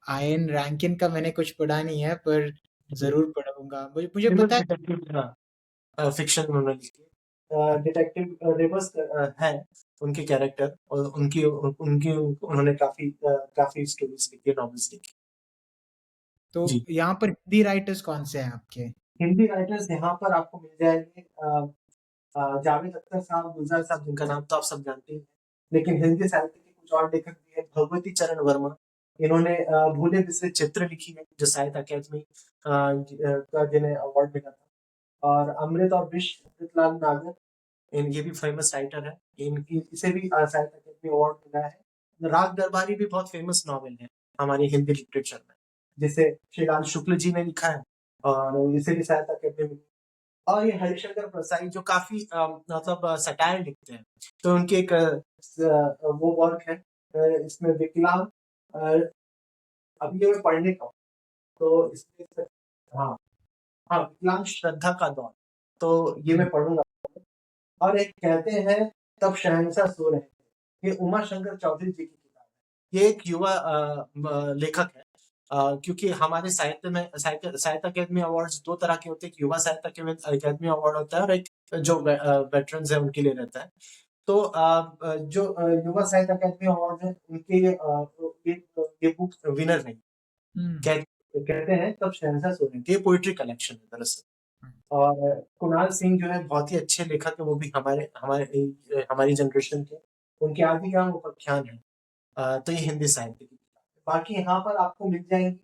आयन रैंकिन का मैंने कुछ पढ़ा नहीं है, पर जी। ज़रूर पढ़ूँगा। मुझे फेमस पता है। डिटेक्टिव फ़िक्शन उन्होंने लिखी है। डिटेक्टिव रेबस हैं उनके कैरेक्टर और उनकी उन्होंने काफ़ी स्टोरीज़ लिखी है, नॉवेल्स लिखी हैं। तो जी। यहाँ पर हिंदी राइटर्स कौन से हैं आपके? हिंदी राइटर्स यहाँ पर आपको मिल जाएँगे जावेद अख्तर साहब, गुलज़ार साहब जिनका नाम तो आप सब जानते ही हैं। लेकिन हिंदी साहित्य के कुछ और लेखक भी हैं, भगवती चरण वर्मा। इन्होंने भूले बिसरे चित्र लिखी है, जो साहित्य अकादमी का जिन्हें अवार्ड मिला था। और अमृत और विष अमृतलाल नागर, ये भी फेमस राइटर है। इनकी इसे भी साहित्य अकादमी अवार्ड मिला है। राग दरबारी भी बहुत फेमस नॉवेल है हमारी हिंदी लिटरेचर में, जिसे श्रीलाल शुक्ल जी ने लिखा है और इसे भी साहित्य अकादमी मिली। और ये हरिशंकर प्रसाई जो काफ़ी मतलब सटायर लिखते हैं। तो उनकी एक वो वर्क है इसमें विकलांग अ, अभी ये मैं पढ़ने का हूँ, तो इसमें हाँ, हाँ, विकलांग श्रद्धा का दौर, तो ये हुँ, मैं पढ़ूँगा। और एक कहते हैं तब शहंशाह सो रहे थे, ये उमा शंकर चौधरी जी की किताब है। ये एक युवा लेखक है। क्योंकि हमारे साहित्य में साहित्य अकादमी अवार्ड्स 2 तरह के होते हैं, एक युवा साहित्य अकादमी अवार्ड होता है और एक जो वेटरन्स हैं उनके लिए रहता है। तो जो युवा साहित्य अकादमी अवार्ड है उनके ये बुक विनर नहीं। हुँ, कहते हैं तब शहंशाह सो रहे थे, ये पोएट्री कलेक्शन है दरअसल। हुँ, और कुणाल सिंह जो है बहुत ही अच्छे लेखक है, वो भी हमारे हमारे हमारी जनरेशन के। उनके आदि काम उपाख्यान है। तो ये हिंदी साहित्य की किताब है। बाकी यहाँ पर आपको मिल जाएंगी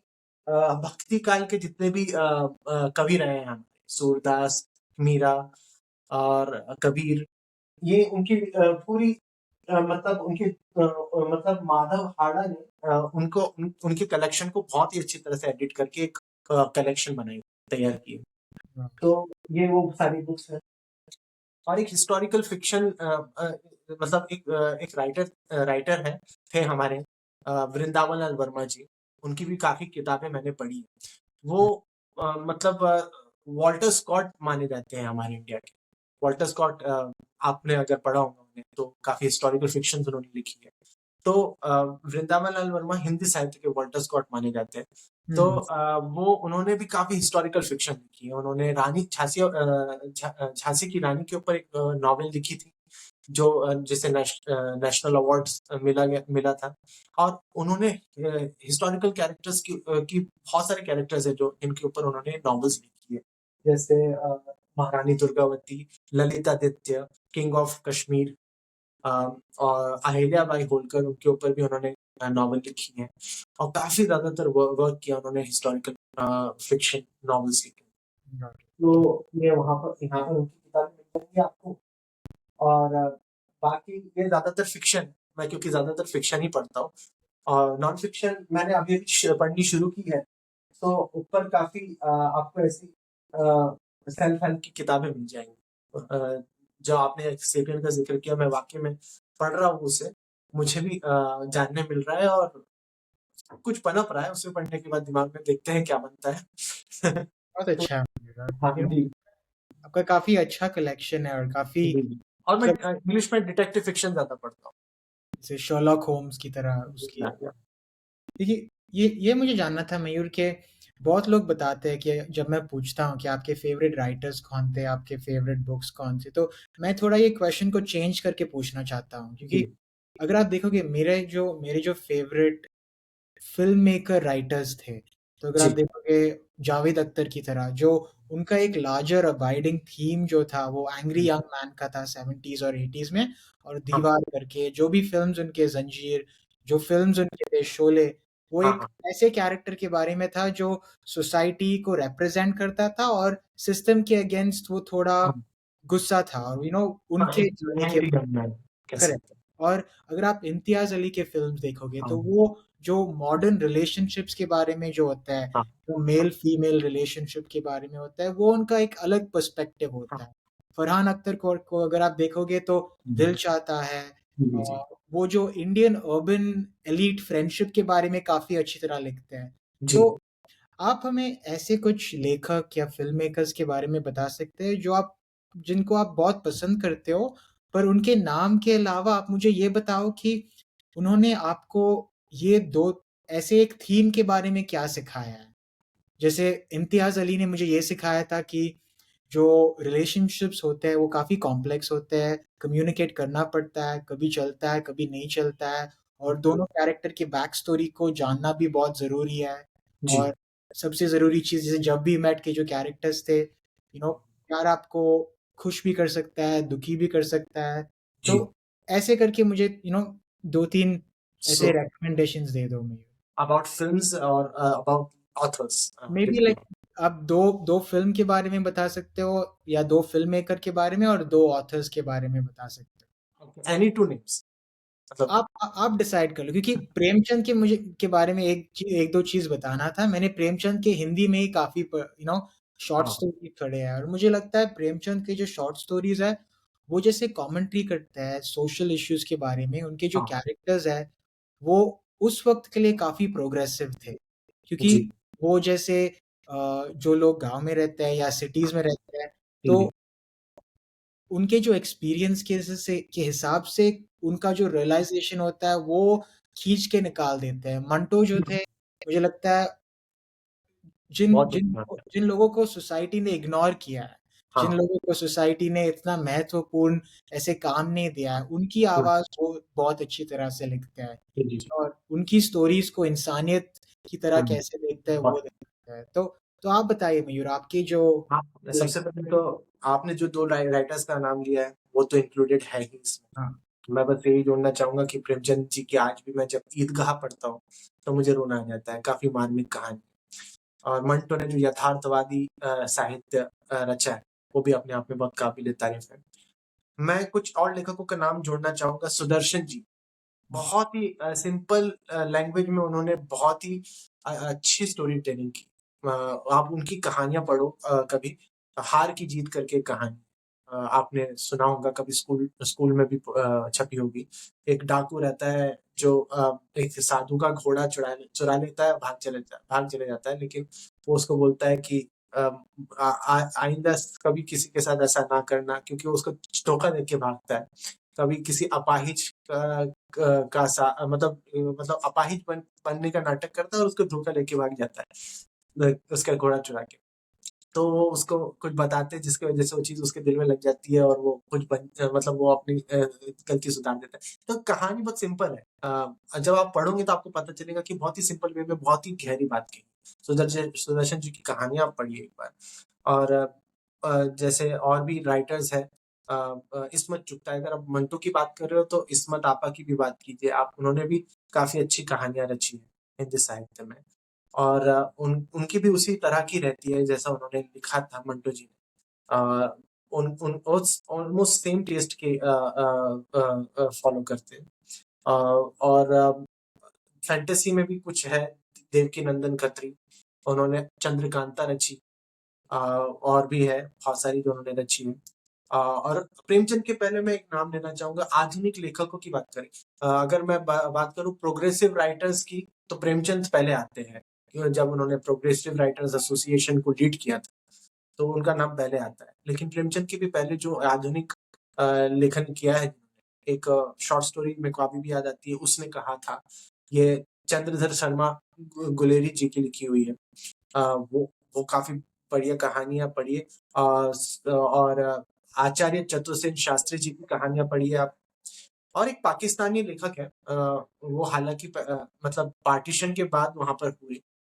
भक्ति काल के जितने भी कवि रहे हैं हमारे, सूरदास, मीरा और कबीर, ये उनकी पूरी मतलब उनकी मतलब माधव हाड़ा ने उनके कलेक्शन को बहुत ही अच्छी तरह से एडिट करके एक कलेक्शन बनाई, तैयार की है। हाँ, तो ये वो सारी बुक्स हैं। और एक हिस्टोरिकल फिक्शन मतलब एक राइटर है थे हमारे वृंदावन लाल वर्मा जी। उनकी भी काफी किताबें मैंने पढ़ी हैं। वो हुँ, मतलब वॉल्टर स्कॉट माने जाते हैं हमारे इंडिया के। वॉल्टर स्कॉट आपने अगर पढ़ा होगा उन्हें, तो काफी हिस्टोरिकल फिक्शन उन्होंने लिखी है। तो वृंदावन लाल वर्मा हिंदी साहित्य के वॉल्टर स्कॉट माने जाते हैं। तो हुँ, वो उन्होंने भी काफी हिस्टोरिकल फिक्शन लिखी है। उन्होंने रानी झांसी की रानी के ऊपर एक नॉवेल लिखी थी, जो जिसे नेशनल अवार्ड मिला था। और उन्होंने हिस्टोरिकल कैरेक्टर्स की बहुत सारे कैरेक्टर्स है जो इनके ऊपर उन्होंने नॉवेल्स लिखी है, जैसे महारानी दुर्गावती, ललितादित्य, किंग ऑफ कश्मीर, और अहिल्या बाई होलकर, उनके ऊपर भी उन्होंने नॉवेल लिखी है। और काफी ज्यादातर वर्क किया उन्होंने हिस्टोरिकल फिक्शन नॉवेल्स लिखे। हाँ, तो ये यहाँ पर उनकी किताबें मिल जाएंगी आपको। और बाकी ये ज्यादातर फिक्शन, मैं क्योंकि ज्यादातर फिक्शन ही पढ़ता हूँ। और नॉन फिक्शन मैंने अभी अभी पढ़नी शुरू की है। तो ऊपर काफी आपको ऐसी सेल्फ हेल्प की किताबें मिल जाएंगी। जो आपने सेपियन का जिक्र किया, मैं वाकई में पढ़ रहा हूँ उसे। मुझे भी जानने मिल रहा है और कुछ पनप रहा है। उसे पढ़ने के बाद दिमाग में देखते हैं क्या बनता है। बहुत तो अच्छा है मिलेगा, हाँ यू नो जी। आपका काफ़ी अच्छा कलेक्शन है और काफ़ी जी, जी। और मैं मतलब इंग्लिश में डिटेक्टिव फिक्शन ज्यादा पढ़ता हूँ। जैसे शर्लॉक होम्स की तरह उसकी या, देखिए ये मुझे जानना था मयूर के बहुत लोग बताते हैं कि जब मैं पूछता हूँ कि आपके फेवरेट राइटर्स कौन थे, आपके फेवरेट बुक्स कौन सी, तो मैं थोड़ा ये क्वेश्चन को चेंज करके पूछना चाहता हूँ क्योंकि जी, अगर आप देखोगे मेरे जो फेवरेट फ़िल्म मेकर राइटर्स थे। तो अगर आप जी, देखोगे जावेद अख्तर की तरह जो उनका एक लार्जर अबाइडिंग थीम जो था वो एंग्री जी, यंग मैन का था 70s और 80s में और हाँ, दीवार करके जो भी फ़िल्म्स उनके ज़ंजीर, जो फ़िल्म्स उनके थे शोले, वो हाँ, एक हाँ, ऐसे कैरेक्टर के बारे में था जो सोसाइटी को रिप्रेज़ेंट करता था और सिस्टम के अगेंस्ट वो थोड़ा हाँ, गुस्सा था और हाँ, उनके एक जीने के एंग्री यंग मैन कह करेक्ट। सकते हैं। और अगर आप इम्तियाज़ अली के फ़िल्म्स देखोगे हाँ, तो वो जो मॉडर्न रिलेशनशिप्स के बारे में जो होता है, हाँ, जो मेल-फीमेल रिलेशनशिप के बारे में होता है, वो उनका एक अलग पर्सपेक्टिव हाँ, होता है। फरहान अख्तर को अगर आप देखोगे तो जी, दिल चाहता है जी, जी, वो जो इंडियन अर्बन एलीट फ्रेंडशिप के बारे में काफ़ी अच्छी तरह लिखते हैं। जी। तो आप हमें ऐसे कुछ लेखक या फ़िल्म मेकर्स के बारे में बता सकते हैं जो आप जिनको आप बहुत पसंद करते हो, पर उनके नाम के अलावा आप मुझे ये बताओ कि उन्होंने आपको ये 2 ऐसे एक थीम के बारे में क्या सिखाया है? जैसे इम्तियाज़ अली ने मुझे ये सिखाया था कि जो रिलेशनशिप्स होते हैं वो काफ़ी कॉम्प्लेक्स होते हैं, कम्युनिकेट करना पड़ता है, कभी चलता है, कभी नहीं चलता है और दोनों कैरेक्टर की बैक स्टोरी को जानना भी बहुत ज़रूरी है। जी, और सबसे ज़रूरी चीज़ जैसे जब वी मेट के जो कैरेक्टर्स थे, प्यार आपको खुश भी कर सकता है, दुखी भी कर सकता है। तो जी। ऐसे करके मुझे 2-3 सो ऐसे रिकमेंडेशंस दे दो मुझे। अबाउट फिल्म्स और अबाउट ऑथर्स मेबी लाइक आप 2 फ़िल्म के बारे में बता सकते हो या 2 फ़िल्म मेकर के बारे में और 2 ऑथर्स के बारे में बता सकते हो। एनी टू नेम्स मतलब। आप डिसाइड कर लो क्योंकि प्रेमचंद के मुझे के बारे में 1-2 चीज़ बताना था। मैंने प्रेमचंद के हिंदी में ही काफ़ी शॉर्ट हाँ, स्टोरी पढ़े हैं और मुझे लगता है प्रेमचंद के जो शॉर्ट स्टोरीज़ हैं, वो जैसे कमेंट्री करता है सोशल इश्यूज़ के बारे में, उनके जो हाँ, कैरेक्टर्स हैं, वो उस वक़्त के लिए काफ़ी प्रोग्रेसिव थे। क्योंकि जी, वो जैसे जो लोग गाँव में रहते हैं या सिटीज़ में रहते हैं, जी, तो उनके जो एक्सपीरियंस के हिसाब से उनका जो रियलाइज़ेशन होता है वो खींच के निकाल देते हैं। मंटो जो थे, मुझे लगता है जिन बहुत जिन बात है। जिन लोगों को सोसाइटी ने इग्नोर किया है, जिन हाँ। लोगों को सोसाइटी ने इतना महत्वपूर्ण ऐसे काम नहीं दिया है, उनकी हुँ। आवाज़ वो बहुत अच्छी तरह से लिखते हैं जी, जी, जी। और उनकी स्टोरीज़ को इंसानियत की तरह हुँ। कैसे देखते हैं वो बहुत दिखाते हैं। तो आप बताइए मयूर आपकी जो हाँ, लाइक सबसे पहले तो आपने जो 2 राइटर्स का नाम लिया है, वो तो इंक्लूडेड है ही इसमें। हाँ, मैं बस यही जोड़ना चाहूँगा कि प्रेमचंद जी की आज भी मैं जब ईदगाह पढ़ता हूँ, तो मुझे रोना आ जाता है, काफ़ी मार्मिक कहानी। और मंटो ने जो यथार्थवादी साहित्य रचा है, वो भी अपने आप में बहुत काबिल-ए-तारीफ़ है। मैं कुछ और लेखकों का नाम जोड़ना चाहूँगा, सुदर्शन जी। हुँ, बहुत ही सिंपल लैंग्वेज में उन्होंने बहुत ही अच्छी स्टोरी टेलिंग की। आप उनकी कहानियाँ पढ़ो कभी, हार की जीत करके एक कहानी। आपने सुना होगा कभी स्कूल स्कूल में भी छपी होगी। एक डाकू रहता है जो एक साधु का घोड़ा चुरा लेता है, भाग चले जाता है, लेकिन वो उसको बोलता है कि अ, आ आ आइंदा कभी किसी के साथ ऐसा ना करना, क्योंकि वो उसको धोखा देके भागता है। कभी किसी अपाहिज का मतलब अपाहिज बनने का नाटक करता है और उसको धोखा देके भाग जाता है, उसका घोड़ा चुरा के। तो वो उसको कुछ बताते हैं जिसकी वज़ह से वो चीज़ उसके दिल में लग जाती है और वो मतलब वो अपनी गलती सुधार देता है। तो कहानी बहुत सिंपल है। जब आप पढ़ोगे तो आपको पता चलेगा कि बहुत ही सिंपल वे में बहुत ही गहरी बात की। सुदर्शन जी की कहानियाँ आप पढ़िए एक बार। और जैसे और भी राइटर्स हैं, इस्मत चुगताई, अगर आप मंटो की बात कर रहे हो तो इस्मत आपा की भी बात कीजिए आप, उन्होंने भी काफ़ी अच्छी कहानियाँ रची हैं हिंदी साहित्य में। और उनकी भी उसी तरह की रहती है जैसा उन्होंने लिखा था मंटो जी ने। अ, उन उन उस ऑलमोस्ट सेम टेस्ट के फॉलो करते हैं। और फैंटेसी में भी कुछ है, देवकीनंदन खत्री, उन्होंने चंद्रकांता रची। और भी है बहुत सारी जो उन्होंने रची है। और प्रेमचंद के पहले मैं एक नाम लेना चाहूँगा, आधुनिक लेखकों की बात करें। अगर मैं बात करूँ प्रोग्रेसिव राइटर्स की, तो प्रेमचंद पहले आते हैं। जब उन्होंने प्रोग्रेसिव राइटर्स एसोसिएशन को लीड किया था, तो उनका नाम पहले आता है। लेकिन प्रेमचंद के भी पहले जो आधुनिक लेखन किया है, एक शॉर्ट स्टोरी मेरे को अभी भी याद आती है, उसने कहा था, ये चंद्रधर शर्मा गुलेरी जी की लिखी हुई है। वो काफ़ी बढ़िया कहानियाँ पढ़िए। और आचार्य चतुर्सेन शास्त्री जी की कहानियाँ पढ़िए आप। और एक पाकिस्तानी लेखक है, वो हालाँकि मतलब पार्टीशन के बाद वहाँ पर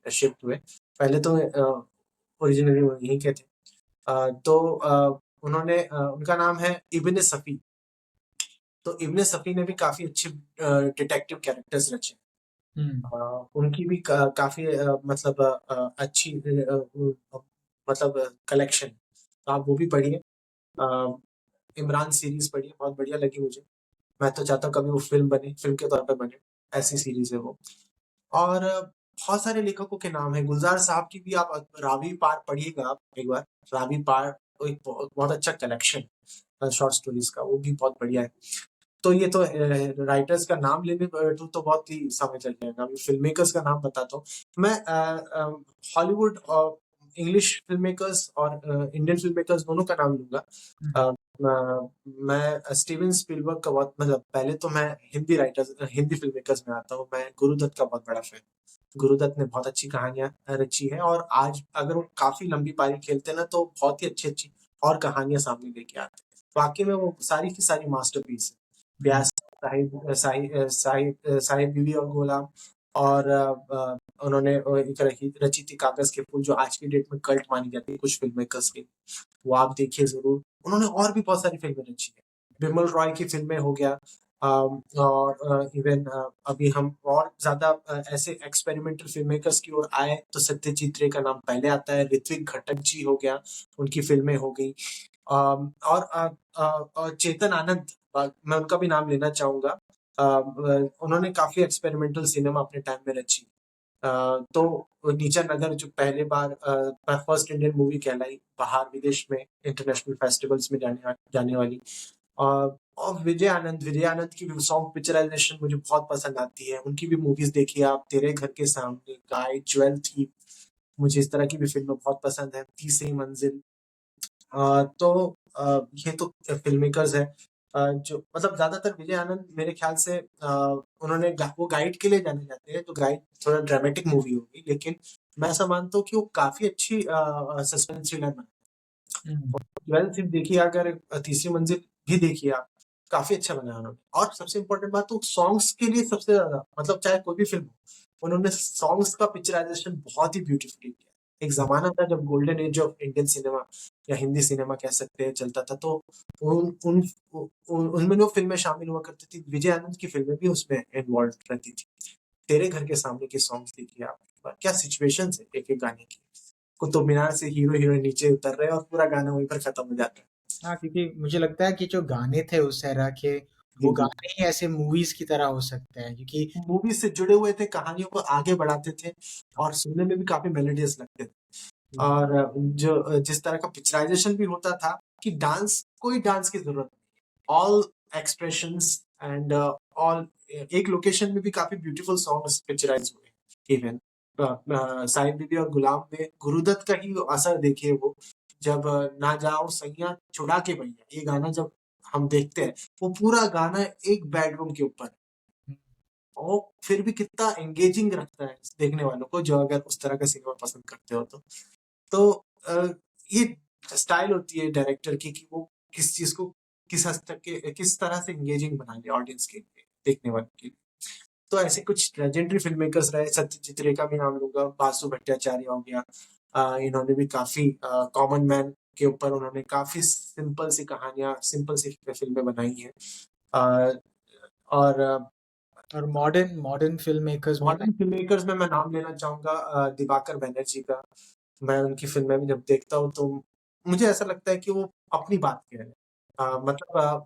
शिफ्ट हुए। पहले तो ओरिजिनली वो यहीं के थे। तो उनका नाम है इब्न सफ़ी। तो इब्न सफ़ी ने भी काफ़ी अच्छे डिटेक्टिव कैरेक्टर्स रचे। हुँ, उनकी भी काफ़ी मतलब अच्छी मतलब कलेक्शन, तो आप वो भी पढ़िए। अ, इमरान सीरीज़ पढ़िए, बहुत बढ़िया लगी मुझे। मैं तो चाहता हूँ कभी वो फ़िल्म के तौर पे बने, ऐसी सीरीज़ है वो। और बहुत सारे लेखकों के नाम हैं, गुलज़ार साहब की भी आप रावी पार पढ़िएगा आप एक बार। रावी पार वो एक बहुत बहुत अच्छा कलेक्शन शॉर्ट स्टोरीज़ का, वो भी बहुत बढ़िया है। तो ये तो राइटर्स का नाम लेने बैठूँ तो बहुत ही समय चल जाएगा। अभी फ़िल्म मेकर्स का नाम बताता हूँ। मैं हॉलीवुड और इंग्लिश फ़िल्म मेकर्स और इंडियन फ़िल्म मेकर्स दोनों का नाम लूँगा। हुँ, अ, मैं स्टीवन स्पीलबर्ग का बहुत मतलब पहले तो मैं हिंदी फ़िल्म मेकर्स में आता हूँ। मैं गुरुदत्त का बहुत बड़ा फ़ैन हूँ। गुरुदत्त ने बहुत अच्छी कहानियाँ रची हैं और आज अगर वो काफ़ी लंबी पारी खेलते हैं ना, तो बहुत ही अच्छी-अच्छी और कहानियाँ सामने लेके आते हैं। वाक़ई में वो सारी की सारी मास्टरपीस है। हुँ, व्यास साहिब बीवी और गुलाम। और उन्होंने एक रची थी कागज़ के फूल, जो आज की डेट में कल्ट मानी जाती है कुछ फ़िल्म मेकर्स की। वो आप देखिए ज़रूर। उन्होंने और भी बहुत सारी फ़िल्में रची हैं। बिमल रॉय की फ़िल्में हो गया। और इवन अभी हम और ज़्यादा ऐसे एक्सपेरिमेंटल फ़िल्म मेकर्स की ओर आए तो सत्यजीत रे का नाम पहले आता है, ऋत्विक घटक जी हो गया, उनकी फ़िल्में हो गई। और चेतन आनंद, मैं उनका भी नाम लेना चाहूँगा। उन्होंने काफ़ी एक्सपेरिमेंटल सिनेमा अपने टाइम में रची। तो नीचा नगर जो पहली बार फर्स्ट इंडियन मूवी कहलाई, बाहर विदेश में इंटरनेशनल फेस्टिवल्स में जाने वाली। अ, और विजय आनंद की सॉन्ग पिक्चराइज़ेशन मुझे बहुत पसंद आती है। उनकी भी मूवीज़ देखिए आप, तेरे घर के सामने, गाइड, ज्वेल थीफ, मुझे इस तरह की भी फ़िल्में बहुत पसंद है, तीसरी मंज़िल। तो ये तो फ़िल्म मेकर्स हैं जो मतलब ज़्यादातर विजय आनंद मेरे ख़्याल से उन्होंने वो गाइड के लिए जाने जाते हैं, तो गाइड थोड़ा ड्रामेटिक मूवी होगी, लेकिन मैं ऐसा मानता हूँ कि वो काफ़ी अच्छी सस्पेंस थ्रिलर बनाते हुँ। हैं। 12th फ़िल्म देखिए अगर तीसरी मंजिल भी देखिए आप, काफ़ी अच्छा बनाया उन्होंने और सबसे इम्पोर्टेंट बात तो सॉन्ग्स के लिए सबसे ज़्यादा मतलब चाहे कोई भी फ़िल्म हो, उन्होंने सॉन्ग्स का पिक्चराइज़ेशन बहुत ही ब्यूटीफुली किया। एक ज़माना था जब golden age of Indian cinema या हिंदी सिनेमा कह सकते हैं चलता था, तो उन उन उनमें जो फ़िल्में शामिल हुआ करती थी, विजय आनंद की फ़िल्में भी उसमें इन्वॉल्व रहती थी। तेरे घर के सामने के सॉन्ग्स देखिए आप, क्या सिचुएशंस है एक-एक गाने की। कुतुब मीनार से हीरो-हीरोइन नीचे उतर रहे हैं और पूरा गाना वहीं पर खत्म हो जाता है। हाँ, क्योंकि मुझे लगता है कि जो गाने थे उस एरा के, जी, वो जी। गाने ही ऐसे मूवीज़ की तरह हो सकते हैं क्योंकि मूवी से जुड़े हुए थे, कहानियों को आगे बढ़ाते थे और सुनने में भी काफ़ी मेलोडियस लगते थे। हुँ, और जिस तरह का पिक्चराइज़ेशन भी होता था कि कोई डांस की ज़रूरत नहीं। ऑल एक्सप्रेशंस एंड ऑल एक लोकेशन में भी काफ़ी ब्यूटीफुल सॉन्ग्स पिक्चराइज़ हुए इवन साहिब बीबी और गुलाम में गुरुदत्त का ही असर देखिए वो जब ना जाओ सैयां छुड़ा के भैया ये गाना जब हम देखते हैं, वो पूरा गाना एक बेडरूम के ऊपर है। हुँ, और फिर भी कितना एंगेजिंग रखता है देखने वालों को जो अगर उस तरह का सिनेमा पसंद करते हो तो। तो अ, ये स्टाइल होती है डायरेक्टर की कि वो किस चीज़ को किस हद तक के किस तरह से एंगेजिंग बना ले ऑडियंस के लिए, देखने वालों के लिए। तो ऐसे कुछ लेजेंडरी फ़िल्म मेकर्स रहे, सत्यजीत रे का भी नाम लूँगा, बासु भट्टाचार्य हो गया। इन्होंने भी काफ़ी कॉमन मैन के ऊपर उन्होंने काफ़ी सिंपल सी कहानियाँ, सिंपल सी फ़िल्में बनाई हैं। अ, और और मॉडर्न मॉडर्न फ़िल्म मेकर्स में मॉडर्न फ़िल्म मेकर्स में मैं नाम लेना चाहूँगा दिवाकर बनर्जी का। मैं उनकी फ़िल्में भी जब देखता हूँ तो मुझे ऐसा लगता है कि वो अपनी बात कह रहे हैं। मतलब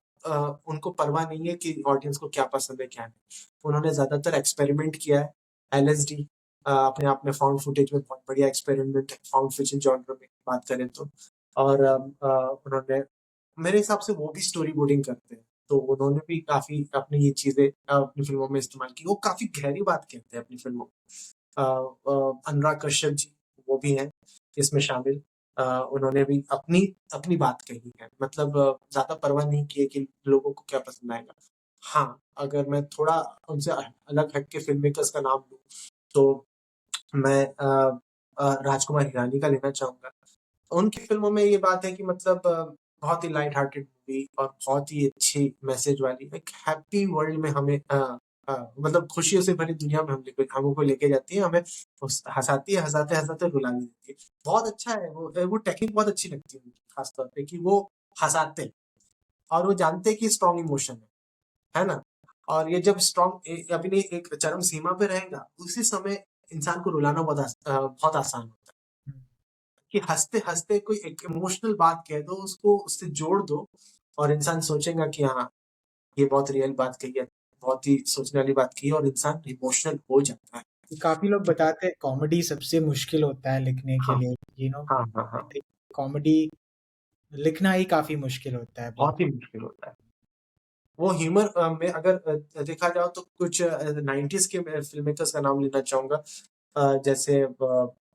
उनको परवाह नहीं है कि ऑडियंस को क्या पसंद है, क्या नहीं। उन्होंने ज़्यादातर एक्सपेरिमेंट किया है। एलएसडी अपने आप में फाउंड फुटेज में बहुत बढ़िया एक्सपेरिमेंट है, फाउंड फिक्शन जॉनर में बात करें तो। और उन्होंने मेरे हिसाब से वो भी स्टोरी बोर्डिंग करते हैं। तो उन्होंने भी काफ़ी अपनी ये चीज़ें अपनी फ़िल्मों में इस्तेमाल की। वो काफ़ी गहरी बात कहते हैं अपनी फ़िल्मों में। अनुराग कश्यप जी वो भी हैं इसमें शामिल। उन्होंने भी अपनी अपनी बात कही है। मतलब ज़्यादा परवाह नहीं की है कि लोगों को क्या पसंद आएगा। हाँ, अगर मैं थोड़ा उनसे अलग हट के फ़िल्म मेकर्स का नाम लूँ, तो मैं राजकुमार हिरानी का लेना चाहूँगा। उनकी फ़िल्मों में ये बात है कि मतलब बहुत ही लाइट हार्टेड मूवी और बहुत ही अच्छी मैसेज वाली एक हैप्पी वर्ल्ड में हमें मतलब खुशियों से भरी दुनिया में हमको लेके जाती है, हमें हँसाती है, हँसाते-हँसाते रुला भी देती है। बहुत अच्छा है वो टेक्निक बहुत अच्छी लगती है उनकी ख़ास तौर पे कि वो हँसाते हैं और वो जानते हैं कि स्ट्रॉन्ग इमोशन है ना? और ये जब अपनी एक चरम सीमा पे रहेगा, उसी समय इंसान को रुलाना बहुत आसान होता है। हुँ, कि हँसते-हँसते कोई एक इमोशनल बात कह दो, उसको उससे जोड़ दो और इंसान सोचेगा कि हाँ, ये बहुत रियल बात कही है, बहुत ही सोचने वाली बात की है और इंसान इमोशनल हो जाता है। काफ़ी लोग तो बताते हैं कॉमेडी सबसे मुश्किल होता है लिखने के हाँ, लिए, हाँ, हाँ, आई हाँ, थिंक कॉमेडी लिखना ही काफ़ी मुश्किल होता है बहुत। बहुत ही मुश्किल होता है। वो ह्यूमर में अगर देखा जाए तो कुछ 90s के मैं फ़िल्म मेकर्स का नाम लेना चाहूँगा जैसे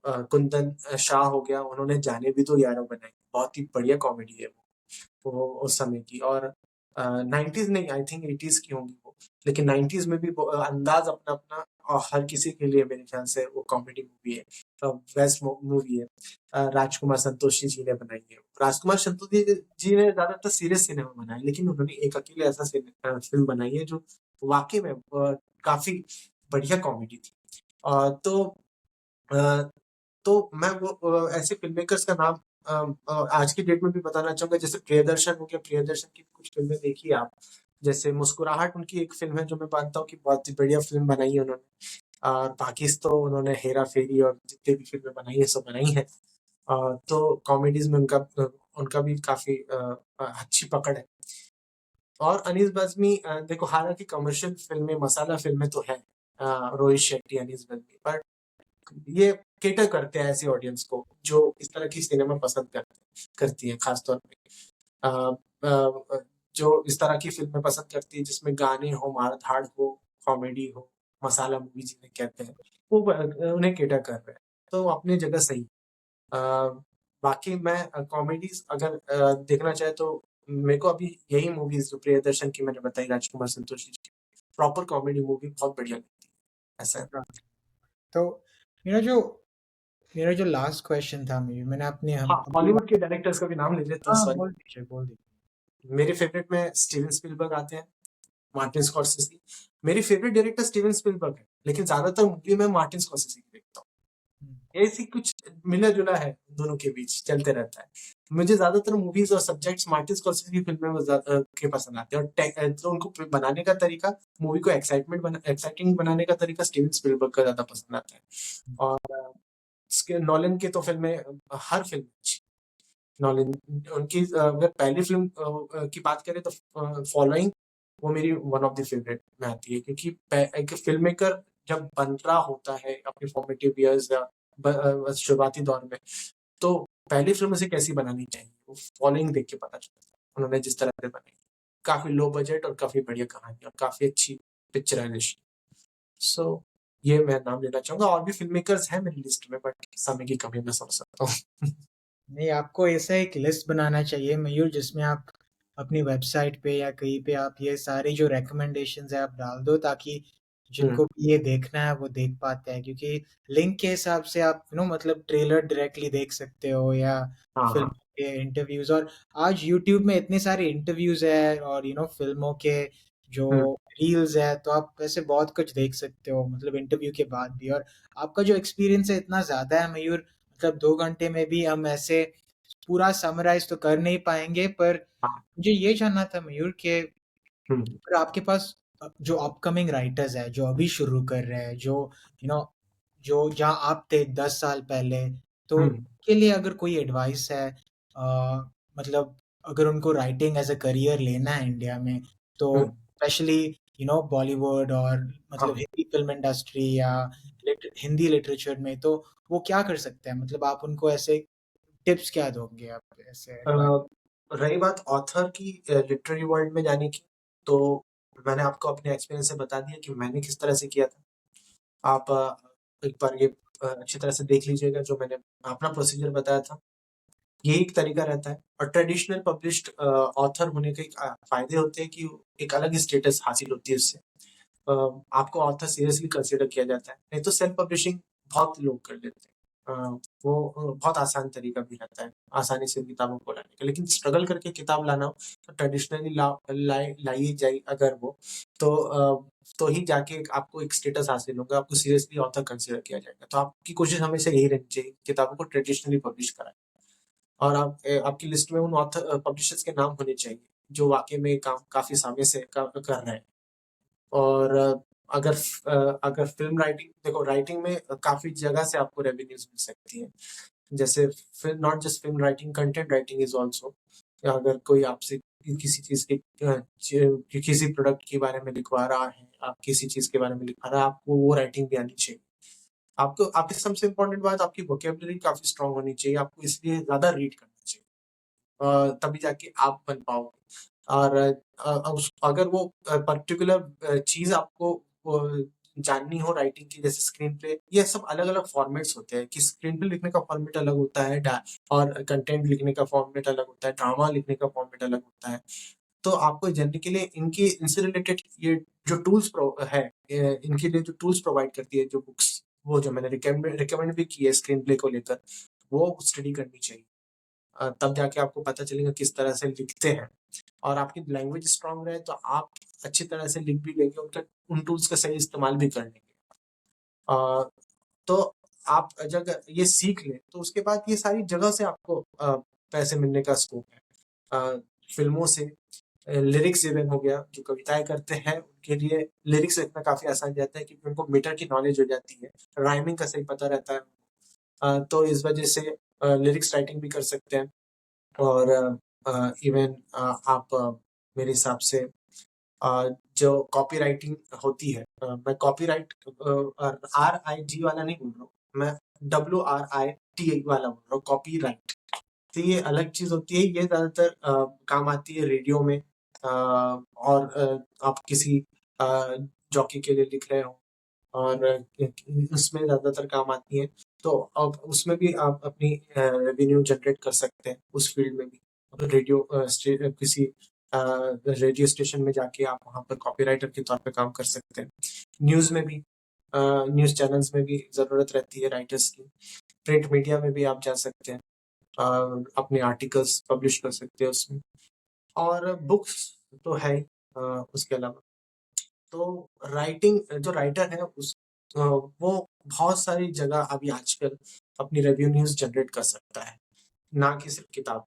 कुंदन शाह हो गया, उन्होंने जाने भी दो यारा बनाई, बहुत ही बढ़िया कॉमेडी है वो उस समय की और 90s नहीं आई थिंक 80s की होंगी वो, लेकिन 90s में भी वो अंदाज़ अपना-अपना और हर किसी के लिए मेरे ख़्याल से वो कॉमेडी मूवी है बेस्ट मूवी है। राजकुमार संतोषी जी ने बनाई है। राजकुमार संतोषी जी ने ज़्यादातर सीरियस सिनेमा बनाया है, लेकिन उन्होंने एक अकेले ऐसा फ़िल्म बनाई है जो वाक़ई में काफ़ी बढ़िया कॉमेडी थी। तो अ, तो मैं वो ऐसे फ़िल्म मेकर्स का नाम आज की डेट में भी बताना चाहूँगा जैसे प्रियदर्शन हो गया, प्रियदर्शन की कुछ फ़िल्में देखिए आप। जैसे मुस्कुराहट उनकी एक फ़िल्म है जो मैं मानता हूँ कि बहुत ही बढ़िया फ़िल्म बनाई है उन्होंने। और बाकी तो उन्होंने हेरा-फेरी और जितनी भी फ़िल्में बनाई है, सब बनाई हैं। तो कॉमेडीज़ में उनका भी काफ़ी अच्छी पकड़ है। और अनीस बज़्मी देखो हालाँकि कमर्शियल फ़िल्में, मसाला फ़िल्में तो हैं रोहित शेट्टी, अनीस बज़्मी बट ये कैटर करते हैं ऐसी ऑडियंस को जो इस तरह की सिनेमा पसंद करती है ख़ास तौर पे। अ जो इस तरह की फ़िल्में पसंद करती है जिसमें गाने हो, मार-धाड़ हो, कॉमेडी हो, मसाला मूवी जिन्हें कहते हैं, वो उन्हें कैटर कर रहे हैं। तो अपनी जगह सही। अ बाकी मैं कॉमेडीज़ अगर देखना चाहे तो मेरे को अभी यही मूवीज़ जो प्रियदर्शन की मैंने बताई, राजकुमार संतोषी जी, प्रॉपर कॉमेडी मूवी बहुत बढ़िया लगती है, ऐसा है। हाँ, तो मेरा जो मेरा जो लास्ट क्वेश्चन था, मैंने अपने हम हाँ, हॉलीवुड के डायरेक्टर्स का भी नाम ले लेता हूँ, हाँ, सॉरी। बोल दीजिए, बोल दीजिए। मेरे फेवरेट में स्टीवन स्पीलबर्ग आते हैं, मार्टिन स्कॉर्सेज़ी। मेरी फेवरेट डायरेक्टर स्टीवन स्पीलबर्ग है, लेकिन ज़्यादातर मूवी मैं मार्टिन स्कॉर्सेज़ी की देखता हूँ। हुँ, ऐसी कुछ मिला-जुला है दोनों के बीच, चलते रहता है। मुझे ज़्यादातर मूवीज़ और सब्जेक्ट्स मार्टिन स्कॉर्सेज़ी की फ़िल्में के पसंद आते हैं, और तो उनको बनाने का तरीका, मूवी को एक्साइटिंग बनाने का तरीका स्टीवन स्पीलबर्ग का ज़्यादा पसंद आता है। हुँ, और इसके नॉलन की तो फ़िल्में, हर फ़िल्म अच्छी। नॉलन उनकी अगर पहली फ़िल्म की बात करें तो फॉलोइंग, वो मेरी वन ऑफ द फेवरेट में आती है, क्योंकि एक फ़िल्म मेकर जब बन रहा होता है अपने फॉर्मेटिव ईयर्स या शुरुआती दौर में, तो पहली फ़िल्म उसे कैसी बनानी चाहिए, वो फॉलोइंग देख के पता चलता है। उन्होंने जिस तरह से बनाई, काफ़ी लो बजट और काफ़ी बढ़िया कहानी और काफ़ी अच्छी पिक्चराइज़ेशन। सो ये मैं नाम लेना चाहूँगा, और भी फ़िल्म मेकर्स हैं मेरी लिस्ट में, बट समय की कमी मैं समझ सकता हूँ। नहीं, आपको ऐसा एक लिस्ट बनाना चाहिए मयूर, जिसमें आप अपनी वेबसाइट पे या कहीं पे आप ये सारे जो रिकमेंडेशंस है आप डाल दो, ताकि हुँ, जिनको भी ये देखना है वो देख पाते हैं, क्योंकि लिंक के हिसाब से आप मतलब ट्रेलर डायरेक्टली देख सकते हो या हाँ, फिल्म हाँ। के इंटरव्यूज। और आज यूट्यूब में इतने सारे इंटरव्यूज है और फिल्मों के जो हुँ, रील्स है, तो आप वैसे बहुत कुछ देख सकते हो मतलब इंटरव्यू के बाद भी। और आपका जो एक्सपीरियंस है इतना ज़्यादा है मयूर, मतलब 2 घंटे में भी हम ऐसे पूरा समराइज तो कर नहीं पाएंगे, पर हाँ। मुझे ये जानना था मयूर के हुँ, अगर आपके पास जो अपकमिंग राइटर्स है जो अभी शुरू कर रहे हैं, जो यू नो जो जहाँ आप थे 10 साल पहले, तो हुँ, उनके लिए अगर कोई एडवाइस है, मतलब अगर उनको राइटिंग एज अ करियर लेना है इंडिया में, तो हुँ, स्पेशली बॉलीवुड और मतलब हाँ। हिंदी फिल्म इंडस्ट्री या हिंदी लिटरेचर में, तो वो क्या कर सकते हैं? मतलब आप उनको ऐसे टिप्स क्या दोगे, आप ऐसे अ, एडवाइस? रही बात ऑथर की लिटरेरी वर्ल्ड में जाने की, तो मैंने आपको अपने एक्सपीरियंस से बता दिया कि मैंने किस तरह से किया था। आप एक बार ये अच्छी तरह से देख लीजिएगा जो मैंने अपना प्रोसीजर बताया था। यही एक तरीका रहता है, और ट्रेडिशनल पब्लिश्ड ऑथर होने के फ़ायदे होते हैं कि एक अलग स्टेटस हासिल होती है उससे। अ, आपको ऑथर सीरियसली कंसीडर किया जाता है। नहीं तो सेल्फ पब्लिशिंग बहुत लोग कर लेते हैं। वो बहुत आसान तरीका भी रहता है, आसानी से किताबों को लाने का। लेकिन स्ट्रगल करके किताब लाना हो, तो ट्रेडिशनली लाई जाए अगर वो, तो तो ही जाके आपको एक स्टेटस हासिल होगा, आपको सीरियसली ऑथर कंसीडर किया जाएगा। तो आपकी कोशिश हमेशा यही रहनी चाहिए, किताबों को ट्रेडिशनली पब्लिश कराएँ। और आपकी लिस्ट में उन पब्लिशर्स के नाम होने चाहिए, जो वाक़ई में काम काफ़ी समय से कर रहे हैं। और अगर फ़िल्म राइटिंग देखो, राइटिंग में काफ़ी जगह से आपको रेवेन्यूज़ मिल सकती हैं। जैसे film, not just film writing, content writing is also. अगर कोई आपसे किसी चीज़ की किसी प्रोडक्ट के बारे में लिखवा रहा है, आप किसी चीज़ के बारे में लिखवा रहा है, आपको वो राइटिंग भी आनी चाहिए। आपको आपकी सबसे इम्पोर्टेंट बात, आपकी वोकैब्युलरी काफ़ी स्ट्रॉन्ग होनी चाहिए, आपको इसलिए ज़्यादा रीड करना चाहिए। तभी जाके आप बन पाओगे। और अगर वो पर्टिकुलर चीज़ आपको जाननी हो राइटिंग की, जैसे स्क्रीन प्ले, ये सब अलग-अलग फॉर्मेट्स होते हैं कि स्क्रीन प्ले लिखने का फॉर्मेट अलग होता है, और कंटेंट लिखने का फॉर्मेट अलग होता है, ड्रामा लिखने का फॉर्मेट अलग होता है। तो आपको जानने के लिए इनसे रिलेटेड ये जो टूल्स इनके लिए जो टूल्स प्रोवाइड करती है जो बुक्स, वो जो मैंने रिकमेंड भी की है स्क्रीन प्ले को लेकर, वो स्टडी करनी चाहिए। तब जाके आपको पता चलेगा किस तरह से लिखते हैं, और आपकी लैंग्वेज स्ट्रॉन्ग रहे तो आप अच्छी तरह से लिख भी लेंगे, उन टूल्स का सही इस्तेमाल भी कर लेंगे। अ, तो आप जब ये सीख लें, तो उसके बाद ये सारी जगह से आपको पैसे मिलने का स्कोप है। फ़िल्मों से, लिरिक्स इवन हो गया, जो कविताएँ करते हैं, उनके लिए लिरिक्स लिखना काफ़ी आसान रहता है, क्योंकि उनको मीटर की नॉलेज हो जाती है, राइमिंग का सही पता रहता है। तो इस वजह से लिरिक्स राइटिंग भी कर सकते हैं। और इवन आप मेरे हिसाब से जो कॉपीराइटिंग होती है, मैं कॉपीराइट आरआईटी वाला नहीं बोल रहा हूँ, मैं WRIT वाला बोल रहा हूँ, कॉपीराइट। तो ये अलग चीज़ होती है, ये ज़्यादातर काम आती है रेडियो में, और आप किसी जॉकी के लिए लिख रहे हो, और उसमें ज़्यादातर काम आती है। तो अब उसमें भी आप अपनी रेवेन्यू जनरेट कर सकते हैं उस फील्ड में भी। अब किसी रेडियो स्टेशन में जाके आप वहाँ पर कॉपीराइटर के तौर पे काम कर सकते हैं। न्यूज़ में भी न्यूज़ चैनल्स में भी ज़रूरत रहती है राइटर्स की। प्रिंट मीडिया में भी आप जा सकते हैं, अपने आर्टिकल्स पब्लिश कर सकते हैं उसमें। और बुक्स तो है ही, उसके अलावा तो राइटिंग जो राइटर है वो बहुत सारी जगह अभी आजकल अपनी रेवेन्यूज जनरेट कर सकता है, ना कि सिर्फ किताब।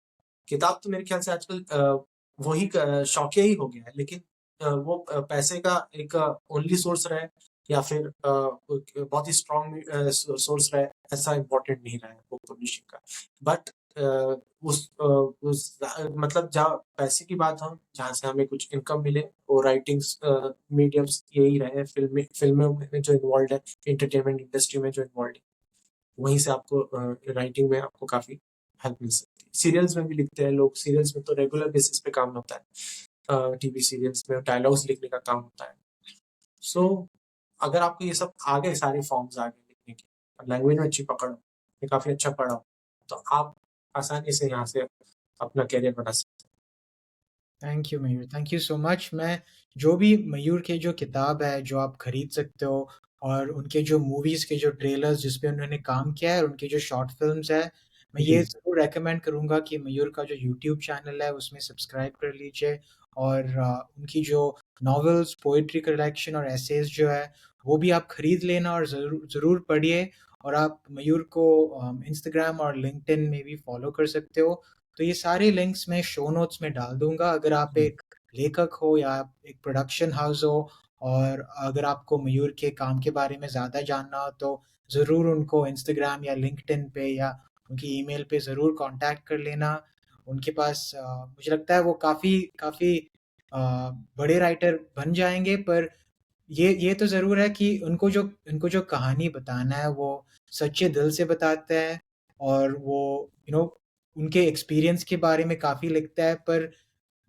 किताब तो मेरे ख्याल से आजकल वही शौकिया ही हो गया है, लेकिन वो पैसे का एक ओनली सोर्स रहे या फिर बहुत ही स्ट्रॉन्ग सोर्स रहे, ऐसा इम्पोर्टेंट नहीं रहा है बुक पब्लिशिंग का। बट मतलब जहाँ पैसे की बात हो, जहाँ से हमें कुछ इनकम मिले, वो राइटिंग्स मीडियम्स यही रहे। फिल्मों में जो इन्वॉल्व है, एंटरटेनमेंट इंडस्ट्री में जो इन्वॉल्व है, वहीं से आपको राइटिंग में आपको काफी हेल्प मिल सकती है। सीरियल्स में भी लिखते हैं लोग, सीरियल्स में तो रेगुलर बेसिस पे काम होता है, टीवी सीरियल्स में डायलॉग्स लिखने का काम होता है। सो अगर आपको ये सब आ गए, सारे फॉर्म्स आ गए लिखने के, और लैंग्वेज में अच्छी पकड़ हो, ये काफी अच्छा पढ़ा हो, तो आप आसानी से यहाँ से अपना करियर बना सकते thank you Mayur, thank you so much. मैं जो भी मयूर के जो किताब है जो आप खरीद सकते हो, और उनके जो मूवीज़ के जो ट्रेलर्स जिस पे उन्होंने काम किया है और उनके जो शॉर्ट फिल्म्स है, मैं हैं। ये जी, ज़रूर रेकमेंड करूँगा कि मयूर का जो यूट्यूब चैनल है उसमें सब्सक्राइब कर लीजिए। और उनकी जो नॉवेल्स, पोइट्री कलेक्शन और एसेज जो है वो भी आप खरीद लेना और ज़रूर ज़रूर पढ़िए। और आप मयूर को इंस्टाग्राम और लिंक्डइन में भी फॉलो कर सकते हो। तो ये सारे लिंक्स मैं शो नोट्स में डाल दूँगा। अगर आप जी, एक लेखक हो या आप एक प्रोडक्शन हाउस हो और अगर आपको मयूर के काम के बारे में ज़्यादा जानना हो, तो ज़रूर उनको इंस्टाग्राम या लिंक्डइन पे या उनकी ईमेल पे ज़रूर कॉन्टैक्ट कर लेना। उनके पास मुझे लगता है वो काफ़ी काफ़ी बड़े राइटर बन जाएँगे, पर ये तो ज़रूर है कि उनको जो कहानी बताना है वो सच्चे दिल से बताते हैं। और वो उनके एक्सपीरियंस के बारे में काफ़ी लिखता है। पर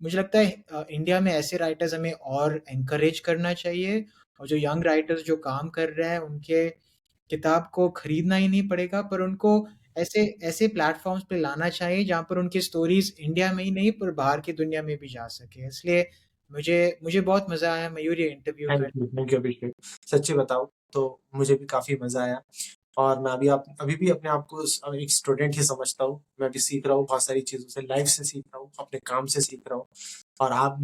मुझे लगता है इंडिया में ऐसे राइटर्स हमें और एनकरेज करना चाहिए। और जो यंग राइटर्स जो काम कर रहे हैं उनके किताब को खरीदना ही नहीं पड़ेगा, पर उनको ऐसे ऐसे प्लेटफ़ॉर्म्स पे लाना चाहिए जहाँ पर उनकी स्टोरीज़ इंडिया में ही नहीं पर बाहर की दुनिया में भी जा सके। इसलिए मुझे मुझे बहुत मज़ा आया मयूर ये इंटरव्यू कर। थैंक यू अभिषेक। सच्ची बताऊँ तो मुझे भी काफ़ी मज़ा आया, और मैं अभी भी अपने आप को एक स्टूडेंट ही समझता हूँ। मैं भी सीख रहा हूँ बहुत सारी चीज़ों से, लाइफ़ से सीख रहा हूँ, अपने काम से सीख रहा हूँ। और आप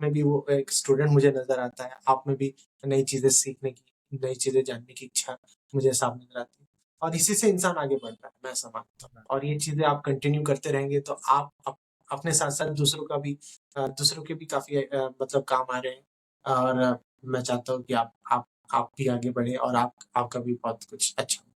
में भी वो एक स्टूडेंट मुझे नज़र आता है। आप में भी नई चीज़ें सीखने की, नई चीज़ें जानने की इच्छा मुझे साफ नज़र आती है। और इसी से इंसान आगे बढ़ता है, मैं ऐसा मानता हूँ। और ये चीज़ें आप कंटिन्यू करते रहेंगे तो आप अपने साथ-साथ दूसरों के भी काफ़ी मतलब काम आ रहे हैं। और मैं चाहता हूँ कि आप भी आगे बढ़ें और आपका भी बहुत कुछ अच्छा हो।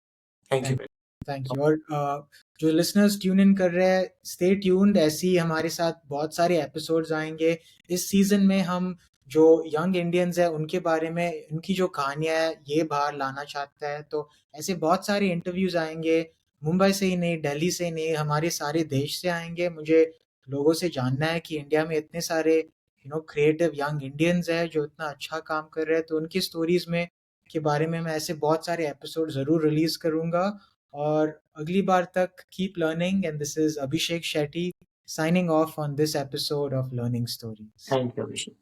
Thank you thank very thank much. You. और जो लिसनर्स ट्यून इन कर रहे हैं, स्टे ट्यून्ड। ऐसे ही हमारे साथ बहुत सारे एपिसोड्स आएँगे। इस सीज़न में हम जो यंग इंडियंस हैं उनके बारे में, उनकी जो कहानियाँ हैं ये बाहर लाना चाहते हैं। तो ऐसे बहुत सारे इंटरव्यूज़ आएँगे, मुंबई से ही नहीं, दिल्ली से ही नहीं, हमारे सारे देश से आएँगे। मुझे लोगों से जानना है कि इंडिया में इतने सारे क्रिएटिव यंग इंडियंस हैं जो इतना अच्छा काम कर रहे हैं, तो उनकी स्टोरीज़ में के बारे में मैं ऐसे बहुत सारे एपिसोड ज़रूर रिलीज़ करूँगा। और अगली बार तक keep learning, and this is Abhishek Shetty signing off on this episode of Learning Stories. Thank you Abhishek.